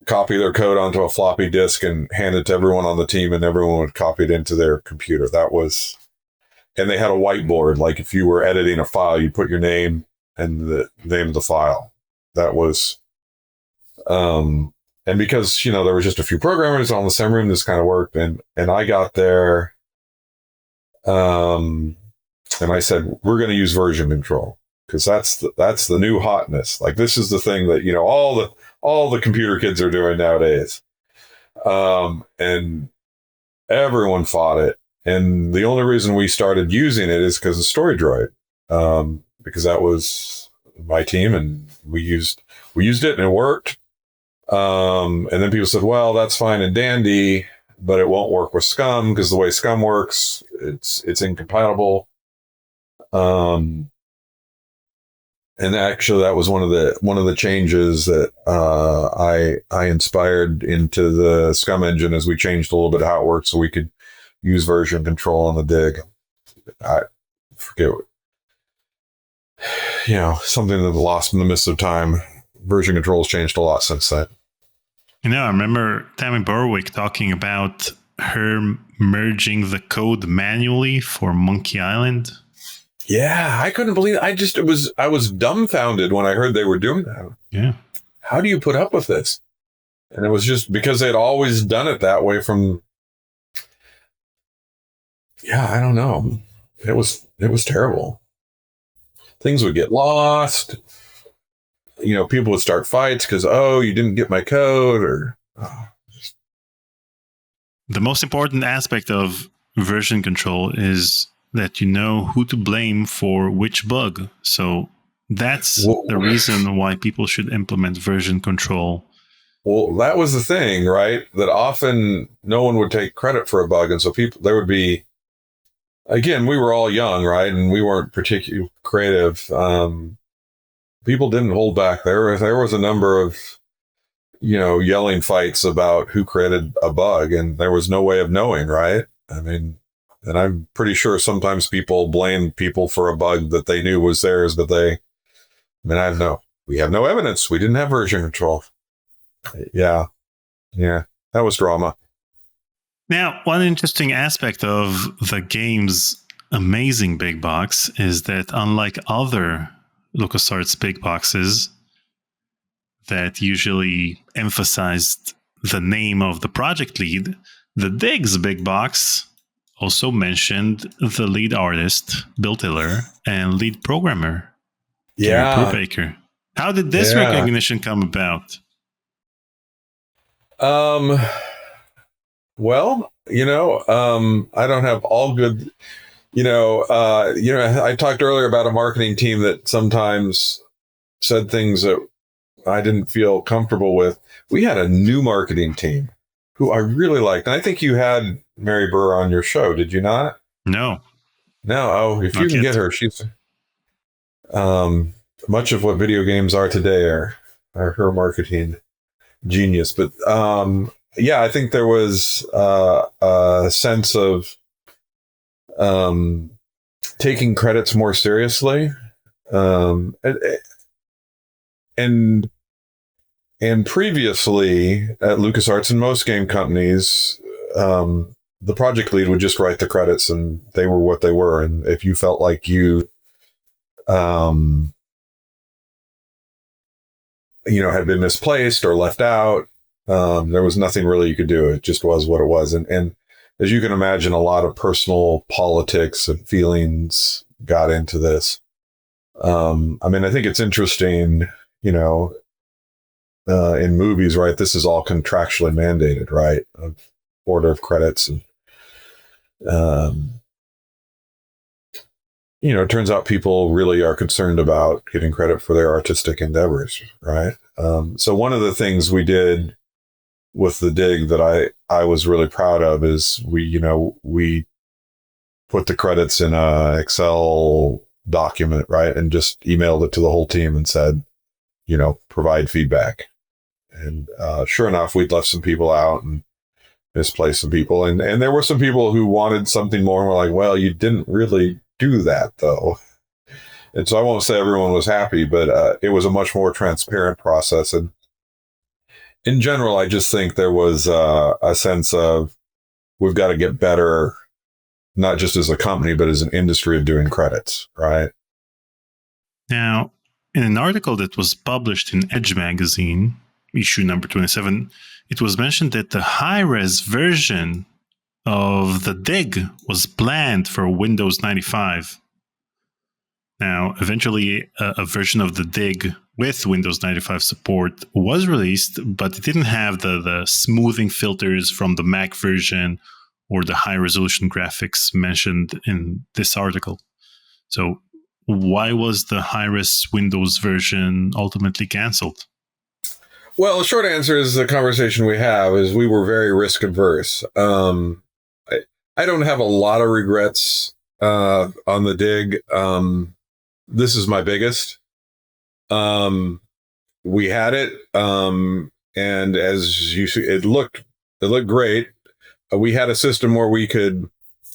copy their code onto a floppy disk and hand it to everyone on the team, and everyone would copy it into their computer. And they had a whiteboard. Like, if you were editing a file, you put your name and the name of the file. That was, and because, there was just a few programmers on the same room, this kind of worked. And I got there, and I said, we're going to use version control, because that's the new hotness. Like, this is the thing that, all the computer kids are doing nowadays. And everyone fought it. And the only reason we started using it is because of Story Droid. Because that was my team, and we used it, and it worked. And then people said, well, that's fine and dandy, but it won't work with Scum, because the way Scum works, it's incompatible. And actually, that was one of the changes that I inspired into the Scum engine, as we changed a little bit how it works, so we could use version control on the dig. I forget, something that lost in the midst of time. Version control has changed a lot since then. I remember Tammy Berwick talking about her merging the code manually for Monkey Island. Yeah, I couldn't believe it. I was dumbfounded when I heard they were doing that. Yeah. How do you put up with this? And it was just because they'd always done it that way from, I don't know. It was terrible. Things would get lost. People would start fights because, you didn't get my code, or. The most important aspect of version control is that you know who to blame for which bug. So that's the reason why people should implement version control. Well, that was the thing, right? That often no one would take credit for a bug. And so there would be, again, we were all young, right? And we weren't particularly creative. People didn't hold back. There was a number of, yelling fights about who created a bug, and there was no way of knowing, right? I mean, and I'm pretty sure sometimes people blame people for a bug that they knew was theirs, but we have no evidence. We didn't have version control. Yeah, that was drama. Now, one interesting aspect of the game's amazing big box is that, unlike other LucasArts big boxes that usually emphasized the name of the project lead, the Dig's big box also mentioned the lead artist, Bill Tiller, and lead programmer, Gary Brubaker. How did this recognition come about? Well, I don't have all good, I talked earlier about a marketing team that sometimes said things that I didn't feel comfortable with. We had a new marketing team who I really liked. And I think you had Mary Burr on your show, did you not? No. Oh, if you can get her, she's much of what video games are today are her marketing genius. But I think there was a sense of taking credits more seriously, and previously at LucasArts and most game companies, the project lead would just write the credits, and they were what they were. And if you felt like you had been misplaced or left out, there was nothing really you could do. It just was what it was. And as you can imagine, a lot of personal politics and feelings got into this. I think it's interesting, in movies, right? This is all contractually mandated, right? Of order of credits. And, it turns out people really are concerned about getting credit for their artistic endeavors, right? So one of the things we did with the Dig that I was really proud of is we put the credits in a Excel document, right? And just emailed it to the whole team and said, provide feedback. And sure enough, we'd left some people out and misplaced some people. And there were some people who wanted something more and were like, well, you didn't really do that, though. And so I won't say everyone was happy, but it was a much more transparent process. And in general, I just think there was a sense of we've got to get better, not just as a company, but as an industry of doing credits, right? Now, in an article that was published in Edge magazine, issue number 27, it was mentioned that the high-res version of the Dig was planned for Windows 95. Now, eventually, a version of the Dig with Windows 95 support was released, but it didn't have the smoothing filters from the Mac version or the high-resolution graphics mentioned in this article. So why was the high-res Windows version ultimately canceled? Well, the short answer is the conversation we have is we were very risk averse. I don't have a lot of regrets on the dig. This is my biggest. We had it, and as you see, it looked great. We had a system where we could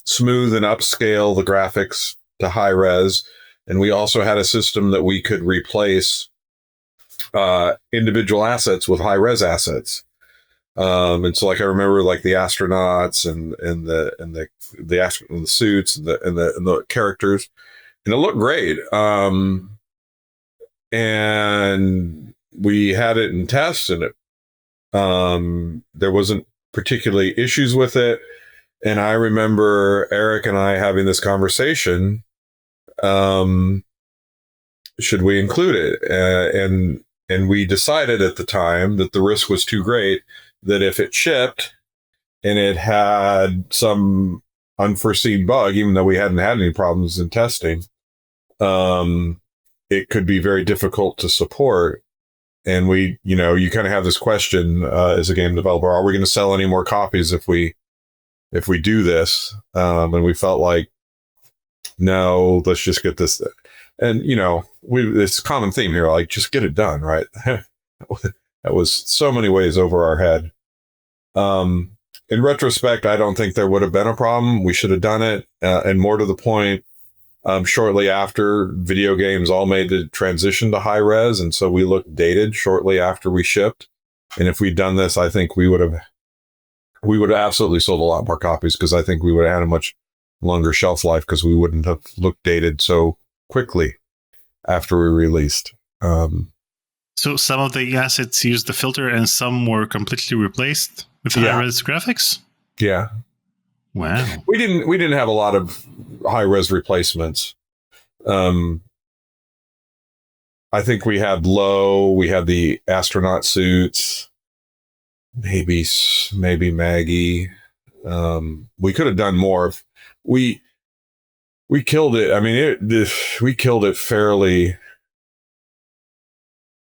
smooth and upscale the graphics to high res, and we also had a system that we could replace individual assets with high res assets. And so, like, I remember, like, the astronauts and the suits and the characters, and it looked great. And we had it in test, and there wasn't particularly issues with it. And I remember Eric and I having this conversation. Should we include it? And we decided at the time that the risk was too great, that if it shipped and it had some unforeseen bug, even though we hadn't had any problems in testing, it could be very difficult to support. And we, you kind of have this question as a game developer: are we going to sell any more copies if we do this? And we felt like, no, let's just get this. And it's a common theme here, like, just get it done, right? That was so many ways over our head. In retrospect, I don't think there would have been a problem. We should have done it. And more to the point, shortly after, video games all made the transition to high res, and so we looked dated shortly after we shipped. And if we'd done this, I think we would have absolutely sold a lot more copies, because I think we would have had a much longer shelf life, because we wouldn't have looked dated so quickly after we released. So some of the assets used the filter, and some were completely replaced with high-res graphics? Yeah. Wow. We didn't have a lot of high-res replacements. I think we had the astronaut suits, maybe Maggie. We could have done more. We killed it. I mean, we killed it fairly.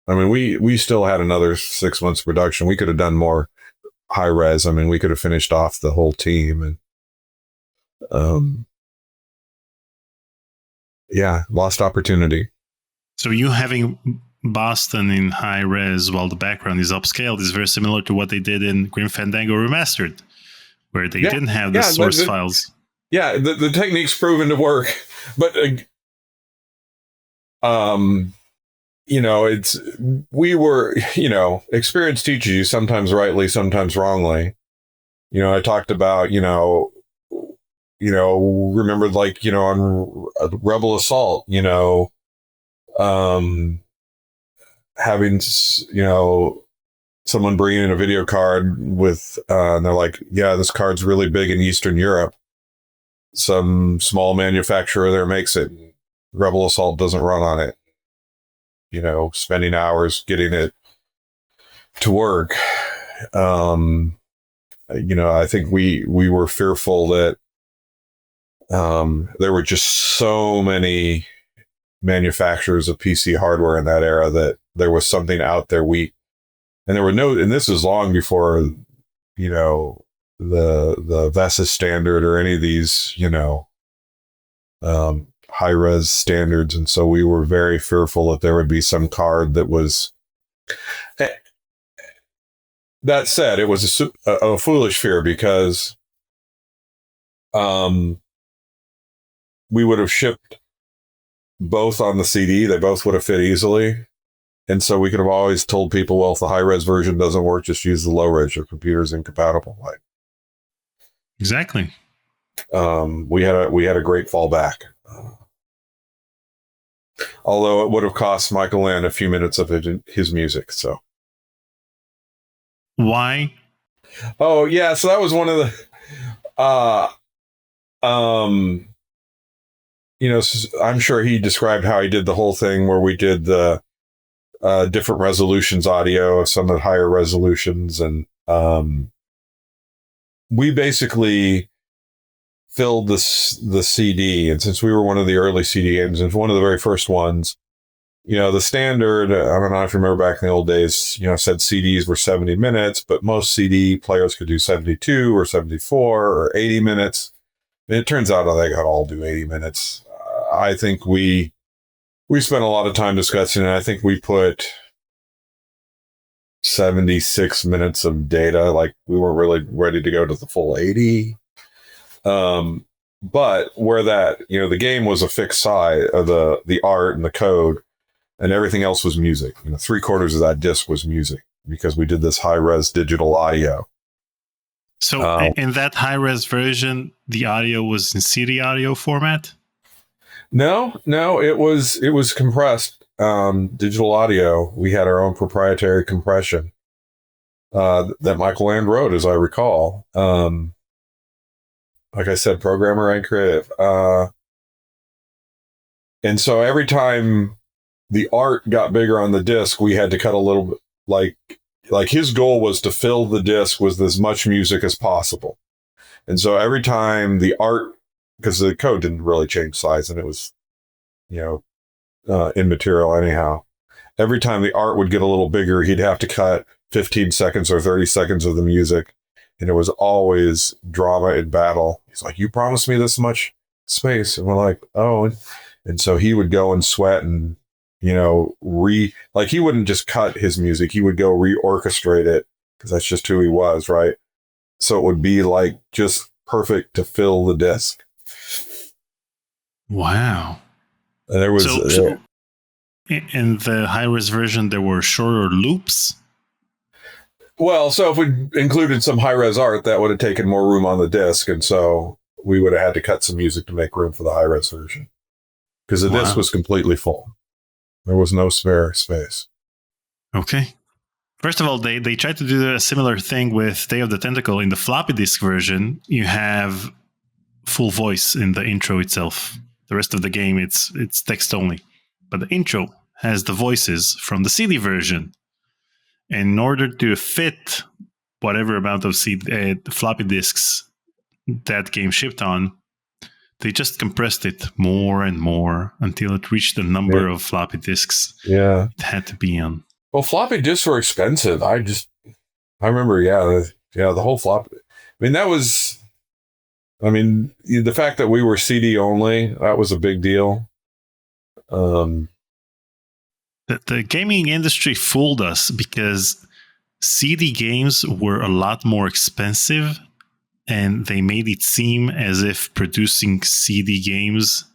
I mean, we still had another 6 months of production. We could have done more high res. I mean, we could have finished off the whole team, and lost opportunity. So you having Boston in high res while the background is upscaled is very similar to what they did in Grim Fandango Remastered, where they didn't have the source files. Yeah, the technique's proven to work, but we were, experience teaches you, sometimes rightly, sometimes wrongly. I talked about, remembered, like, on Rebel Assault, having, someone bring in a video card with, and they're like, yeah, this card's really big in Eastern Europe. Some small manufacturer there makes it. Rebel Assault doesn't run on it. Spending hours getting it to work. I think we were fearful that there were just so many manufacturers of PC hardware in that era that there was something out there and this is long before, the VESA standard or any of these, high-res standards. And so we were very fearful that there would be some card that was... That said, it was a foolish fear, because we would have shipped both on the CD. They both would have fit easily. And so we could have always told people, well, if the high-res version doesn't work, just use the low-res. Your computer's incompatible. Exactly. We had a great fallback. Although it would have cost Michael Land a few minutes of his music. So why? Oh yeah, so that was one of the. I'm sure he described how he did the whole thing where we did the different resolutions audio, some at higher resolutions, and we basically filled the CD. And since we were one of the early CD games, and one of the very first ones, the standard, I don't know if you remember back in the old days, said CDs were 70 minutes, but most CD players could do 72 or 74 or 80 minutes. It turns out they got all do 80 minutes. I think we spent a lot of time discussing it. I think we put 76 minutes of data. Like, we weren't really ready to go to the full 80. But where that, the game was a fixed size of the art and the code, and everything else was music. 3/4 of that disc was music, because we did this high-res digital audio. So in that high-res version, the audio was in CD audio format? No, it was compressed digital audio. We had our own proprietary compression that Michael Land wrote, as I recall. Like I said, programmer and creative. And so every time the art got bigger on the disc, we had to cut a little bit. Like his goal was to fill the disc with as much music as possible. And so every time the art, because the code didn't really change size, and it was, immaterial anyhow. Every time the art would get a little bigger, he'd have to cut 15 seconds or 30 seconds of the music. And it was always drama and battle. He's like, "You promised me this much space." And we're like, "Oh." And so he would go and sweat and, he wouldn't just cut his music. He would go reorchestrate it, because that's just who he was, right? So it would be like just perfect to fill the disc. Wow. And there was so in the high-res version, there were shorter loops. Well, so if we included some high-res art, that would have taken more room on the disc, and so we would have had to cut some music to make room for the high-res version, because the disc was completely full. There was no spare space. Okay. First of all, they tried to do a similar thing with Day of the Tentacle. In the floppy disk version, you have full voice in the intro itself. The rest of the game, it's text only. But the intro has the voices from the CD version. And in order to fit whatever amount of floppy disks that game shipped on, they just compressed it more and more until it reached the number of floppy disks it had to be on. Well, floppy disks were expensive. I remember, the whole floppy. The fact that we were CD only, that was a big deal. The gaming industry fooled us, because CD games were a lot more expensive, and they made it seem as if producing CD games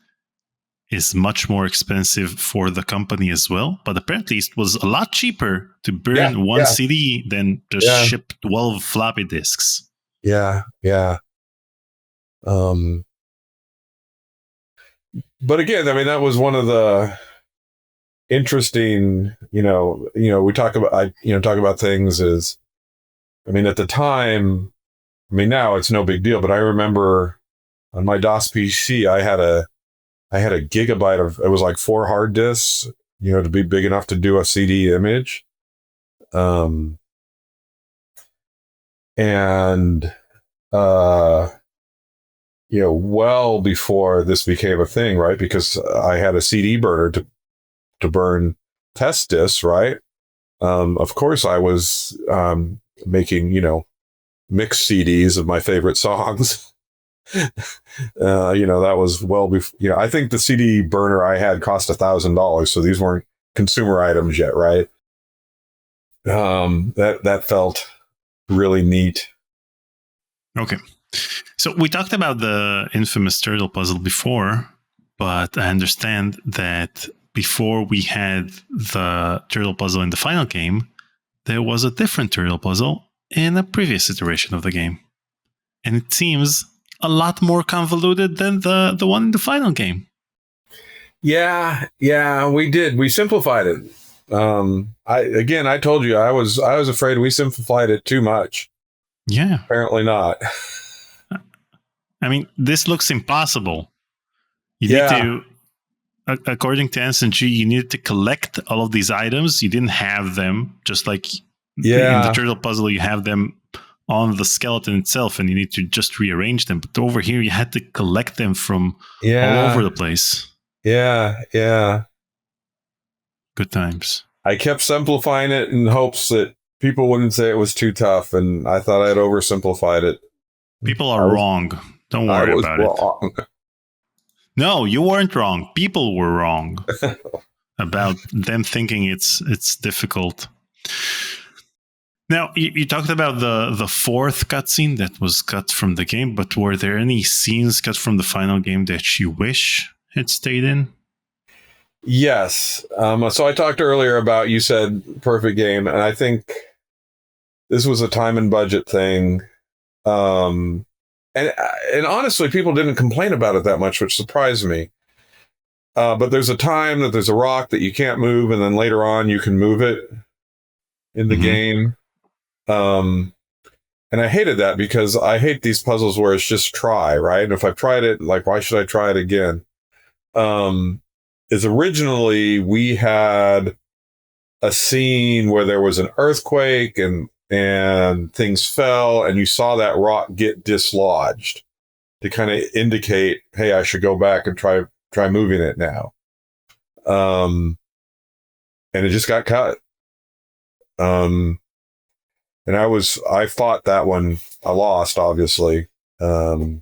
is much more expensive for the company as well. But apparently it was a lot cheaper to burn one CD than just ship 12 floppy disks. Yeah. But again, that was one of the interesting, we talk about things as, at the time, now it's no big deal, but I remember on my DOS PC, I had a gigabyte of, it was like 4 hard disks, to be big enough to do a CD image. Well before this became a thing, right? Because I had a CD burner to burn test discs, right? Of course, I was making, mixed CDs of my favorite songs. That was well before. I think the CD burner I had cost $1,000, so these weren't consumer items yet, right? That felt really neat. Okay. So we talked about the infamous turtle puzzle before, but I understand that before we had the turtle puzzle in the final game, there was a different turtle puzzle in a previous iteration of the game. And it seems a lot more convoluted than the one in the final game. Yeah, we did. We simplified it. I told you I was afraid we simplified it too much. Yeah. Apparently not. This looks impossible. You need to, according to NSNG, you needed to collect all of these items. You didn't have them, just like in the turtle puzzle, you have them on the skeleton itself, and you need to just rearrange them. But over here, you had to collect them from all over the place. Yeah. Good times. I kept simplifying it in hopes that people wouldn't say it was too tough, and I thought I'd oversimplified it. People are wrong. Don't I worry was about it. wrong. No, you weren't wrong. People were wrong about them thinking it's difficult. Now, you talked about the fourth cutscene that was cut from the game, but were there any scenes cut from the final game that you wish had stayed in? Yes. So I talked earlier about, you said perfect game, and I think this was a time and budget thing. And honestly, people didn't complain about it that much, which surprised me. But there's a time that there's a rock that you can't move, and then later on you can move it in the game. And I hated that because I hate these puzzles where it's just try, right? And if I've tried it, like, why should I try it again? Is originally we had a scene where there was an earthquake and things fell, and you saw that rock get dislodged to kind of indicate, hey, I should go back and try moving it now. And it just got cut. And I fought that one. I lost, obviously. I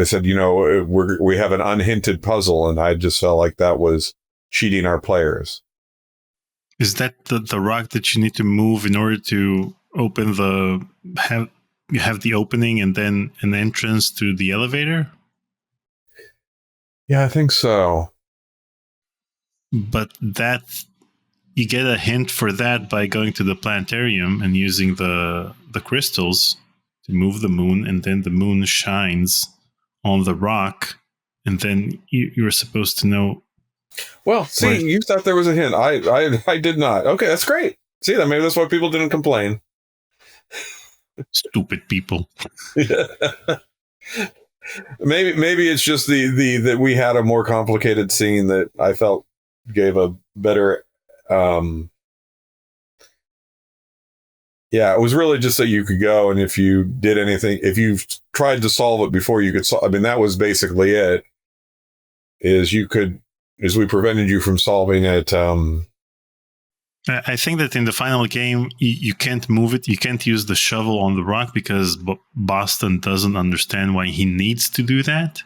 said, we have an unhinted puzzle, and I just felt like that was cheating our players. Is that the rock that you need to move in order to open you have the opening and then an entrance to the elevator? Yeah, I think so. But that you get a hint for that by going to the planetarium and using the crystals to move the moon, and then the moon shines on the rock, and then you're supposed to know. Well, see, you thought there was a hint. I did not. Okay, that's great. See, maybe that's why people didn't complain. Stupid people. Maybe it's just the that we had a more complicated scene that I felt gave a better. Yeah, it was really just that you could go, and if you did anything, if you tried to solve it before you could solve, I mean, that was basically it. We prevented you from solving it. I think that in the final game, you can't move it. You can't use the shovel on the rock because Boston doesn't understand why he needs to do that.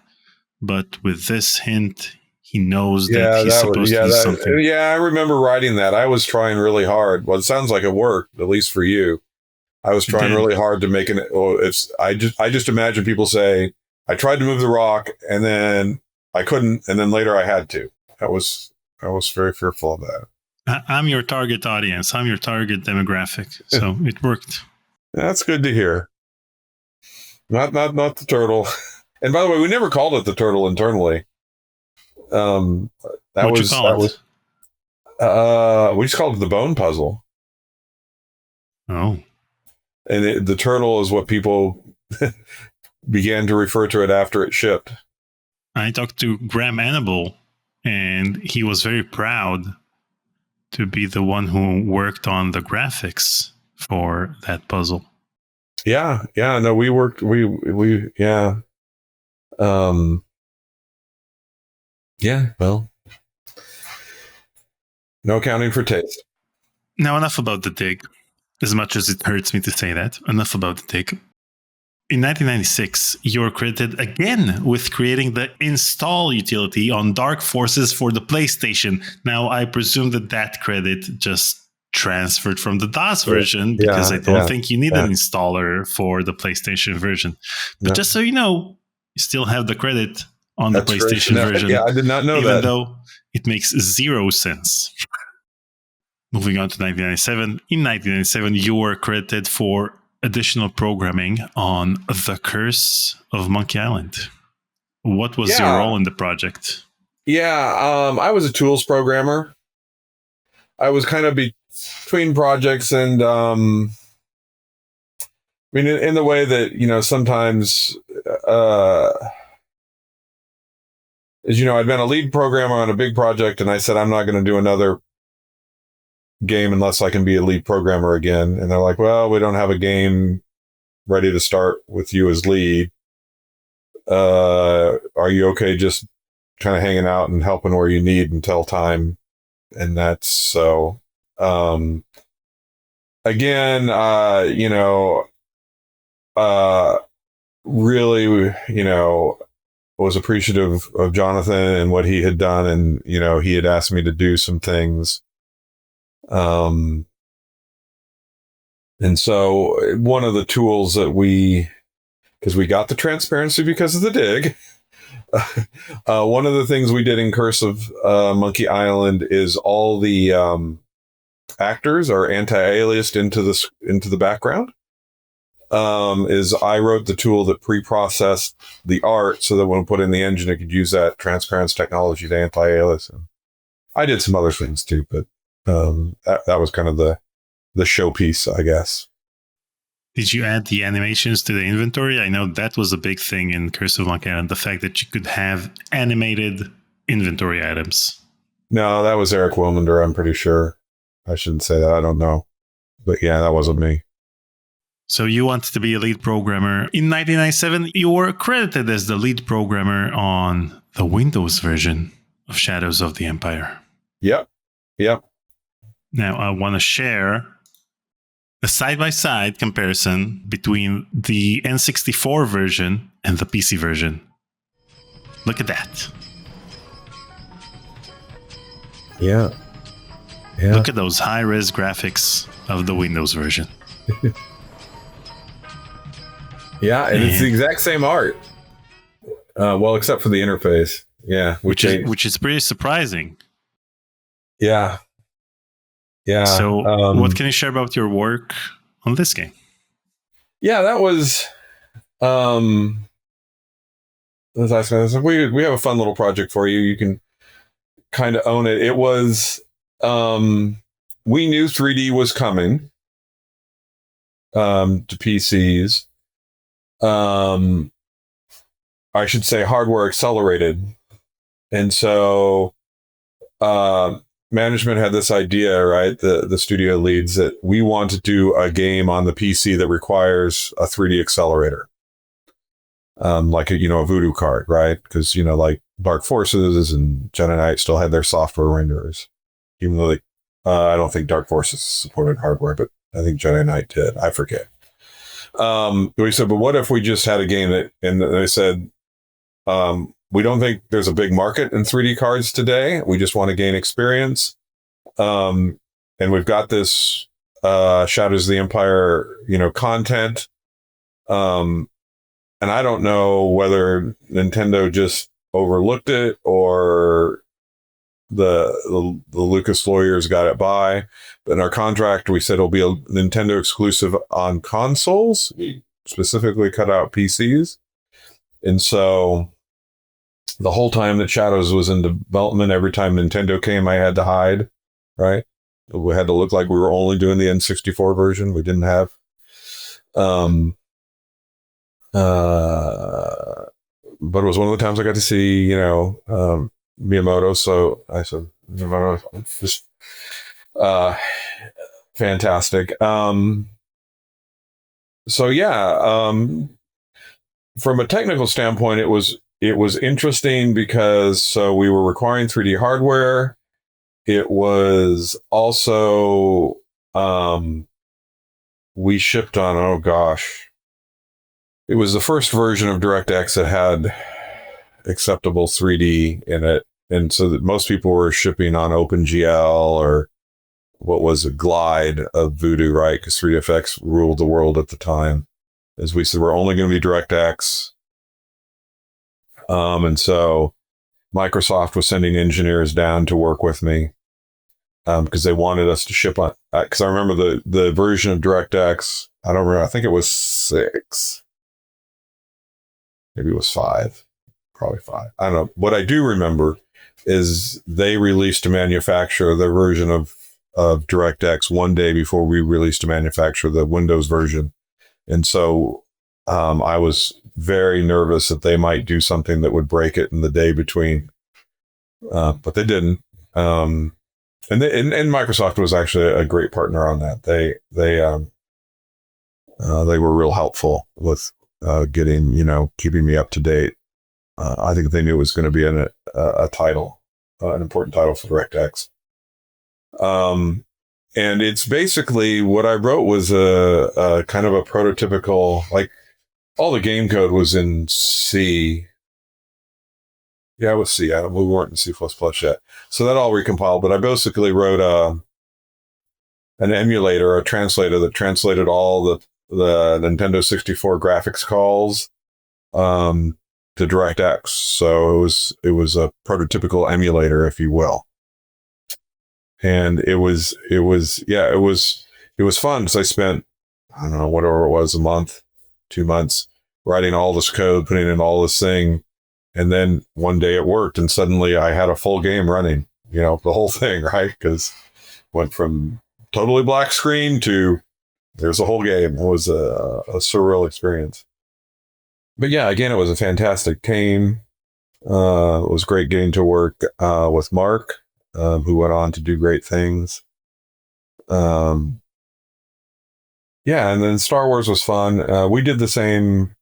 But with this hint, he knows that he's supposed to do something. Yeah, I remember writing that. I was trying really hard. Well, it sounds like it worked, at least for you. I was trying really hard to make it. I just imagine people say, I tried to move the rock, and then I couldn't, and then later I had to. I was very fearful of that. I'm your target audience. I'm your target demographic. So it worked. That's good to hear. Not the turtle. And by the way, we never called it the turtle internally. We just called it the bone puzzle. Oh. And the turtle is what people began to refer to it after it shipped. I talked to Graham Annable, and he was very proud to be the one who worked on the graphics for that puzzle. Yeah. No, we worked. Yeah. Yeah. Well, no accounting for taste. Now, enough about the dig. As much as it hurts me to say that, enough about the dig. In 1996, you were credited again with creating the install utility on Dark Forces for the PlayStation. Now, I presume that credit just transferred from the DOS version, because I don't think you need an installer for the PlayStation version. But just so you know, you still have the credit on the PlayStation version. Yeah, I did not know that. Even though it makes 0 sense. Moving on to 1997. In 1997, you were credited for additional programming on The Curse of Monkey Island. What was your role in the project? Yeah, I was a tools programmer. I was kind of between projects, and I mean, in the way that, sometimes, as you know, I'd been a lead programmer on a big project, and I said, I'm not going to do another game unless I can be a lead programmer again. And they're like, well, we don't have a game ready to start with you as lead. Are you okay just kind of hanging out and helping where you need until time? And that's so, again, really, was appreciative of Jonathan and what he had done. And, he had asked me to do some things. And so one of the tools that because we got the transparency because of the dig. One of the things we did in Curse of Monkey Island is all the actors are anti-aliased into the background. Is I wrote the tool that pre-processed the art so that when we put in the engine, it could use that transparency technology to anti-alias. And I did some other things too, but that was kind of the showpiece, I guess. Did you add the animations to the inventory? I know that was a big thing in Curse of Monkey Island, the fact that you could have animated inventory items. No, that was Eric Wilmander, I'm pretty sure. I shouldn't say that. I don't know. But yeah, that wasn't me. So you wanted to be a lead programmer. In 1997, you were credited as the lead programmer on the Windows version of Shadows of the Empire. Yep. Now, I want to share a side-by-side comparison between the N64 version and the PC version. Look at that. Yeah. Look at those high-res graphics of the Windows version. Yeah, and it's the exact same art. Well, except for the interface. Yeah. Which is pretty surprising. Yeah. So what can you share about your work on this game? Yeah, that was as I said, we have a fun little project for you. You can kind of own it. It was we knew 3D was coming to PCs. I should say hardware accelerated. And so management had this idea, right? The studio leads that we want to do a game on the PC that requires a 3D accelerator. Like a Voodoo card, right? Because, like Dark Forces and Jedi Knight still had their software renderers. Even though I don't think Dark Forces supported hardware, but I think Jedi Knight did. I forget. We said, but what if we just had a game and they said, we don't think there's a big market in 3D cards today. We just want to gain experience. And we've got this Shadows of the Empire, content. And I don't know whether Nintendo just overlooked it or the Lucas lawyers got it by. But in our contract, we said it'll be a Nintendo exclusive on consoles. We specifically cut out PCs. And so the whole time that Shadows was in development, every time Nintendo came, I had to hide, right? We had to look like we were only doing the N64 version. We didn't have but it was one of the times I got to see, Miyamoto. So I said, just fantastic. So yeah, from a technical standpoint, it was interesting because we were requiring 3D hardware. It was also we shipped on, oh gosh, it was the first version of DirectX that had acceptable 3D in it. And so that most people were shipping on OpenGL or what was a Glide of Voodoo, right? Because 3DFX ruled the world at the time. As we said, we're only going to be DirectX. And so Microsoft was sending engineers down to work with me because they wanted us to ship on. Because I remember the version of DirectX, I don't remember, I think it was 6. Maybe it was 5. Probably 5. I don't know. What I do remember is they released to manufacture the version of DirectX one day before we released to manufacture the Windows version. And so I was very nervous that they might do something that would break it in the day between. But they didn't. And Microsoft was actually a great partner on that. They were real helpful with getting, keeping me up to date. I think they knew it was going to be a title, an important title for DirectX. And it's basically what I wrote was a kind of a prototypical, like all the game code was in C. Yeah, it was C. We weren't in C++ yet. So that all recompiled, but I basically wrote an emulator, a translator that translated all the Nintendo 64 graphics calls to DirectX. So it was a prototypical emulator, if you will. And it was fun. So I spent, I don't know, whatever it was, a month, 2 months, writing all this code, putting in all this thing. And then one day it worked, and suddenly I had a full game running, the whole thing, right? Because went from totally black screen to there's a whole game. It was a surreal experience. But yeah, again, it was a fantastic game. It was great getting to work with Mark, who went on to do great things. Yeah, and then Star Wars was fun. We did the same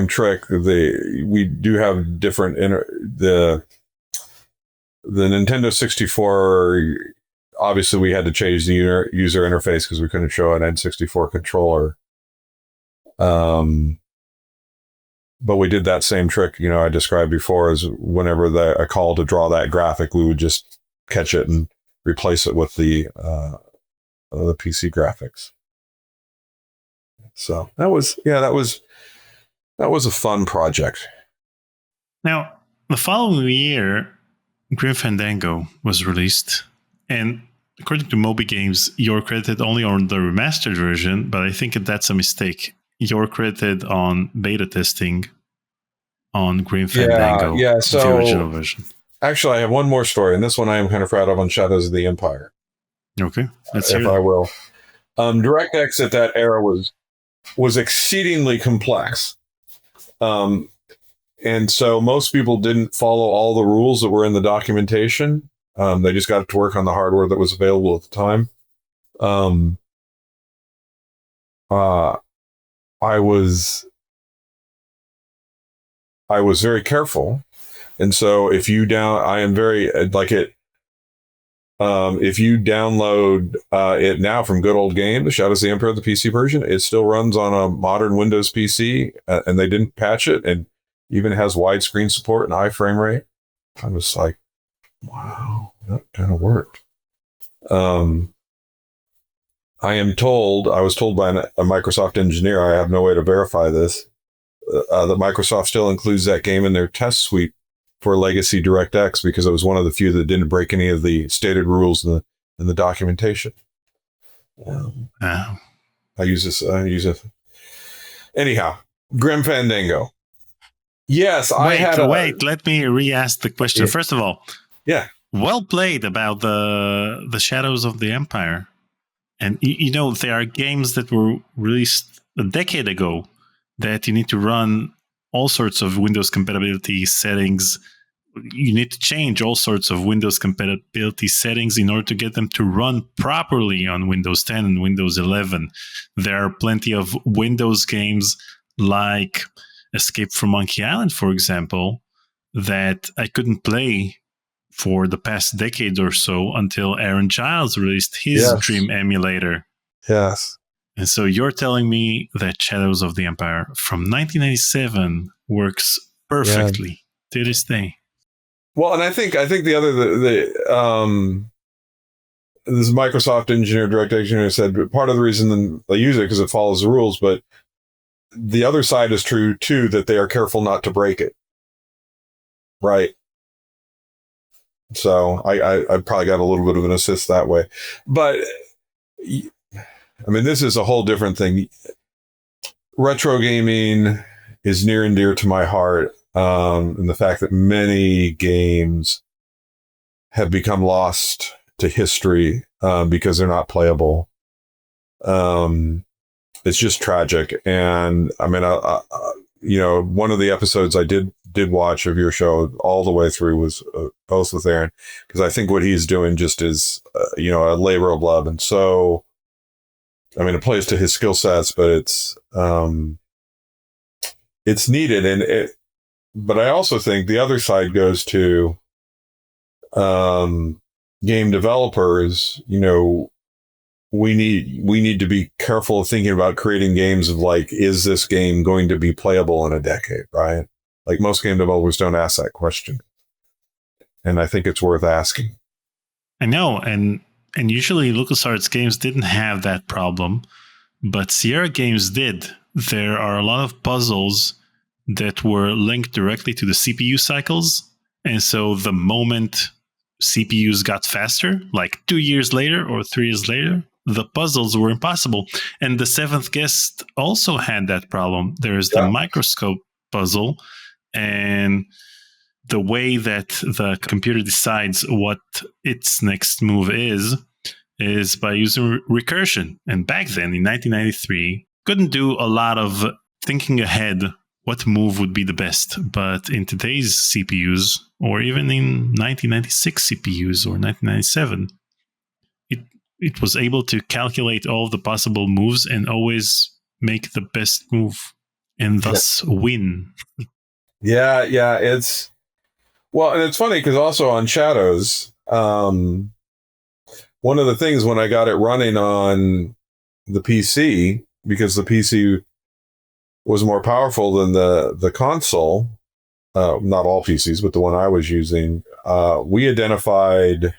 trick. We do have different the Nintendo 64. Obviously, we had to change the user interface because we couldn't show an N64 controller. But we did that same trick, I described before, as whenever a call to draw that graphic, we would just catch it and replace it with the PC graphics. So that was a fun project. Now, the following year, Grim Fandango was released, and according to Moby Games, you're credited only on the remastered version, but I think that's a mistake. You're credited on beta testing on Grim Fandango, so the original version. Actually, I have one more story, and this one I am kind of proud of, on Shadows of the Empire. Okay, let's hear if it. I will. DirectX at that era was exceedingly complex. And so most people didn't follow all the rules that were in the documentation. They just got to work on the hardware that was available at the time. I was very careful. And so if you if you download it now from Good Old Game, the Shadows of the Emperor, the PC version, it still runs on a modern Windows PC, and they didn't patch it, and even has widescreen support and high frame rate. I was like, wow, that kind of worked. I was told by a Microsoft engineer, I have no way to verify this, that Microsoft still includes that game in their test suite for Legacy DirectX, because it was one of the few that didn't break any of the stated rules in the documentation. I use it. Anyhow, Grim Fandango. Yes, Wait, let me re-ask the question. Yeah. First of all, well played about the Shadows of the Empire. And, there are games that were released a decade ago that you need to run all sorts of Windows compatibility settings. You need to change all sorts of Windows compatibility settings in order to get them to run properly on Windows 10 and Windows 11. There are plenty of Windows games like Escape from Monkey Island, for example, that I couldn't play for the past decade or so until Aaron Giles released his Dream emulator. Yes. And so you're telling me that Shadows of the Empire from 1997 works perfectly to this day. Well, and I think the other this Microsoft engineer, direct engineer, said part of the reason they use it because it follows the rules, but the other side is true too, that they are careful not to break it. Right. So I probably got a little bit of an assist that way, but I mean, this is a whole different thing. Retro gaming is near and dear to my heart. And the fact that many games have become lost to history because they're not playable. It's just tragic. And I mean, one of the episodes I did watch of your show all the way through was both with Aaron, because I think what he's doing just is, a labor of love. And so, I mean, it plays to his skill sets, but it's needed. But I also think the other side goes to game developers. we need to be careful of thinking about creating games of like, is this game going to be playable in a decade, right? Like most game developers don't ask that question. And I think it's worth asking. I know, and usually LucasArts games didn't have that problem, but Sierra games did. There are a lot of puzzles that were linked directly to the CPU cycles, and so the moment CPUs got faster, like 2 years later or 3 years later, the puzzles were impossible. And the Seventh Guest also had that problem. There's the microscope puzzle, and the way that the computer decides what its next move is by using recursion. And back then, in 1993, couldn't do a lot of thinking ahead what move would be the best. But in today's CPUs, or even in 1996 CPUs or 1997, it was able to calculate all the possible moves and always make the best move and thus win. Yeah, it's... Well, and it's funny because also on Shadows, one of the things when I got it running on the PC, because the PC was more powerful than the console, not all PCs, but the one I was using, we identified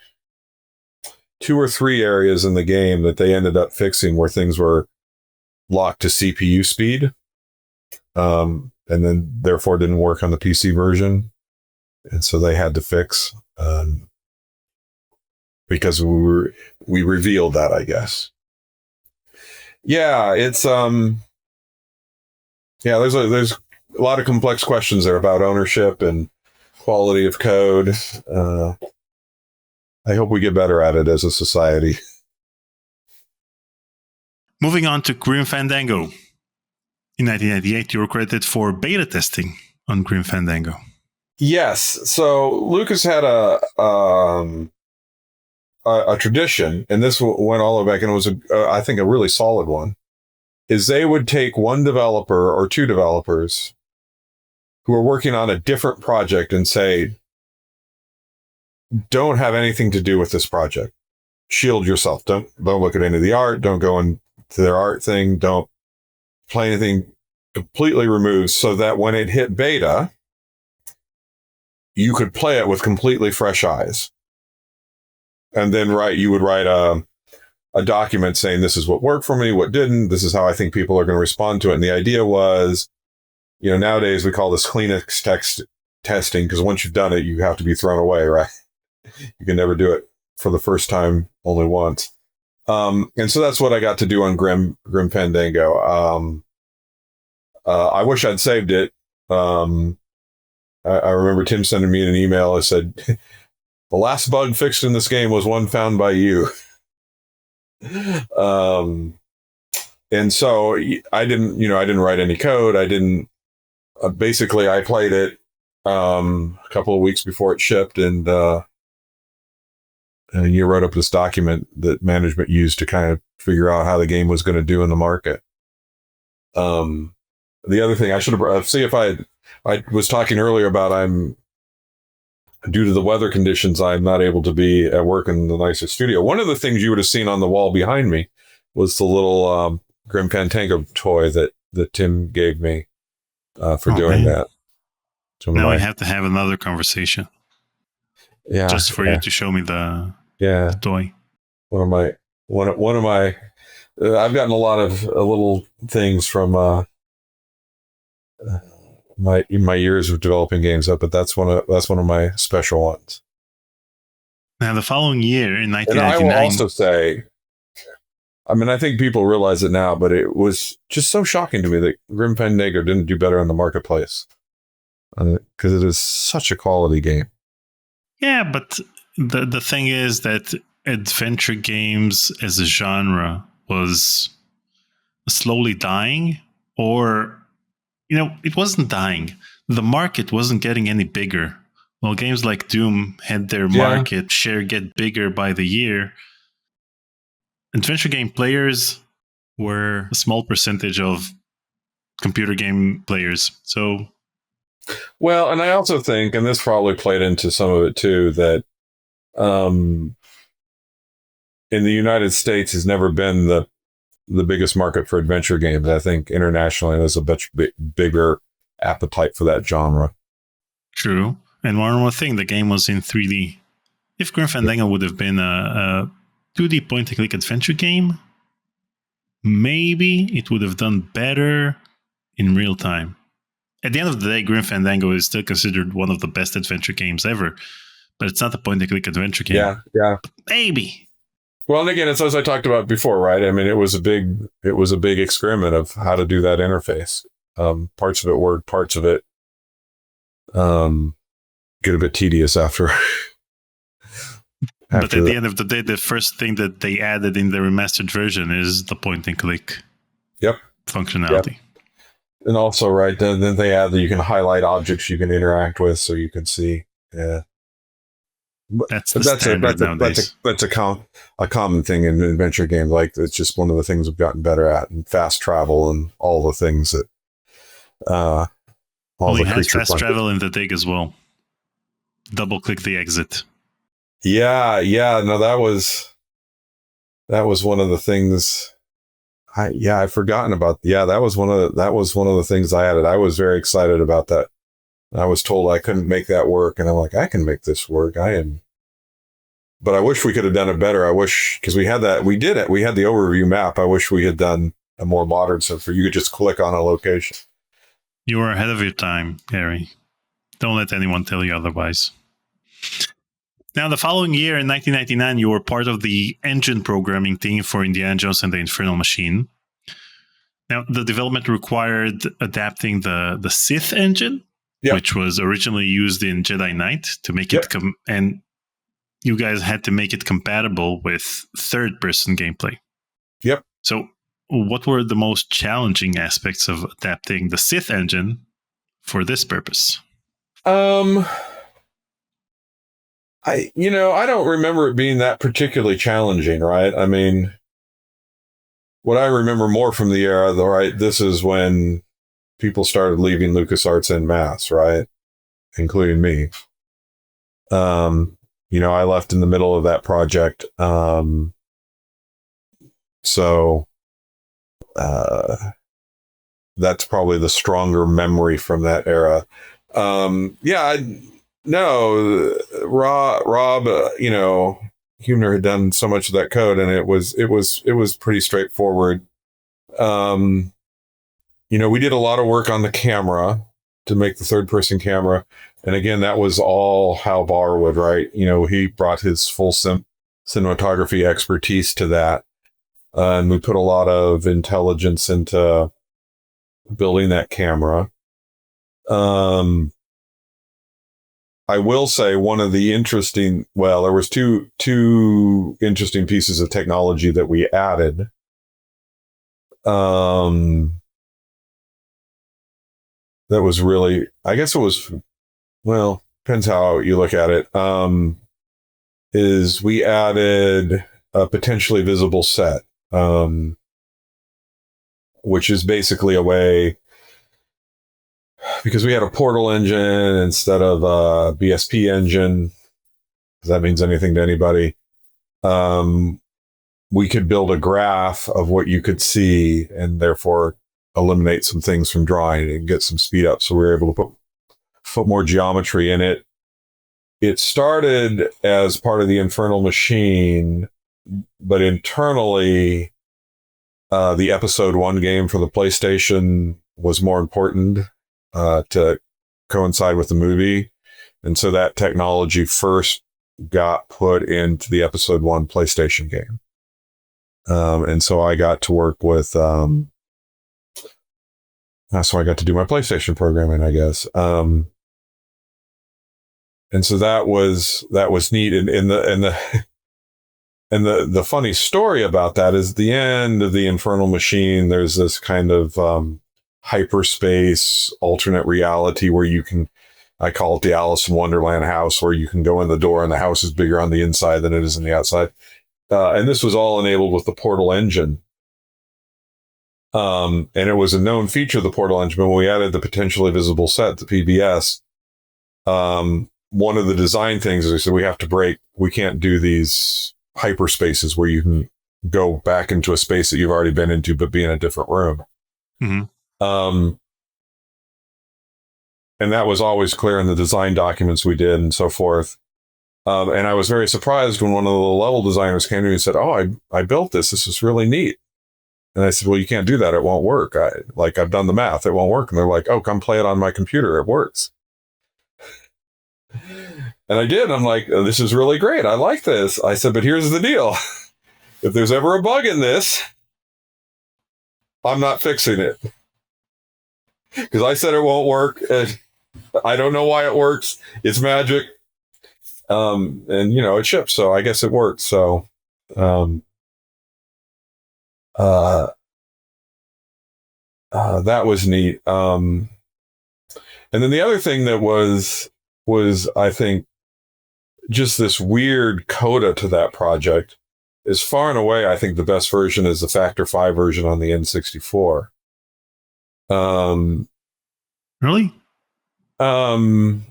2 or 3 areas in the game that they ended up fixing where things were locked to CPU speed, and then therefore didn't work on the PC version. And so they had to fix, because we revealed that, I guess. Yeah, it's there's a lot of complex questions there about ownership and quality of code. I hope we get better at it as a society. Moving on to Grim Fandango. In 1998, you were credited for beta testing on Grim Fandango. Yes. So Lucas had a tradition, and this went all the way back, and it was, I think, a really solid one, is they would take one developer or 2 developers who are working on a different project and say, don't have anything to do with this project. Shield yourself. Don't look at any of the art. Don't go into their art thing. Don't play anything. Completely removed, so that when it hit beta, you could play it with completely fresh eyes. And then you would write a document saying, this is what worked for me, what didn't, this is how I think people are going to respond to it. And the idea was, nowadays we call this Kleenex text testing, because once you've done it, you have to be thrown away, right? You can never do it for the first time, only once. And so that's what I got to do on Grim Fandango. I wish I'd saved it. I remember Tim sending me an email that said, the last bug fixed in this game was one found by you. And so I didn't write any code. I didn't, basically I played it, a couple of weeks before it shipped, and you wrote up this document that management used to kind of figure out how the game was going to do in the market. The other thing I should have, see if I was talking earlier about due to the weather conditions, I'm not able to be at work in the nicest studio. One of the things you would have seen on the wall behind me was the little Grim Fandango toy that Tim gave me for doing that. Now we have to have another conversation. Yeah, just for you to show me the toy. One of my I've gotten a lot of little things from my years of developing games up, but that's one of my special ones. Now, the following year in 1999, and I will also say, I think people realize it now, but it was just so shocking to me that Grim Fandango didn't do better in the marketplace, because it is such a quality game. Yeah, but the thing is that adventure games as a genre was slowly dying, or it wasn't dying. The market wasn't getting any bigger. Well, games like Doom had their market share get bigger by the year. Adventure game players were a small percentage of computer game players. So, well, and I also think, and this probably played into some of it too, that in the United States has never been the biggest market for adventure games. I think internationally there's a much bigger appetite for that genre. True. And one more thing, the game was in 3D. If Grim Fandango would have been a 2D point-and-click adventure game, maybe it would have done better in real time. At the end of the day, Grim Fandango is still considered one of the best adventure games ever, but it's not a point-and-click adventure game. Yeah. But maybe. Well, and again, it's as I talked about before, right? I mean, it was a big experiment of how to do that interface. Parts of it worked, parts of it get a bit tedious after. But at the end of the day, the first thing that they added in the remastered version is the point-and-click functionality. Yep. And also, right, then they add that you can highlight objects you can interact with, so you can see. Yeah, that's a common thing in adventure games. Like, it's just one of the things we've gotten better at, and fast travel and all the things that. It has fast travel in the Dig as well. Double click the exit. Yeah. No, that was one of the things. I've forgotten about. Yeah, that was one of the things I added. I was very excited about that. I was told I couldn't make that work, and I'm like, I can make this work. But I wish we could have done it better. I wish, because we had that. We did it. We had the overview map. I wish we had done a more modern stuff where you could just click on a location. You were ahead of your time, Gary. Don't let anyone tell you otherwise. Now, the following year, in 1999, you were part of the engine programming team for Indiana Jones and the Infernal Machine. Now, the development required adapting the Sith engine, which was originally used in Jedi Knight, to make it and you guys had to make it compatible with third-person gameplay. Yep. So, what were the most challenging aspects of adapting the Sith engine for this purpose? I don't remember it being that particularly challenging, right? I mean, what I remember more from the era, though, right, this is when people started leaving LucasArts en masse, right? Including me. I left in the middle of that project. So that's probably the stronger memory from that era. No, Rob, Huebner had done so much of that code, and it was pretty straightforward. We did a lot of work on the camera to make the third-person camera, and again, that was all Hal Barwood, right? He brought his full cinematography expertise to that, and we put a lot of intelligence into building that camera. I will say one of the there was two interesting pieces of technology that we added. That was really, I guess it was, depends how you look at it. Is we added a potentially visible set, which is basically a way, because we had a portal engine instead of a BSP engine, if that means anything to anybody, we could build a graph of what you could see and therefore eliminate some things from drawing and get some speed up. So we were able to put more geometry in it. It started as part of the Infernal Machine, but internally, the episode 1 game for the PlayStation was more important to coincide with the movie. And so that technology first got put into the episode 1 PlayStation game. And so I got to work with, that's why I got to do my PlayStation programming, I guess. And so that was neat. And the funny story about that is the end of the Infernal Machine, there's this kind of, hyperspace alternate reality where you can, I call it the Alice in Wonderland house, where you can go in the door and the house is bigger on the inside than it is on the outside. And this was all enabled with the Portal engine. And it was a known feature of the Portal engine, but when we added the potentially visible set, the PVS, one of the design things is we have to we can't do these hyperspaces where you can go back into a space that you've already been into, but be in a different room. Mm-hmm. And that was always clear in the design documents we did and so forth. And I was very surprised when one of the level designers came to me and said, "Oh, I built this. This is really neat." And I said, "Well, you can't do that. It won't work. I've done the math. It won't work." And they're like, "Oh, come play it on my computer. It works." And I did. I'm like, "Oh, this is really great. I like this." I said, "But here's the deal. If there's ever a bug in this, I'm not fixing it. Because I said it won't work. And I don't know why it works. It's magic." And, it ships. So I guess it worked. So, that was neat. And then the other thing that was, I think, just this weird coda to that project is far and away, I think the best version is the Factor 5 version on the N64. Really?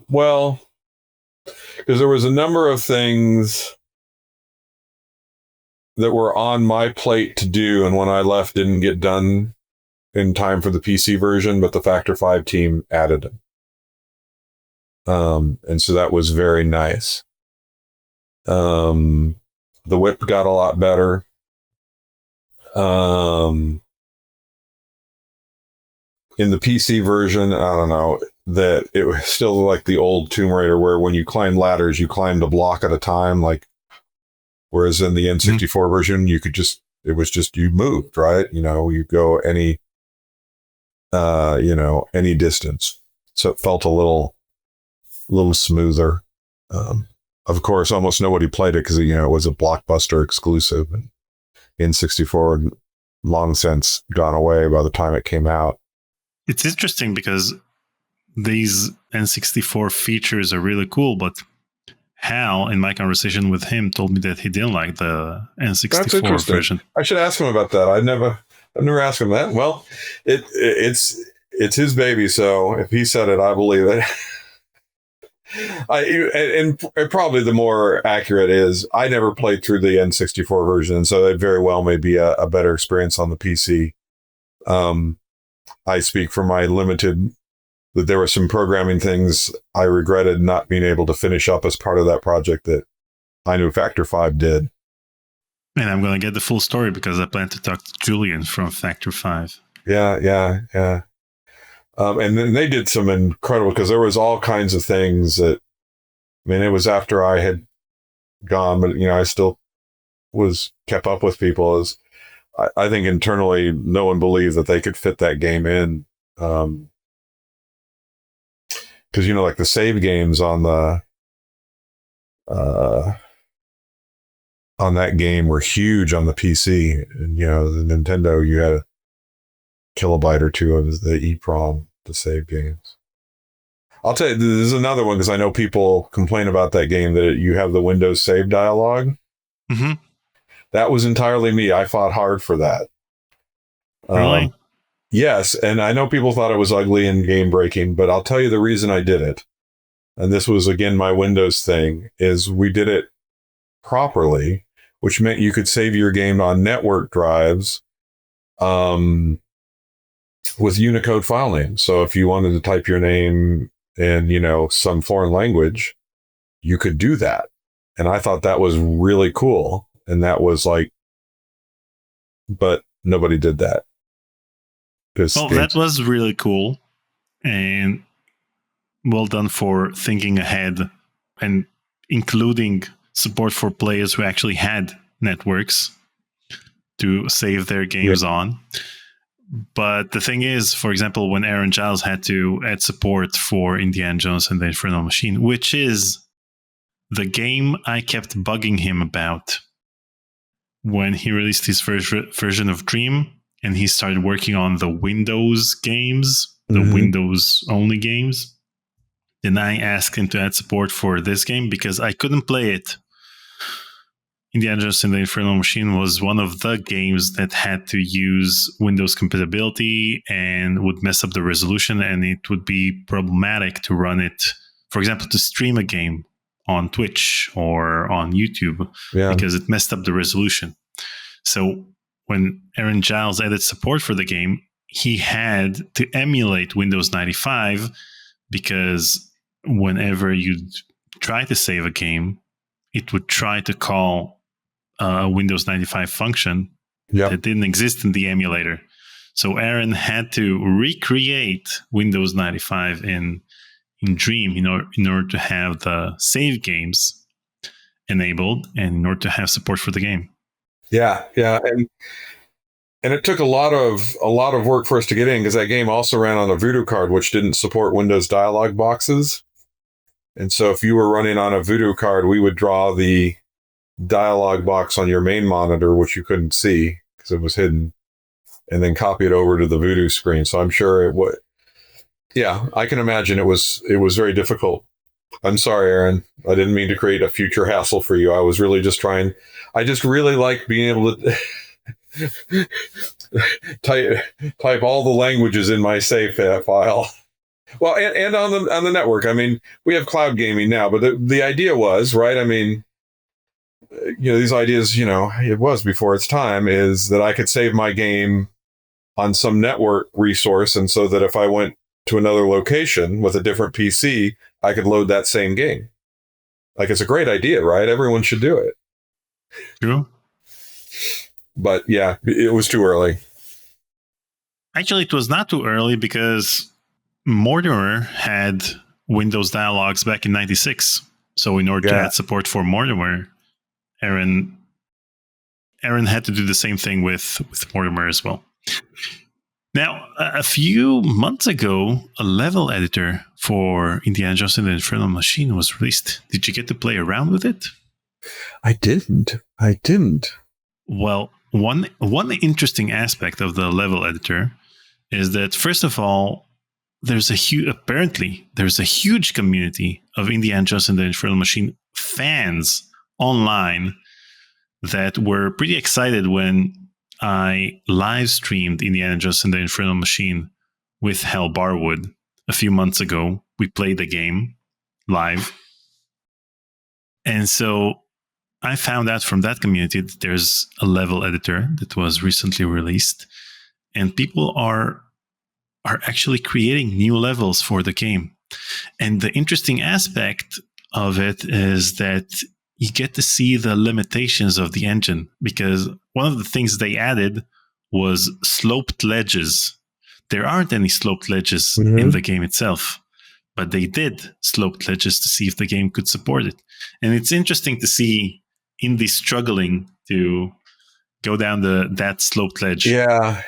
Well, because there was a number of things that were on my plate to do, and when I left, didn't get done in time for the PC version, but the Factor 5 team added them. And so that was very nice. The whip got a lot better. In the PC version, I don't know, that it was still like the old Tomb Raider where when you climb ladders, you climbed a block at a time, whereas in the N64 version, you moved, right? You go any distance. So it felt a little smoother. Of course, almost nobody played it because, it was a Blockbuster exclusive, and N64 had long since gone away by the time it came out. It's interesting because these N64 features are really cool, but Hal, in my conversation with him, told me that he didn't like the N64 version. I should ask him about that. I've never asked him that. Well, it's his baby, so if he said it, I believe it. And probably the more accurate is I never played through the N64 version, so it very well may be a better experience on the PC. I speak from my limited, that there were some programming things I regretted not being able to finish up as part of that project that I knew Factor 5 did. And I'm going to get the full story because I plan to talk to Julian from Factor 5. Yeah. And then they did some incredible, because there was all kinds of things that, it was after I had gone, but, I still kept up with people. I think internally, no one believed that they could fit that game in. Because, like the save games on that game were huge on the PC. And, the Nintendo, you had a kilobyte or two of the EEPROM to save games. I'll tell you, this is another one, because I know people complain about that game, that you have the Windows save dialogue. Mm-hmm. That was entirely me. I fought hard for that. Really? Yes, and I know people thought it was ugly and game breaking, but I'll tell you the reason I did it. And this was, again, my Windows thing, is we did it properly, which meant you could save your game on network drives with Unicode file names. So if you wanted to type your name in, some foreign language, you could do that. And I thought that was really cool. And that was but nobody did that. That was really cool. And well done for thinking ahead and including support for players who actually had networks to save their games on. But the thing is, for example, when Aaron Giles had to add support for Indiana Jones and the Infernal Machine, which is the game I kept bugging him about when he released his first version of Dream, and he started working on the Windows games, the Windows-only games. Then I asked him to add support for this game because I couldn't play it. Indiana Jones and the Infernal Machine was one of the games that had to use Windows compatibility and would mess up the resolution, and it would be problematic to run it. For example, to stream a game on Twitch or on YouTube because it messed up the resolution. So when Aaron Giles added support for the game, he had to emulate Windows 95 because whenever you'd try to save a game, it would try to call a Windows 95 function that didn't exist in the emulator. So Aaron had to recreate Windows 95 in Dream in order to have the save games enabled and in order to have support for the game. Yeah, and it took a lot of work for us to get in because that game also ran on a Voodoo card, which didn't support Windows dialog boxes. And so if you were running on a Voodoo card, we would draw the dialog box on your main monitor, which you couldn't see because it was hidden, and then copy it over to the Voodoo screen. So I'm sure it would. Yeah, I can imagine it was very difficult. I'm sorry, Aaron. I didn't mean to create a future hassle for you. I was really just trying. I just really like being able to type all the languages in my save file. Well, and on the network. I mean, we have cloud gaming now, but the idea was, right? I mean, these ideas, it was before its time, is that I could save my game on some network resource, and so that if I went to another location with a different PC, I could load that same game. Like, it's a great idea, right? Everyone should do it. True. But yeah, it was too early. Actually, it was not too early because Mortimer had Windows dialogues back in 96. So in order to add support for Mortimer, Aaron had to do the same thing with Mortimer as well. Now, a few months ago, a level editor for Indiana Jones and the Infernal Machine was released. Did you get to play around with it? I didn't. Well, one interesting aspect of the level editor is that, first of all, there's a huge community of Indiana Jones and the Infernal Machine fans online that were pretty excited when I live streamed Indiana Jones and the Infernal Machine with Hal Barwood a few months ago. We played the game live. And so I found out from that community that there's a level editor that was recently released, and people are actually creating new levels for the game. And the interesting aspect of it is that you get to see the limitations of the engine, because one of the things they added was sloped ledges. There aren't any sloped ledges in the game itself, but they did sloped ledges to see if the game could support it. And it's interesting to see Indy struggling to go down that sloped ledge. Yeah.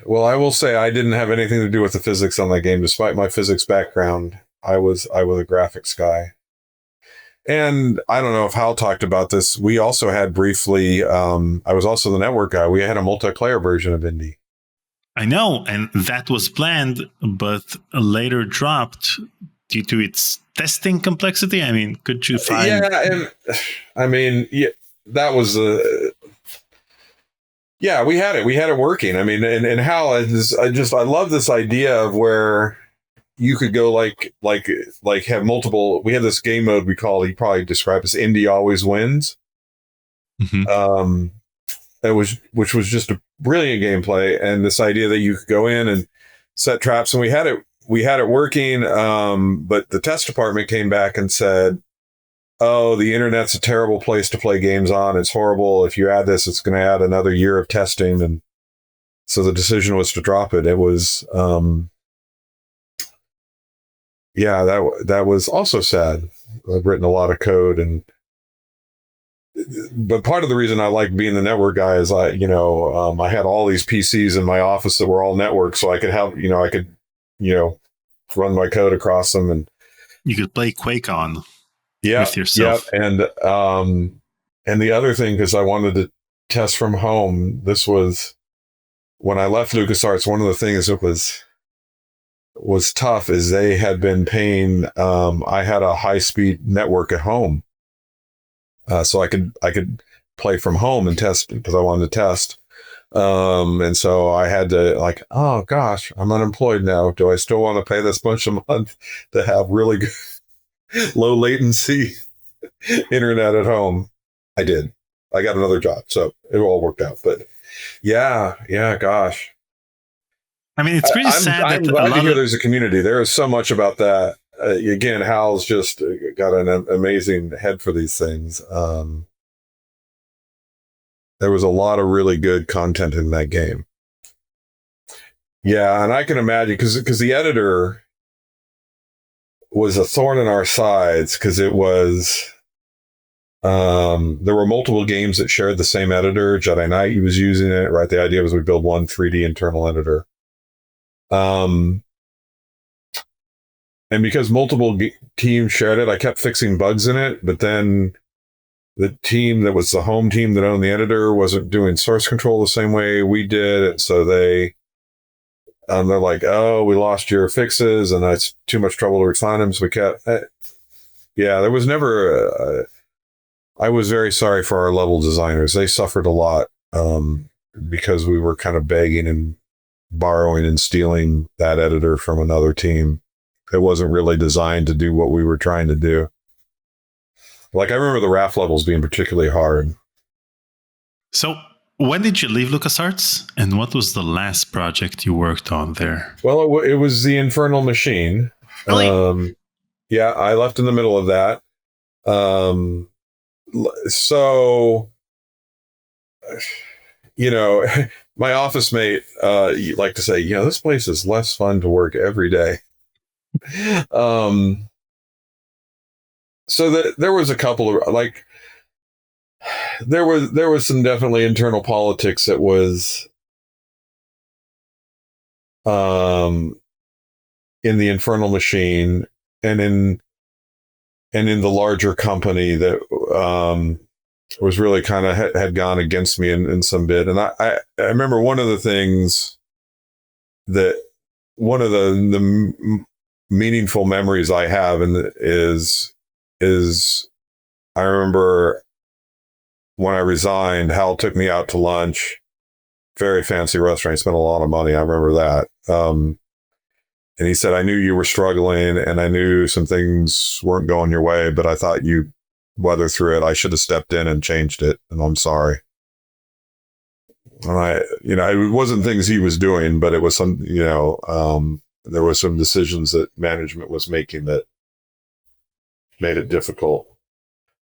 Well, I will say I didn't have anything to do with the physics on that game, despite my physics background. I was a graphics guy. And I don't know if Hal talked about this. We also had briefly, I was also the network guy. We had a multiplayer version of Indy. I know, and that was planned, but later dropped due to its testing complexity. I mean, could you find... Yeah, and I mean, that was... yeah, we had it working. I mean, and Hal, I love this idea of where you could go like have multiple. We had this game mode he probably described as Indy Always Wins. Which was just a brilliant gameplay, and this idea that you could go in and set traps, and we had it working. But the test department came back and said, "Oh, the internet's a terrible place to play games on. It's horrible. If you add this, it's going to add another year of testing." And so the decision was to drop it. It was, that was also sad. I've written a lot of code, but part of the reason I like being the network guy is I had all these PCs in my office that were all networked, so I could have, run my code across them, and you could play Quake on. With yourself. Yeah, and the other thing, because I wanted to test from home, this was when I left LucasArts. One of the things that was tough is they had been paying. I had a high-speed network at home, so I could play from home and test because I wanted to test. And so I had to oh gosh, I'm unemployed now. Do I still want to pay this much a month to have really good low latency internet at home. I did. I got another job, so it all worked out. But yeah, gosh. I mean, it's pretty sad I'm that a glad to lot hear of there's a community. There is so much about that. Again, Hal's just got an amazing head for these things. There was a lot of really good content in that game. Yeah, and I can imagine because the editor was a thorn in our sides because it was there were multiple games that shared the same editor. Jedi Knight, he was using it, right? The idea was we build one 3D internal editor. And because multiple teams shared it, I kept fixing bugs in it, but then the team that was the home team that owned the editor wasn't doing source control the same way we did. And so they're like, oh, we lost your fixes and it's too much trouble to refine them. So we kept, there was never, I was very sorry for our level designers. They suffered a lot because we were kind of begging and borrowing and stealing that editor from another team. It wasn't really designed to do what we were trying to do. Like, I remember the RAF levels being particularly hard. So, when did you leave LucasArts, and what was the last project you worked on there? Well, it was the Infernal Machine. Really? Yeah, I left in the middle of that. So, my office mate like to say, this place is less fun to work every day. So there was a couple of there was some definitely internal politics that was in the Infernal Machine and in the larger company that was really kind of had gone against me in some bit. And I remember one of the things that one of the meaningful memories I have is I remember when I resigned, Hal took me out to lunch, very fancy restaurant. He spent a lot of money. I remember that. And he said, I knew you were struggling and I knew some things weren't going your way, but I thought you'd weather through it. I should have stepped in and changed it. And I'm sorry. And it wasn't things he was doing, but it was some, there were some decisions that management was making that made it difficult.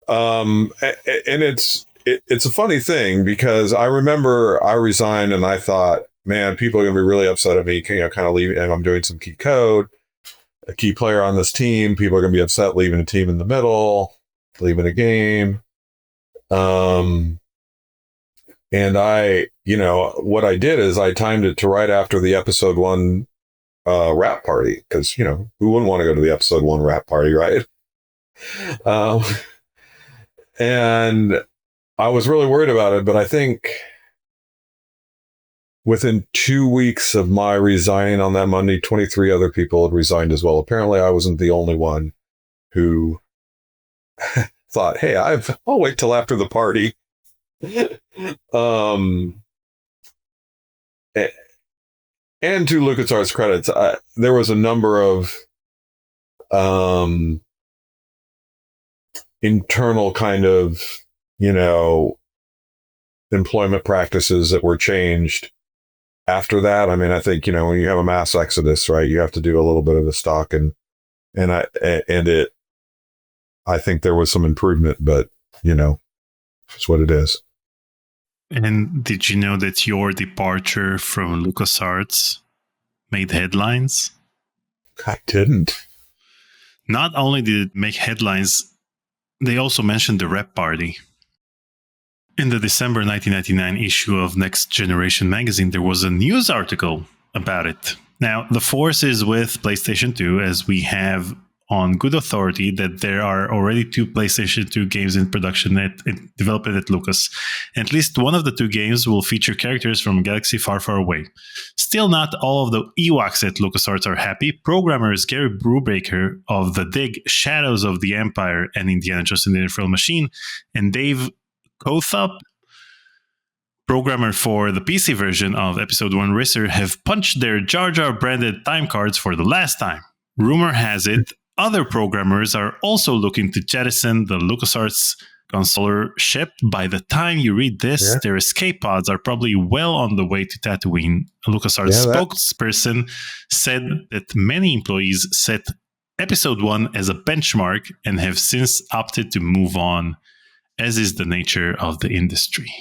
And it's a funny thing because I remember I resigned and I thought, man, people are going to be really upset at me, kind of leaving, and I'm doing some key code, a key player on this team. People are going to be upset leaving a team in the middle, leaving a game. And what I did is I timed it to right after the episode 1 rap party, because, who wouldn't want to go to the episode 1 rap party, right? And I was really worried about it, but I think within 2 weeks of my resigning on that Monday, 23 other people had resigned as well. Apparently I wasn't the only one who thought, hey, I'll wait till after the party. And to LucasArts credits, there was a number of internal kind of, employment practices that were changed after that. I mean, I think, when you have a mass exodus, right, you have to do a little bit of a stock I think there was some improvement, but, it's what it is. And did you know that your departure from LucasArts made headlines? I didn't. Not only did it make headlines, they also mentioned the rep party. In the December 1999 issue of Next Generation magazine, there was a news article about it. Now, the force is with PlayStation 2, as we have on good authority that there are already 2 PlayStation 2 games in production developed at Lucas. And at least one of the 2 games will feature characters from a galaxy far, far away. Still, not all of the Ewoks at LucasArts are happy. Programmers Gary Brubaker of The Dig, Shadows of the Empire, and Indiana Jones and the Infernal Machine, and Dave Kothup, programmer for the PC version of Episode 1 Racer, have punched their Jar Jar branded time cards for the last time. Rumor has it other programmers are also looking to jettison the LucasArts consular ship. By the time you read this, their escape pods are probably well on the way to Tatooine. A LucasArts spokesperson said that many employees set Episode 1 as a benchmark and have since opted to move on, as is the nature of the industry.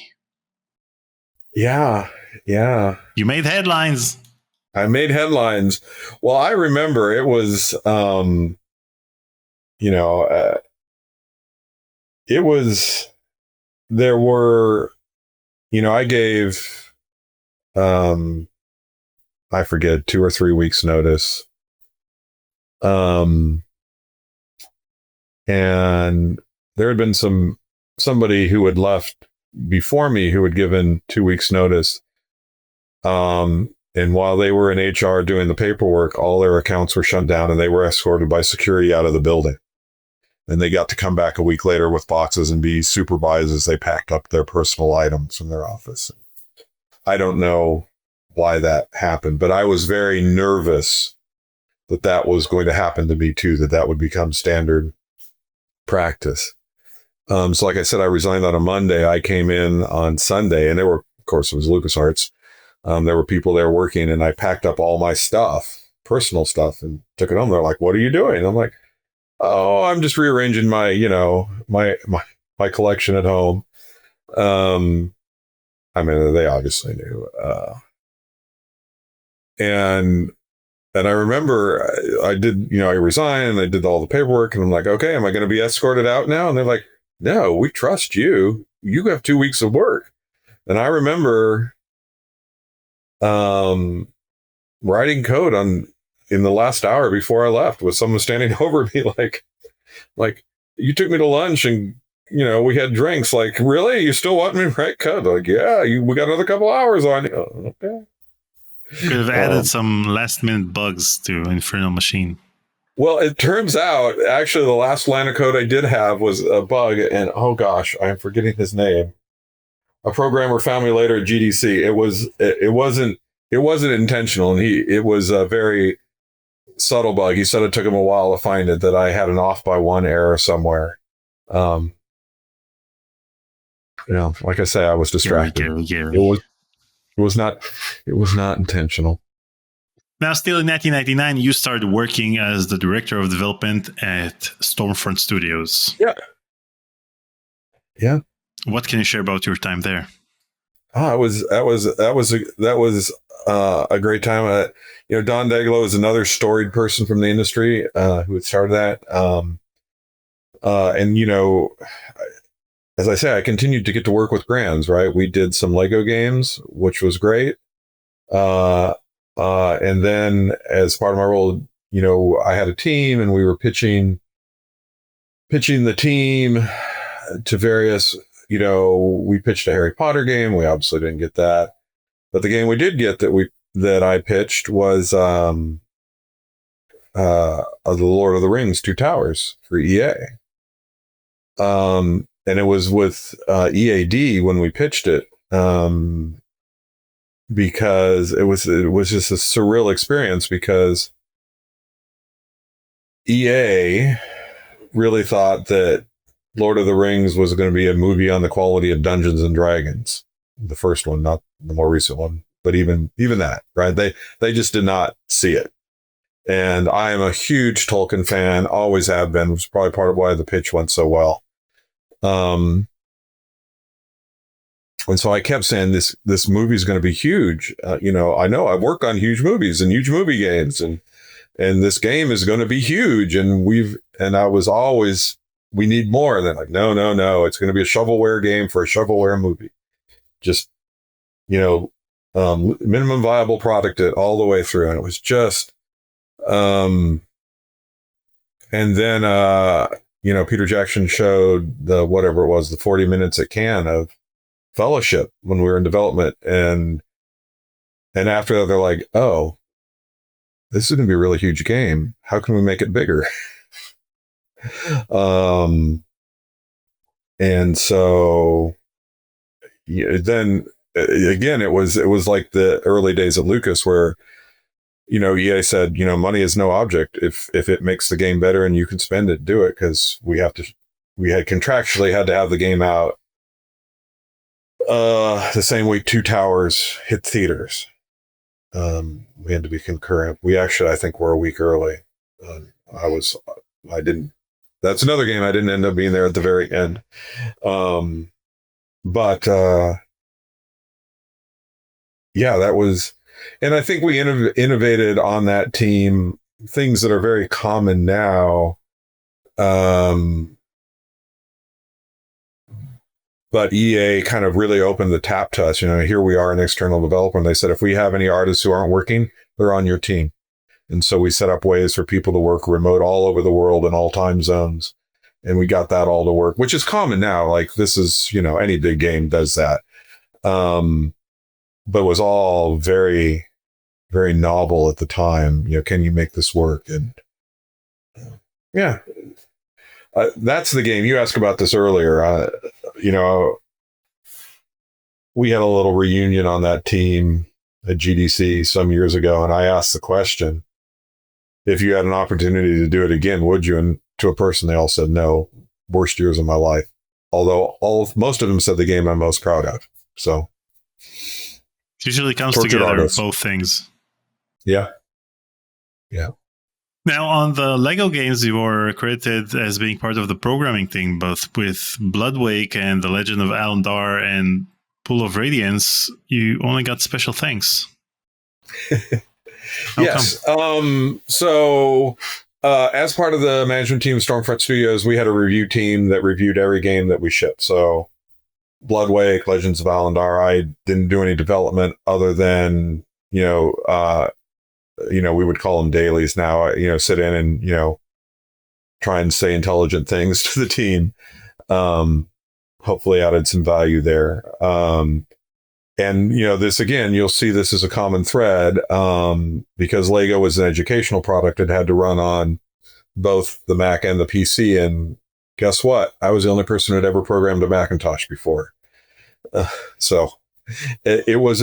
Yeah. You made headlines. I made headlines. Well, I remember it was, it was, there were, I gave, I forget, 2 or 3 weeks notice. And there had been somebody who had left before me who had given 2 weeks notice. And while they were in HR doing the paperwork, all their accounts were shut down and they were escorted by security out of the building. And they got to come back a week later with boxes and be supervised as they packed up their personal items from their office. I don't know why that happened, but I was very nervous that was going to happen to me too, that would become standard practice. So like I said, I resigned on a Monday. I came in on Sunday, and there were, of course, it was LucasArts. There were people there working, and I packed up all my stuff, personal stuff, and took it home. They're like, "What are you doing?" I'm like, "Oh, I'm just rearranging my collection at home." I mean, they obviously knew. And I remember I did, I resigned and I did all the paperwork, and I'm like, "Okay, am I going to be escorted out now?" And they're like, "No, we trust you. You have 2 weeks of work." And I remember writing code in the last hour before I left with someone standing over me like, "You took me to lunch and, we had drinks. Like, really? You still want me to write code?" Like, "Yeah, we got another couple hours on you." Oh, okay. Could have added some last minute bugs to Infernal Machine. Well, it turns out, actually, the last line of code I did have was a bug, and oh gosh, I'm forgetting his name. A programmer found me later at GDC. It wasn't intentional, and it was a very subtle bug. He said it took him a while to find it, that I had an off by 1 error somewhere. Like I say, I was distracted. Gary. It was not intentional. Now, still in 1999, you started working as the director of development at Stormfront Studios. Yeah. What can you share about your time there? That was a great time. Don Daglow is another storied person from the industry who had started that. And as I say, I continued to get to work with brands. Right, we did some Lego games, which was great. And then, as part of my role, I had a team, and we were pitching the team to various. We pitched a Harry Potter game. We obviously didn't get that, but the game we did get that I pitched was the Lord of the Rings: Two Towers for EA. And it was with EAD when we pitched it, because it was just a surreal experience, because EA really thought that Lord of the Rings was going to be a movie on the quality of Dungeons and Dragons, the first one, not the more recent one, but even that, right? They just did not see it. And I am a huge Tolkien fan, always have been, which is probably part of why the pitch went so well. And so I kept saying this movie is going to be huge. I know I've worked on huge movies and huge movie games, and this game is going to be huge. And I was always, we need more. And they're like, no, it's going to be a shovelware game for a shovelware movie. Just, minimum viable product it all the way through. And it was just, and then, Peter Jackson showed the 40 minutes at Cannes of Fellowship when we were in development. And after that, they're like, "Oh, this is going to be a really huge game. How can we make it bigger?" And so then again, it was like the early days at Lucas, where, EA said, money is no object. If it makes the game better and you can spend it, do it, because we had contractually had to have the game out the same week Two Towers hit theaters. We had to be concurrent. We actually, I think, were a week early. That's another game I didn't end up being there at the very end. But yeah, that was, and I think we innovated on that team things that are very common now. But EA kind of really opened the tap to us. Here we are, an external developer, and they said, if we have any artists who aren't working, they're on your team. And so we set up ways for people to work remote all over the world in all time zones. And we got that all to work, which is common now. Like, this is, any big game does that. But it was all very, very novel at the time. Can you make this work? And yeah, that's the game. You asked about this earlier. We had a little reunion on that team at GDC some years ago, and I asked the question, if you had an opportunity to do it again, would you? And to a person, they all said no. Worst years of my life. Although most of them said the game I'm most proud of. So it usually comes together, both things. Yeah. Now, on the Lego games, you were credited as being part of the programming team, both with Bloodwake and The Legend of Alandar and Pool of Radiance. You only got special thanks. Yes. So, as part of the management team of Stormfront Studios, we had a review team that reviewed every game that we shipped. So, Bloodwake, Legends of Alandar, I didn't do any development other than, we would call them dailies now, sit in and, try and say intelligent things to the team. Hopefully added some value there. And, this again, you'll see this as a common thread, because Lego was an educational product. It had to run on both the Mac and the PC. And guess what? I was the only person who had ever programmed a Macintosh before. So it was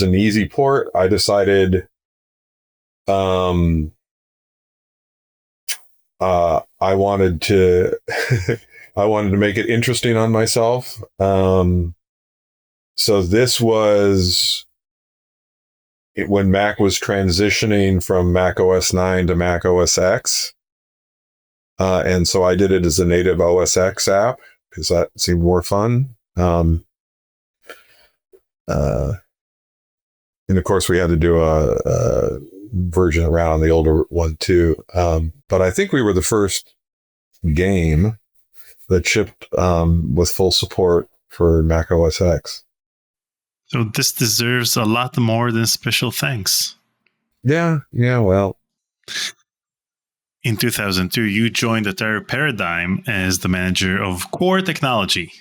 an easy port. I decided, I wanted to, I wanted to make it interesting on myself. So this was when Mac was transitioning from Mac OS 9 to Mac OS X. And so I did it as a native OS X app because that seemed more fun. And of course we had to do a version around the older one too. But I think we were the first game that shipped with full support for Mac OS X. So this deserves a lot more than special thanks. Yeah, well. In 2002, you joined Atari Paradigm as the manager of core technology,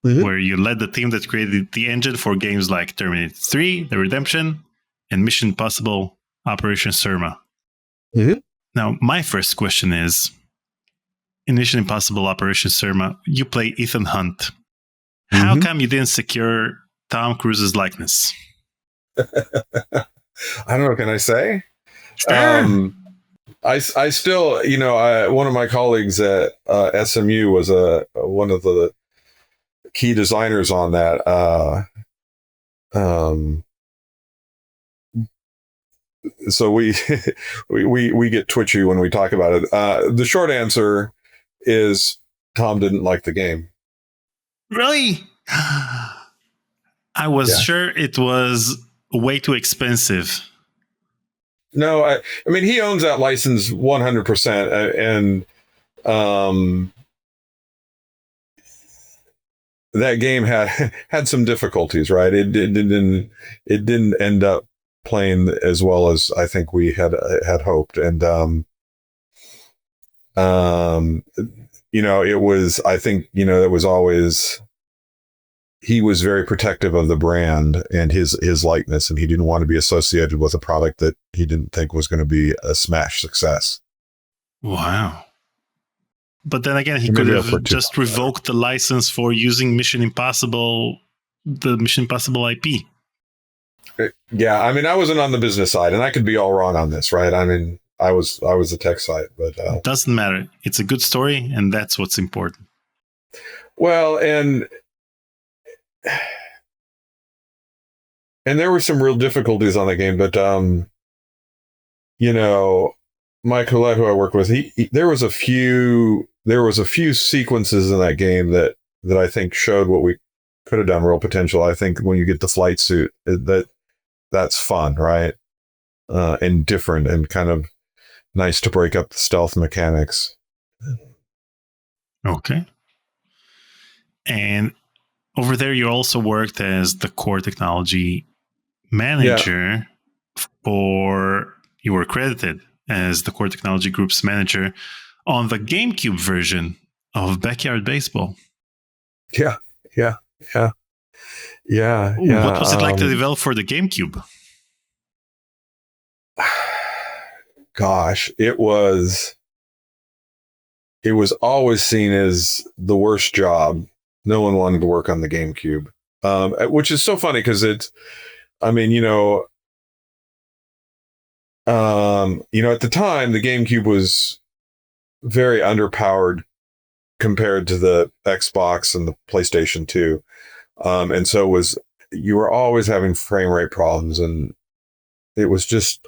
where you led the team that created the engine for games like Terminator 3, The Redemption, and Mission Impossible Operation Surma. Now, my first question is, in Mission Impossible Operation Surma, you play Ethan Hunt. How come you didn't secure Tom Cruise's likeness? I don't know. Can I say? Sure. I still, one of my colleagues at SMU was one of the key designers on that. So we get twitchy when we talk about it. The short answer is Tom didn't like the game. Really? I was sure it was way too expensive. No, I mean, he owns that license 100%. And that game had some difficulties, right? It didn't end up playing as well as I think we had hoped. And, it was, I think, it was always, he was very protective of the brand and his likeness, and he didn't want to be associated with a product that he didn't think was going to be a smash success. Wow. But then again, he could have just revoked the license for using the Mission Impossible IP. Yeah, I mean, I wasn't on the business side, and I could be all wrong on this, right? I mean, I was the tech side, but Doesn't matter. It's a good story, and that's what's important. well, and there were some real difficulties on the game, but you know, Mike Collette, who I work with, there was a few sequences in that game that I think showed what we could have done, real potential. I think when you get the flight suit, that's fun, right? And different and kind of nice to break up the stealth mechanics. Okay. And over there, you also worked as the core technology manager you were credited as the core technology group's manager on the GameCube version of Backyard Baseball. Yeah. What was it like to develop for the GameCube? Gosh, it was always seen as the worst job. No one wanted to work on the GameCube, which is so funny because at the time, the GameCube was very underpowered compared to the Xbox and the PlayStation 2. And so you were always having frame rate problems, and it was just,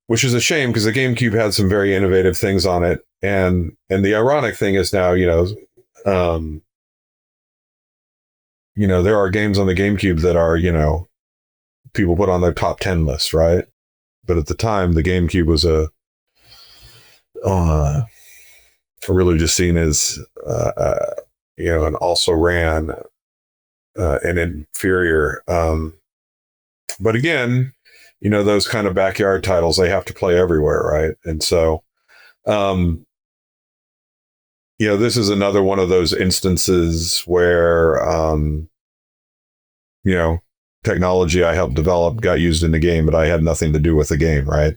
which is a shame because the GameCube had some very innovative things on it. And the ironic thing is now, there are games on the GameCube that are, people put on their top 10 lists, right? But at the time, the GameCube was really just seen as, and also ran an inferior. But again, those kind of backyard titles, they have to play everywhere, right? And so, this is another one of those instances where, technology I helped develop got used in the game, but I had nothing to do with the game, right?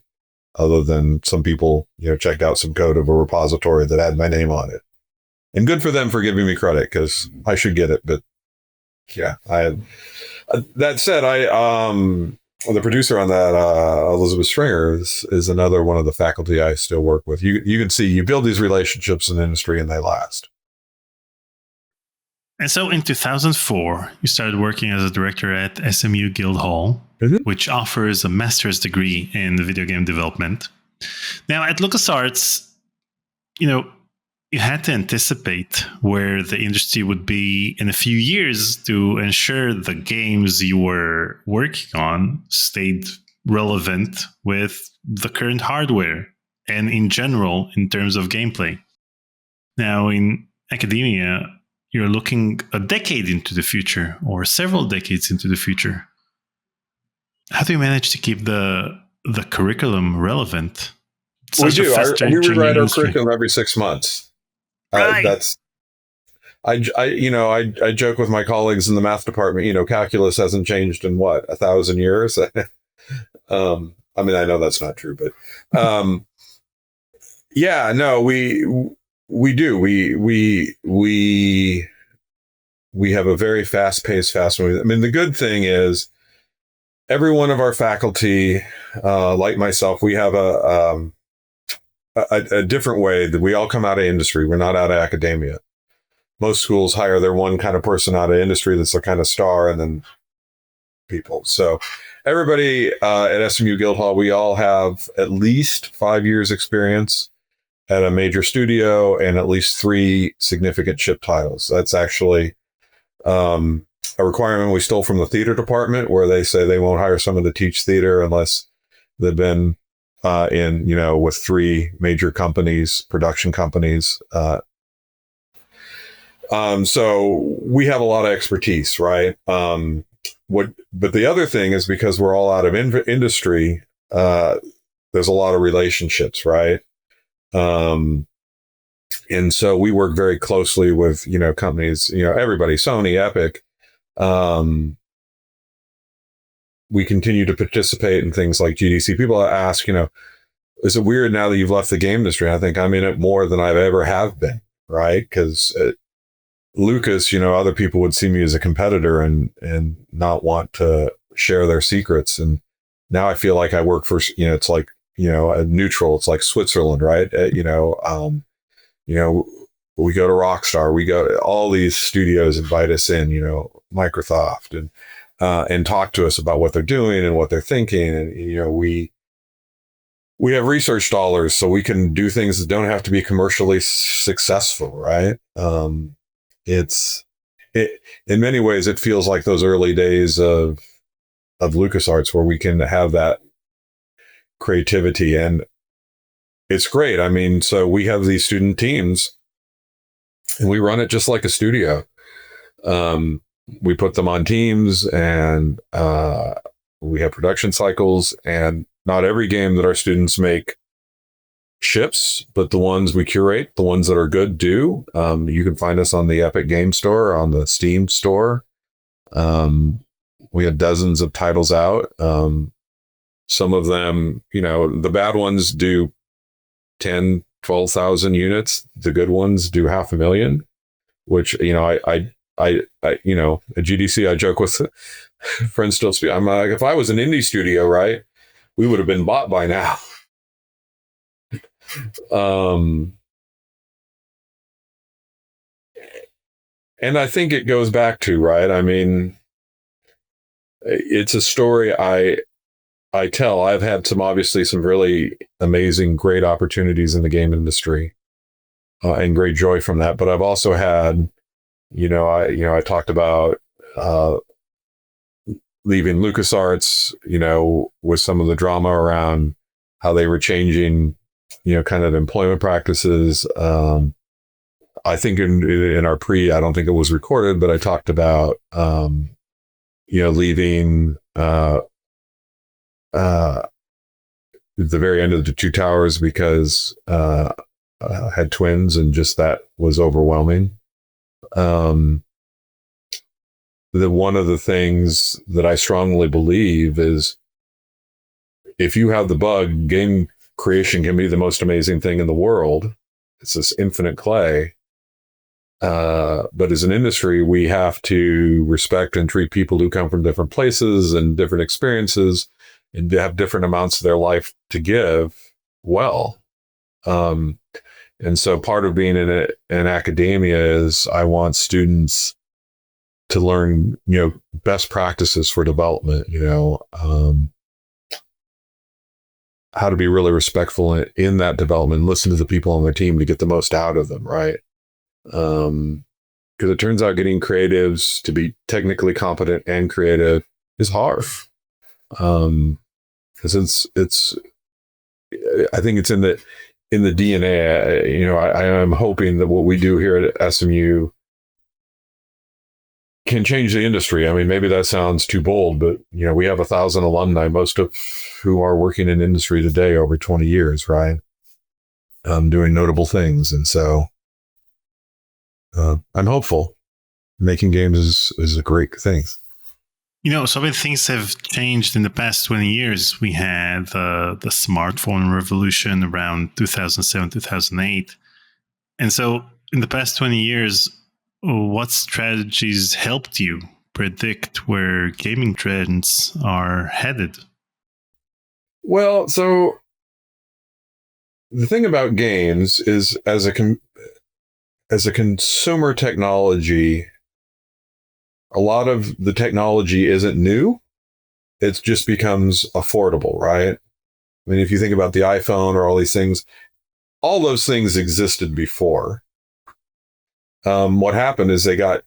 Other than some people, checked out some code of a repository that had my name on it. And good for them for giving me credit, because I should get it. But yeah, I had. That said, the producer on that, Elizabeth Stringer, is another one of the faculty I still work with. You can see you build these relationships in the industry and they last. And so in 2004, you started working as a director at SMU Guildhall, which offers a master's degree in video game development. Now, at LucasArts, you had to anticipate where the industry would be in a few years to ensure the games you were working on stayed relevant with the current hardware and in general in terms of gameplay. Now, in academia, you're looking a decade into the future or several decades into the future. How do you manage to keep the curriculum relevant? We do. We rewrite our curriculum every 6 months. Right. I joke with my colleagues in the math department. Calculus hasn't changed in 1,000 years. I mean, I know that's not true, but yeah, no, we do. We have a very fast-paced, the good thing is every one of our faculty, like myself, we have a different way that we all come out of industry. We're not out of academia. Most schools hire their one kind of person out of industry that's their kind of star, and then people. So everybody at SMU Guildhall, we all have at least 5 years experience at a major studio and at least 3 significant ship titles. That's actually a requirement we stole from the theater department, where they say they won't hire someone to teach theater unless they've been with 3 major companies, production companies. So we have a lot of expertise, right? But the other thing is, because we're all out of industry, there's a lot of relationships, right? And so we work very closely with, companies, everybody, Sony, Epic. We continue to participate in things like GDC. People ask, is it weird now that you've left the game industry? I think I'm in it more than I've ever have been, right? Because Lucas, other people would see me as a competitor and not want to share their secrets. And now I feel like I work for, it's like, a neutral, it's like Switzerland, right? We go to Rockstar, we go, all these studios invite us in, Microsoft and talk to us about what they're doing and what they're thinking. And, we have research dollars, so we can do things that don't have to be commercially successful, right? In many ways, it feels like those early days of LucasArts where we can have that creativity, and it's great. I mean, so we have these student teams and we run it just like a studio. We put them on teams, and we have production cycles, and not every game that our students make ships, but the ones we curate, the ones that are good, do. You can find us on the Epic Game Store, on the Steam Store. We have dozens of titles out. Some of them, the bad ones do 10, 12,000 units. The good ones do 500,000, which, I at GDC, I joke with friends still speak. I'm like, if I was an indie studio, right, we would have been bought by now. And I think it goes back to, right, I mean, it's a story I tell. I've had obviously some really amazing, great opportunities in the game industry, and great joy from that. But I've also had, I talked about leaving LucasArts, with some of the drama around how they were changing, kind of employment practices. I think in our I don't think it was recorded, but I talked about, leaving the very end of the Two Towers because I had twins, and just that was overwhelming. One of the things that I strongly believe is, if you have the bug, game creation can be the most amazing thing in the world. It's this infinite clay. But as an industry, we have to respect and treat people who come from different places and different experiences and have different amounts of their life to give well. And so part of being in academia is I want students to learn, best practices for development, how to be really respectful in that development, listen to the people on their team to get the most out of them, right? Because it turns out getting creatives to be technically competent and creative is hard. Because it's I think it's in the DNA. I am hoping that what we do here at SMU can change the industry. I mean, maybe that sounds too bold, but we have 1,000 alumni, most of who are working in industry today over 20 years, right? Doing notable things, and so I'm hopeful. Making games is a great thing. So many things have changed in the past 20 years. We had the smartphone revolution around 2007, 2008. And so in the past 20 years, what strategies helped you predict where gaming trends are headed? Well, so the thing about games is, as a consumer technology, a lot of the technology isn't new. It just becomes affordable, right? I mean, if you think about the iPhone or all these things, all those things existed before. What happened is they got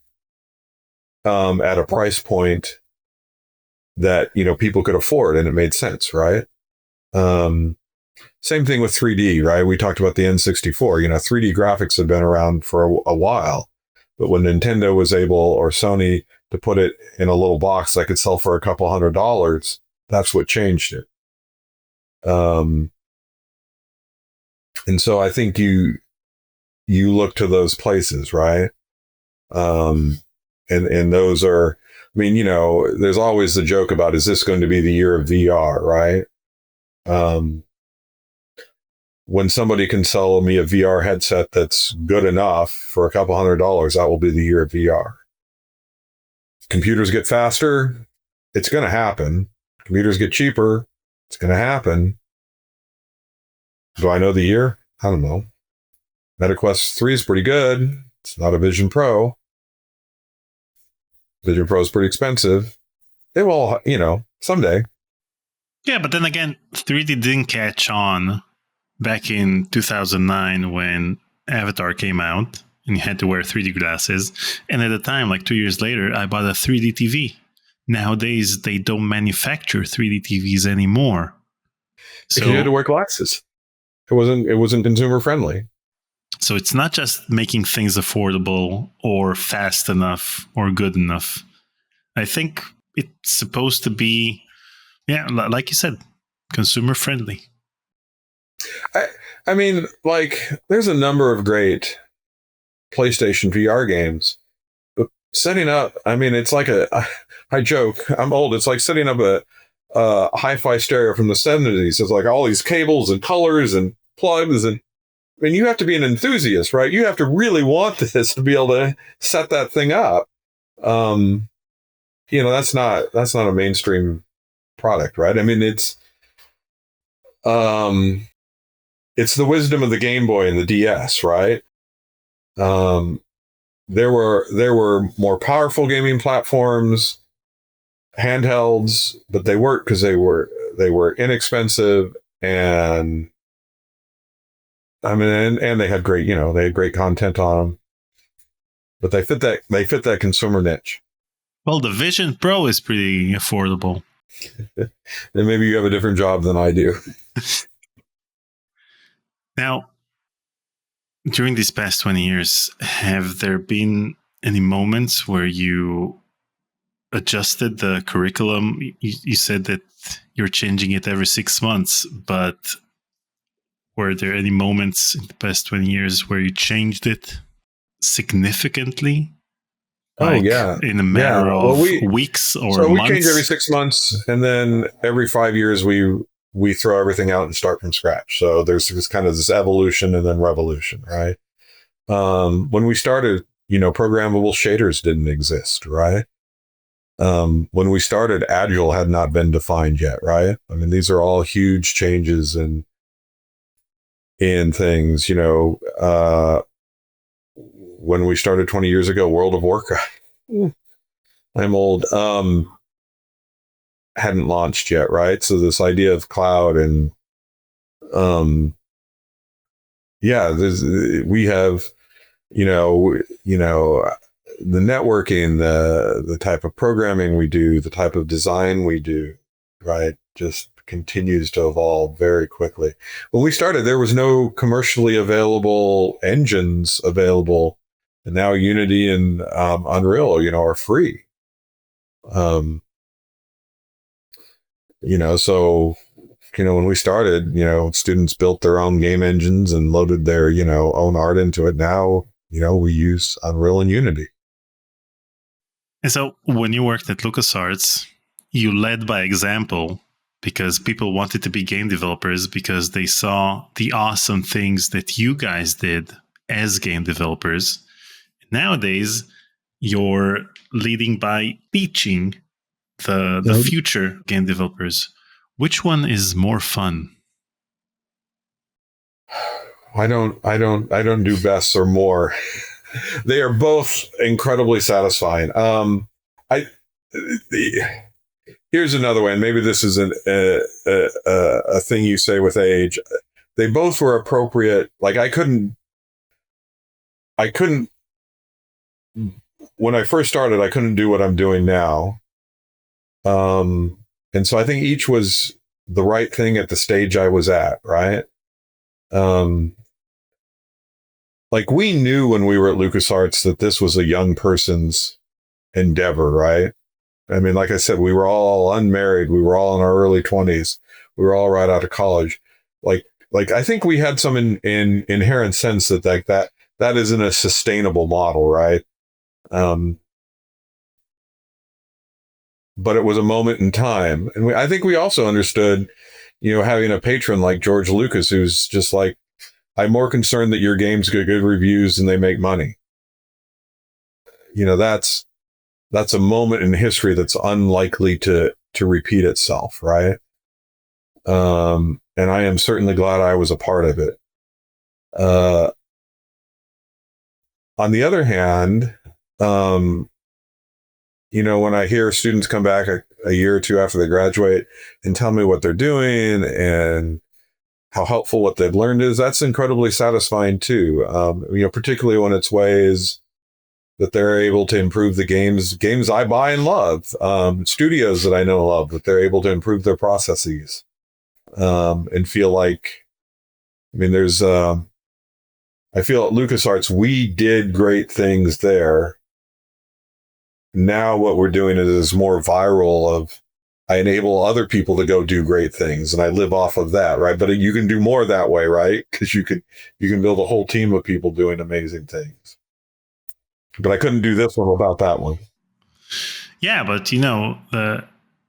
at a price point that, people could afford, and it made sense, right? Same thing with 3D, right? We talked about the N64. 3D graphics had been around for a while, but when Nintendo was able, or Sony, to put it in a little box that could sell for a couple $100, that's what changed it. And so I think you look to those places, right? And those are, I mean, there's always the joke about, is this going to be the year of VR, right? when somebody can sell me a VR headset that's good enough for a couple $100, that will be the year of VR. Computers get faster, it's going to happen. Computers get cheaper, it's going to happen. Do I know the year? I don't know. MetaQuest 3 is pretty good. It's not a Vision Pro. Vision Pro is pretty expensive. They will, someday. Yeah, but then again, 3D didn't catch on back in 2009 when Avatar came out and you had to wear 3D glasses. And at the time, like 2 years later, I bought a 3D TV. Nowadays, they don't manufacture 3D TVs anymore. So you had to wear glasses. It wasn't consumer friendly. So it's not just making things affordable or fast enough or good enough. I think it's supposed to be, like you said, consumer friendly. I mean, like, there's a number of great PlayStation VR games, but setting up, I mean, it's like I joke, I'm old, it's like setting up a hi-fi stereo from the 70s. It's like all these cables and colors and plugs, and I mean, you have to be an enthusiast, right? You have to really want this to be able to set that thing up. That's not a mainstream product, right? I mean, it's the wisdom of the Game Boy and the DS, right? There were more powerful gaming platforms, handhelds, but they worked because they were inexpensive, and I mean, and they had great content on them, but they fit that consumer niche. Well, the Vision Pro is pretty affordable. Then maybe you have a different job than I do. Now, during these past 20 years, have there been any moments where you adjusted the curriculum? You said that you're changing it every 6 months, but were there any moments in the past 20 years where you changed it significantly? Like, in a matter of weeks or months? So we change every 6 months, and then every 5 years we throw everything out and start from scratch. So there's kind of this evolution and then revolution, right? When we started, programmable shaders didn't exist, right? When we started, Agile had not been defined yet, right? I mean, these are all huge changes in things, when we started 20 years ago, World of Warcraft, I'm old, hadn't launched yet, right? So this idea of cloud and, we have, the networking, the type of programming we do, the type of design we do, right? Just continues to evolve very quickly. When we started, there was no commercially available engines available, and now Unity and Unreal, are free. So, when we started, students built their own game engines and loaded their, own art into it. Now, we use Unreal and Unity. And so when you worked at LucasArts, you led by example because people wanted to be game developers because they saw the awesome things that you guys did as game developers. Nowadays, you're leading by teaching the future game developers. Which one is more fun? I don't do best or more. They are both incredibly satisfying. Here's another way, and maybe this is a thing you say with age. They both were appropriate. Like I couldn't. When I first started, I couldn't do what I'm doing now. And so I think each was the right thing at the stage I was at, right? Like we knew when we were at LucasArts that this was a young person's endeavor, right? I mean, like I said, we were all unmarried. We were all in our early 20s. We were all right out of college. Like I think we had some inherent sense that isn't a sustainable model, right? But it was a moment in time. And I think we also understood, having a patron like George Lucas, who's just like, I'm more concerned that your games get good reviews and they make money. That's a moment in history that's unlikely to repeat itself, right? And I am certainly glad I was a part of it. On the other hand, when I hear students come back a year or two after they graduate and tell me what they're doing and how helpful what they've learned is, that's incredibly satisfying too. Particularly when it's ways that they're able to improve the games I buy and love, studios that I know and love, that they're able to improve their processes, and feel like, I feel at LucasArts, we did great things there. Now what we're doing is more viral of, I enable other people to go do great things, and I live off of that, right? But you can do more that way, right? Because you can build a whole team of people doing amazing things. But I couldn't do this one without that one. Yeah, but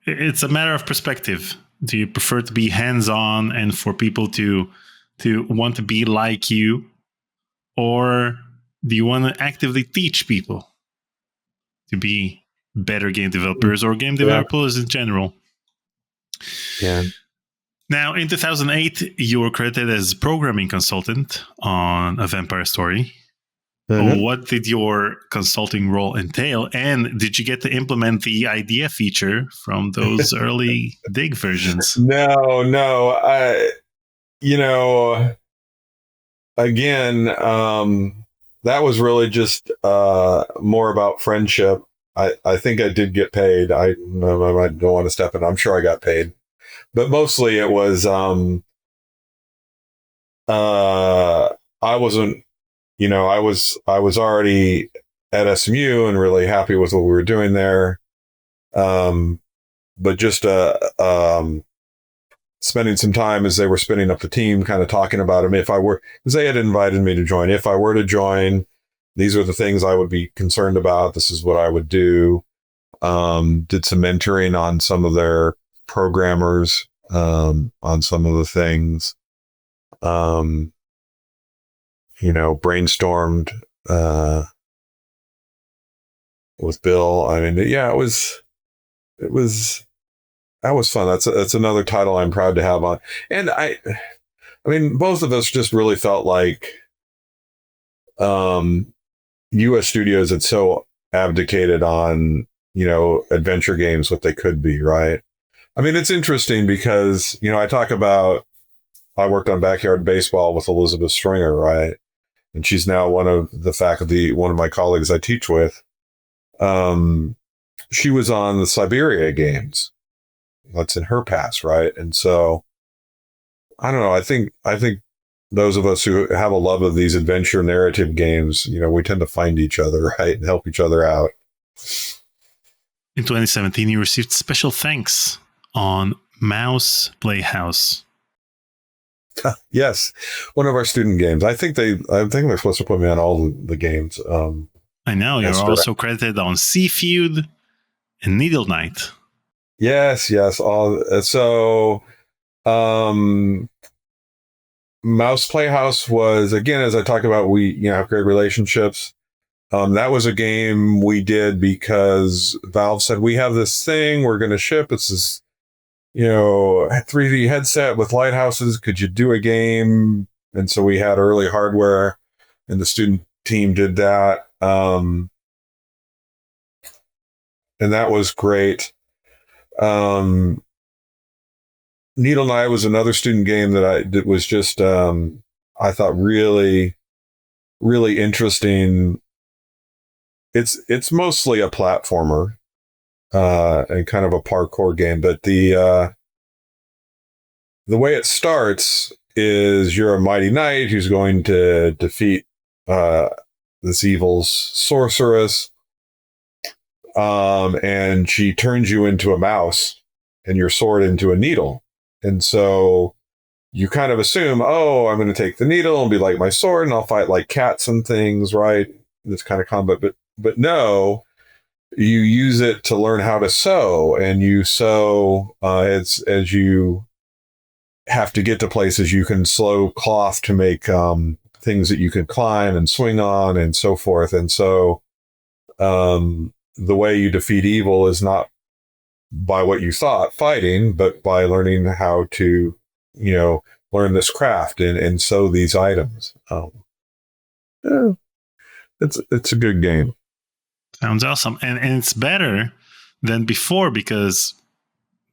it's a matter of perspective. Do you prefer to be hands-on and for people to want to be like you, or do you want to actively teach people to be better game developers or game developers in general? Yeah. Now, in 2008, you were credited as programming consultant on A Vampire Story. Mm-hmm. What did your consulting role entail? And did you get to implement the idea feature from those early Dig versions? No. Again, that was really just more about friendship. I think I did get paid. I don't want to step in. I'm sure I got paid. But mostly it was, I wasn't, I was already at SMU and really happy with what we were doing there. But just, spending some time as they were spinning up the team, kind of talking about them. Because they had invited me to join. If I were to join, these are the things I would be concerned about. This is what I would do. Did some mentoring on some of their programmers, on some of the things, brainstormed, with Bill. It was that was fun. That's another title I'm proud to have on. And both of us just really felt like, U.S. studios had so abdicated on, adventure games, what they could be, right? It's interesting because, I talk about, I worked on Backyard Baseball with Elizabeth Stringer, right? And she's now one of the faculty, one of my colleagues I teach with. She was on the Siberia games. That's in her past, right? And so, I don't know. I think those of us who have a love of these adventure narrative games, we tend to find each other, right? And help each other out. In 2017, you received special thanks on Mouse Playhouse. Yes, one of our student games. I think they're supposed to put me on all the games. I know you're also credited on Sea Feud and Needle Knight. Yes. Mouse Playhouse was, again, as I talk about, we have great relationships. That was a game we did because Valve said, we have this thing we're going to ship. It's this 3D headset with lighthouses. Could you do a game? And so we had early hardware, and the student team did that. And that was great. Needle Knight was another student game that was just, I thought really, really interesting. It's mostly a platformer, and kind of a parkour game, but the way it starts is you're a mighty knight who's going to defeat this evil sorceress, and she turns you into a mouse and your sword into a needle. And so you kind of assume, I'm going to take the needle and be like my sword, and I'll fight like cats and things, right? This kind of combat, but no, you use it to learn how to sew, and you sew as you have to get to places you can slow cloth to make things that you can climb and swing on and so forth. And so the way you defeat evil is not by what you thought fighting, but by learning how to, learn this craft and sew these items. Yeah, it's a good game. Sounds awesome. And it's better than before, because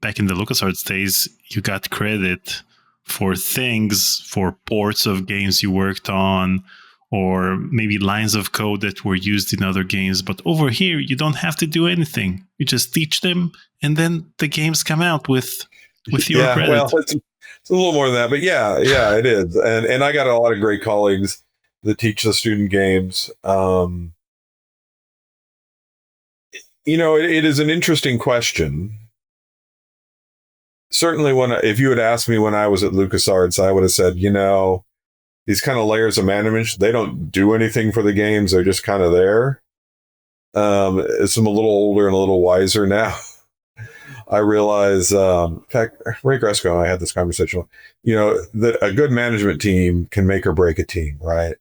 back in the LucasArts days, you got credit for things, for ports of games you worked on, or maybe lines of code that were used in other games. But over here, you don't have to do anything. You just teach them, and then the games come out with your credit. Well, it's a little more than that, but yeah, it is. And I got a lot of great colleagues that teach the student games. It is an interesting question. Certainly, if you had asked me when I was at LucasArts, I would have said, these kind of layers of management, they don't do anything for the games. They're just kind of there. As I'm a little older and a little wiser now, I realize, in fact, Ray Gresco and I had this conversation, that a good management team can make or break a team, right?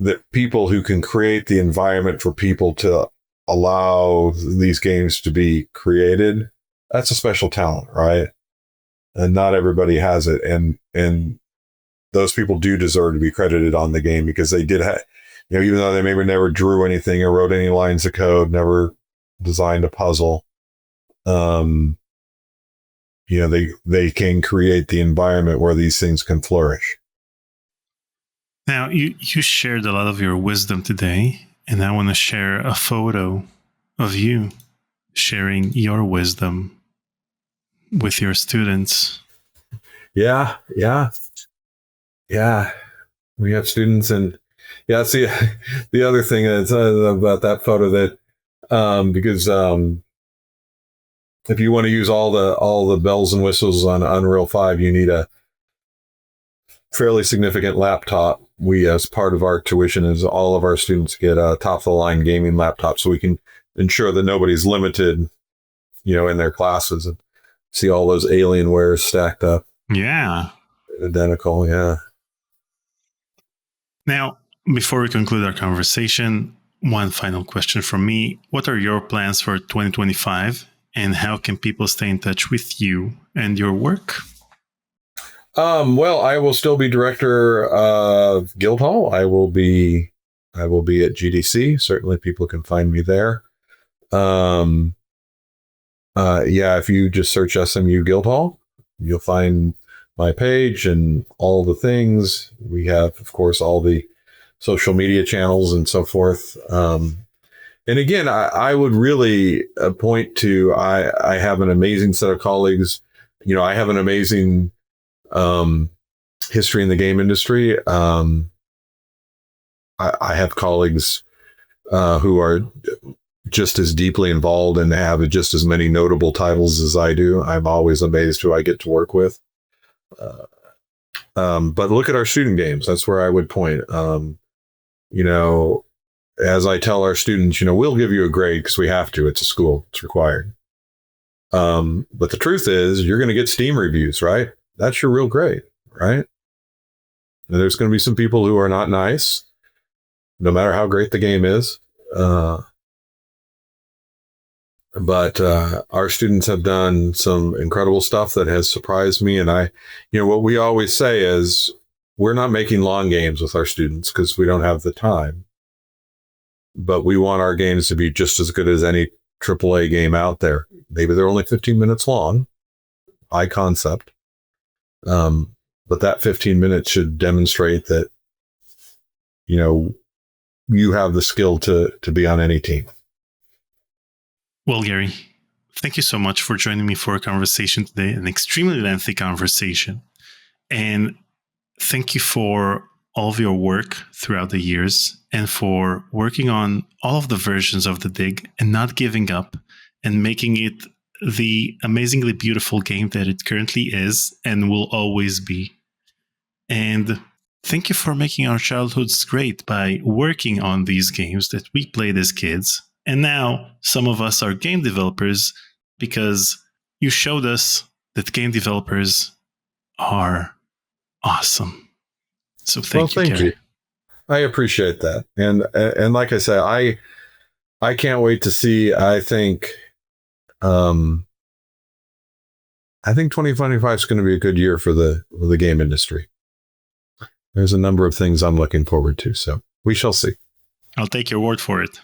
That people who can create the environment for people to allow these games to be created, that's a special talent, right? And not everybody has it. And those people do deserve to be credited on the game, because they did have, even though they maybe never drew anything or wrote any lines of code, never designed a puzzle, they can create the environment where these things can flourish. Now, you shared a lot of your wisdom today, and I want to share a photo of you sharing your wisdom with your students. Yeah. We have students, and see, the other thing is about that photo that, because if you want to use all the bells and whistles on Unreal 5, you need a fairly significant laptop. We, as part of our tuition, is all of our students get a top-of-the-line gaming laptop, so we can ensure that nobody's limited, in their classes. And see all those Alienwares stacked up. Yeah. Identical, yeah. Now, before we conclude our conversation, one final question from me. What are your plans for 2025, and how can people stay in touch with you and your work? Well, I will still be director of Guildhall. I will be at GDC. Certainly people can find me there. If you just search SMU Guildhall, you'll find my page and all the things. We have, of course, all the social media channels and so forth. And again, I would really point to, I have an amazing set of colleagues. I have an amazing history in the game industry. I have colleagues who are just as deeply involved and have just as many notable titles as I do. I'm always amazed who I get to work with. But look at our student games. That's where I would point. As I tell our students, we'll give you a grade because we have to. It's a school. It's required. But the truth is, you're going to get Steam reviews, right? That's your real grade, right? And there's going to be some people who are not nice, no matter how great the game is. But our students have done some incredible stuff that has surprised me. And what we always say is, we're not making long games with our students because we don't have the time. But we want our games to be just as good as any AAA game out there. Maybe they're only 15 minutes long, high concept. But that 15 minutes should demonstrate that, you have the skill to be on any team. Well, Gary, thank you so much for joining me for a conversation today, an extremely lengthy conversation. And thank you for all of your work throughout the years, and for working on all of the versions of the Dig and not giving up and making it the amazingly beautiful game that it currently is and will always be. And thank you for making our childhoods great by working on these games that we played as kids And now some of us are game developers because you showed us that game developers are awesome. So thank you, Gary. I appreciate that. And like I say, I can't wait to see. I think 2025 is going to be a good year for the game industry. There's a number of things I'm looking forward to, so we shall see. I'll take your word for it.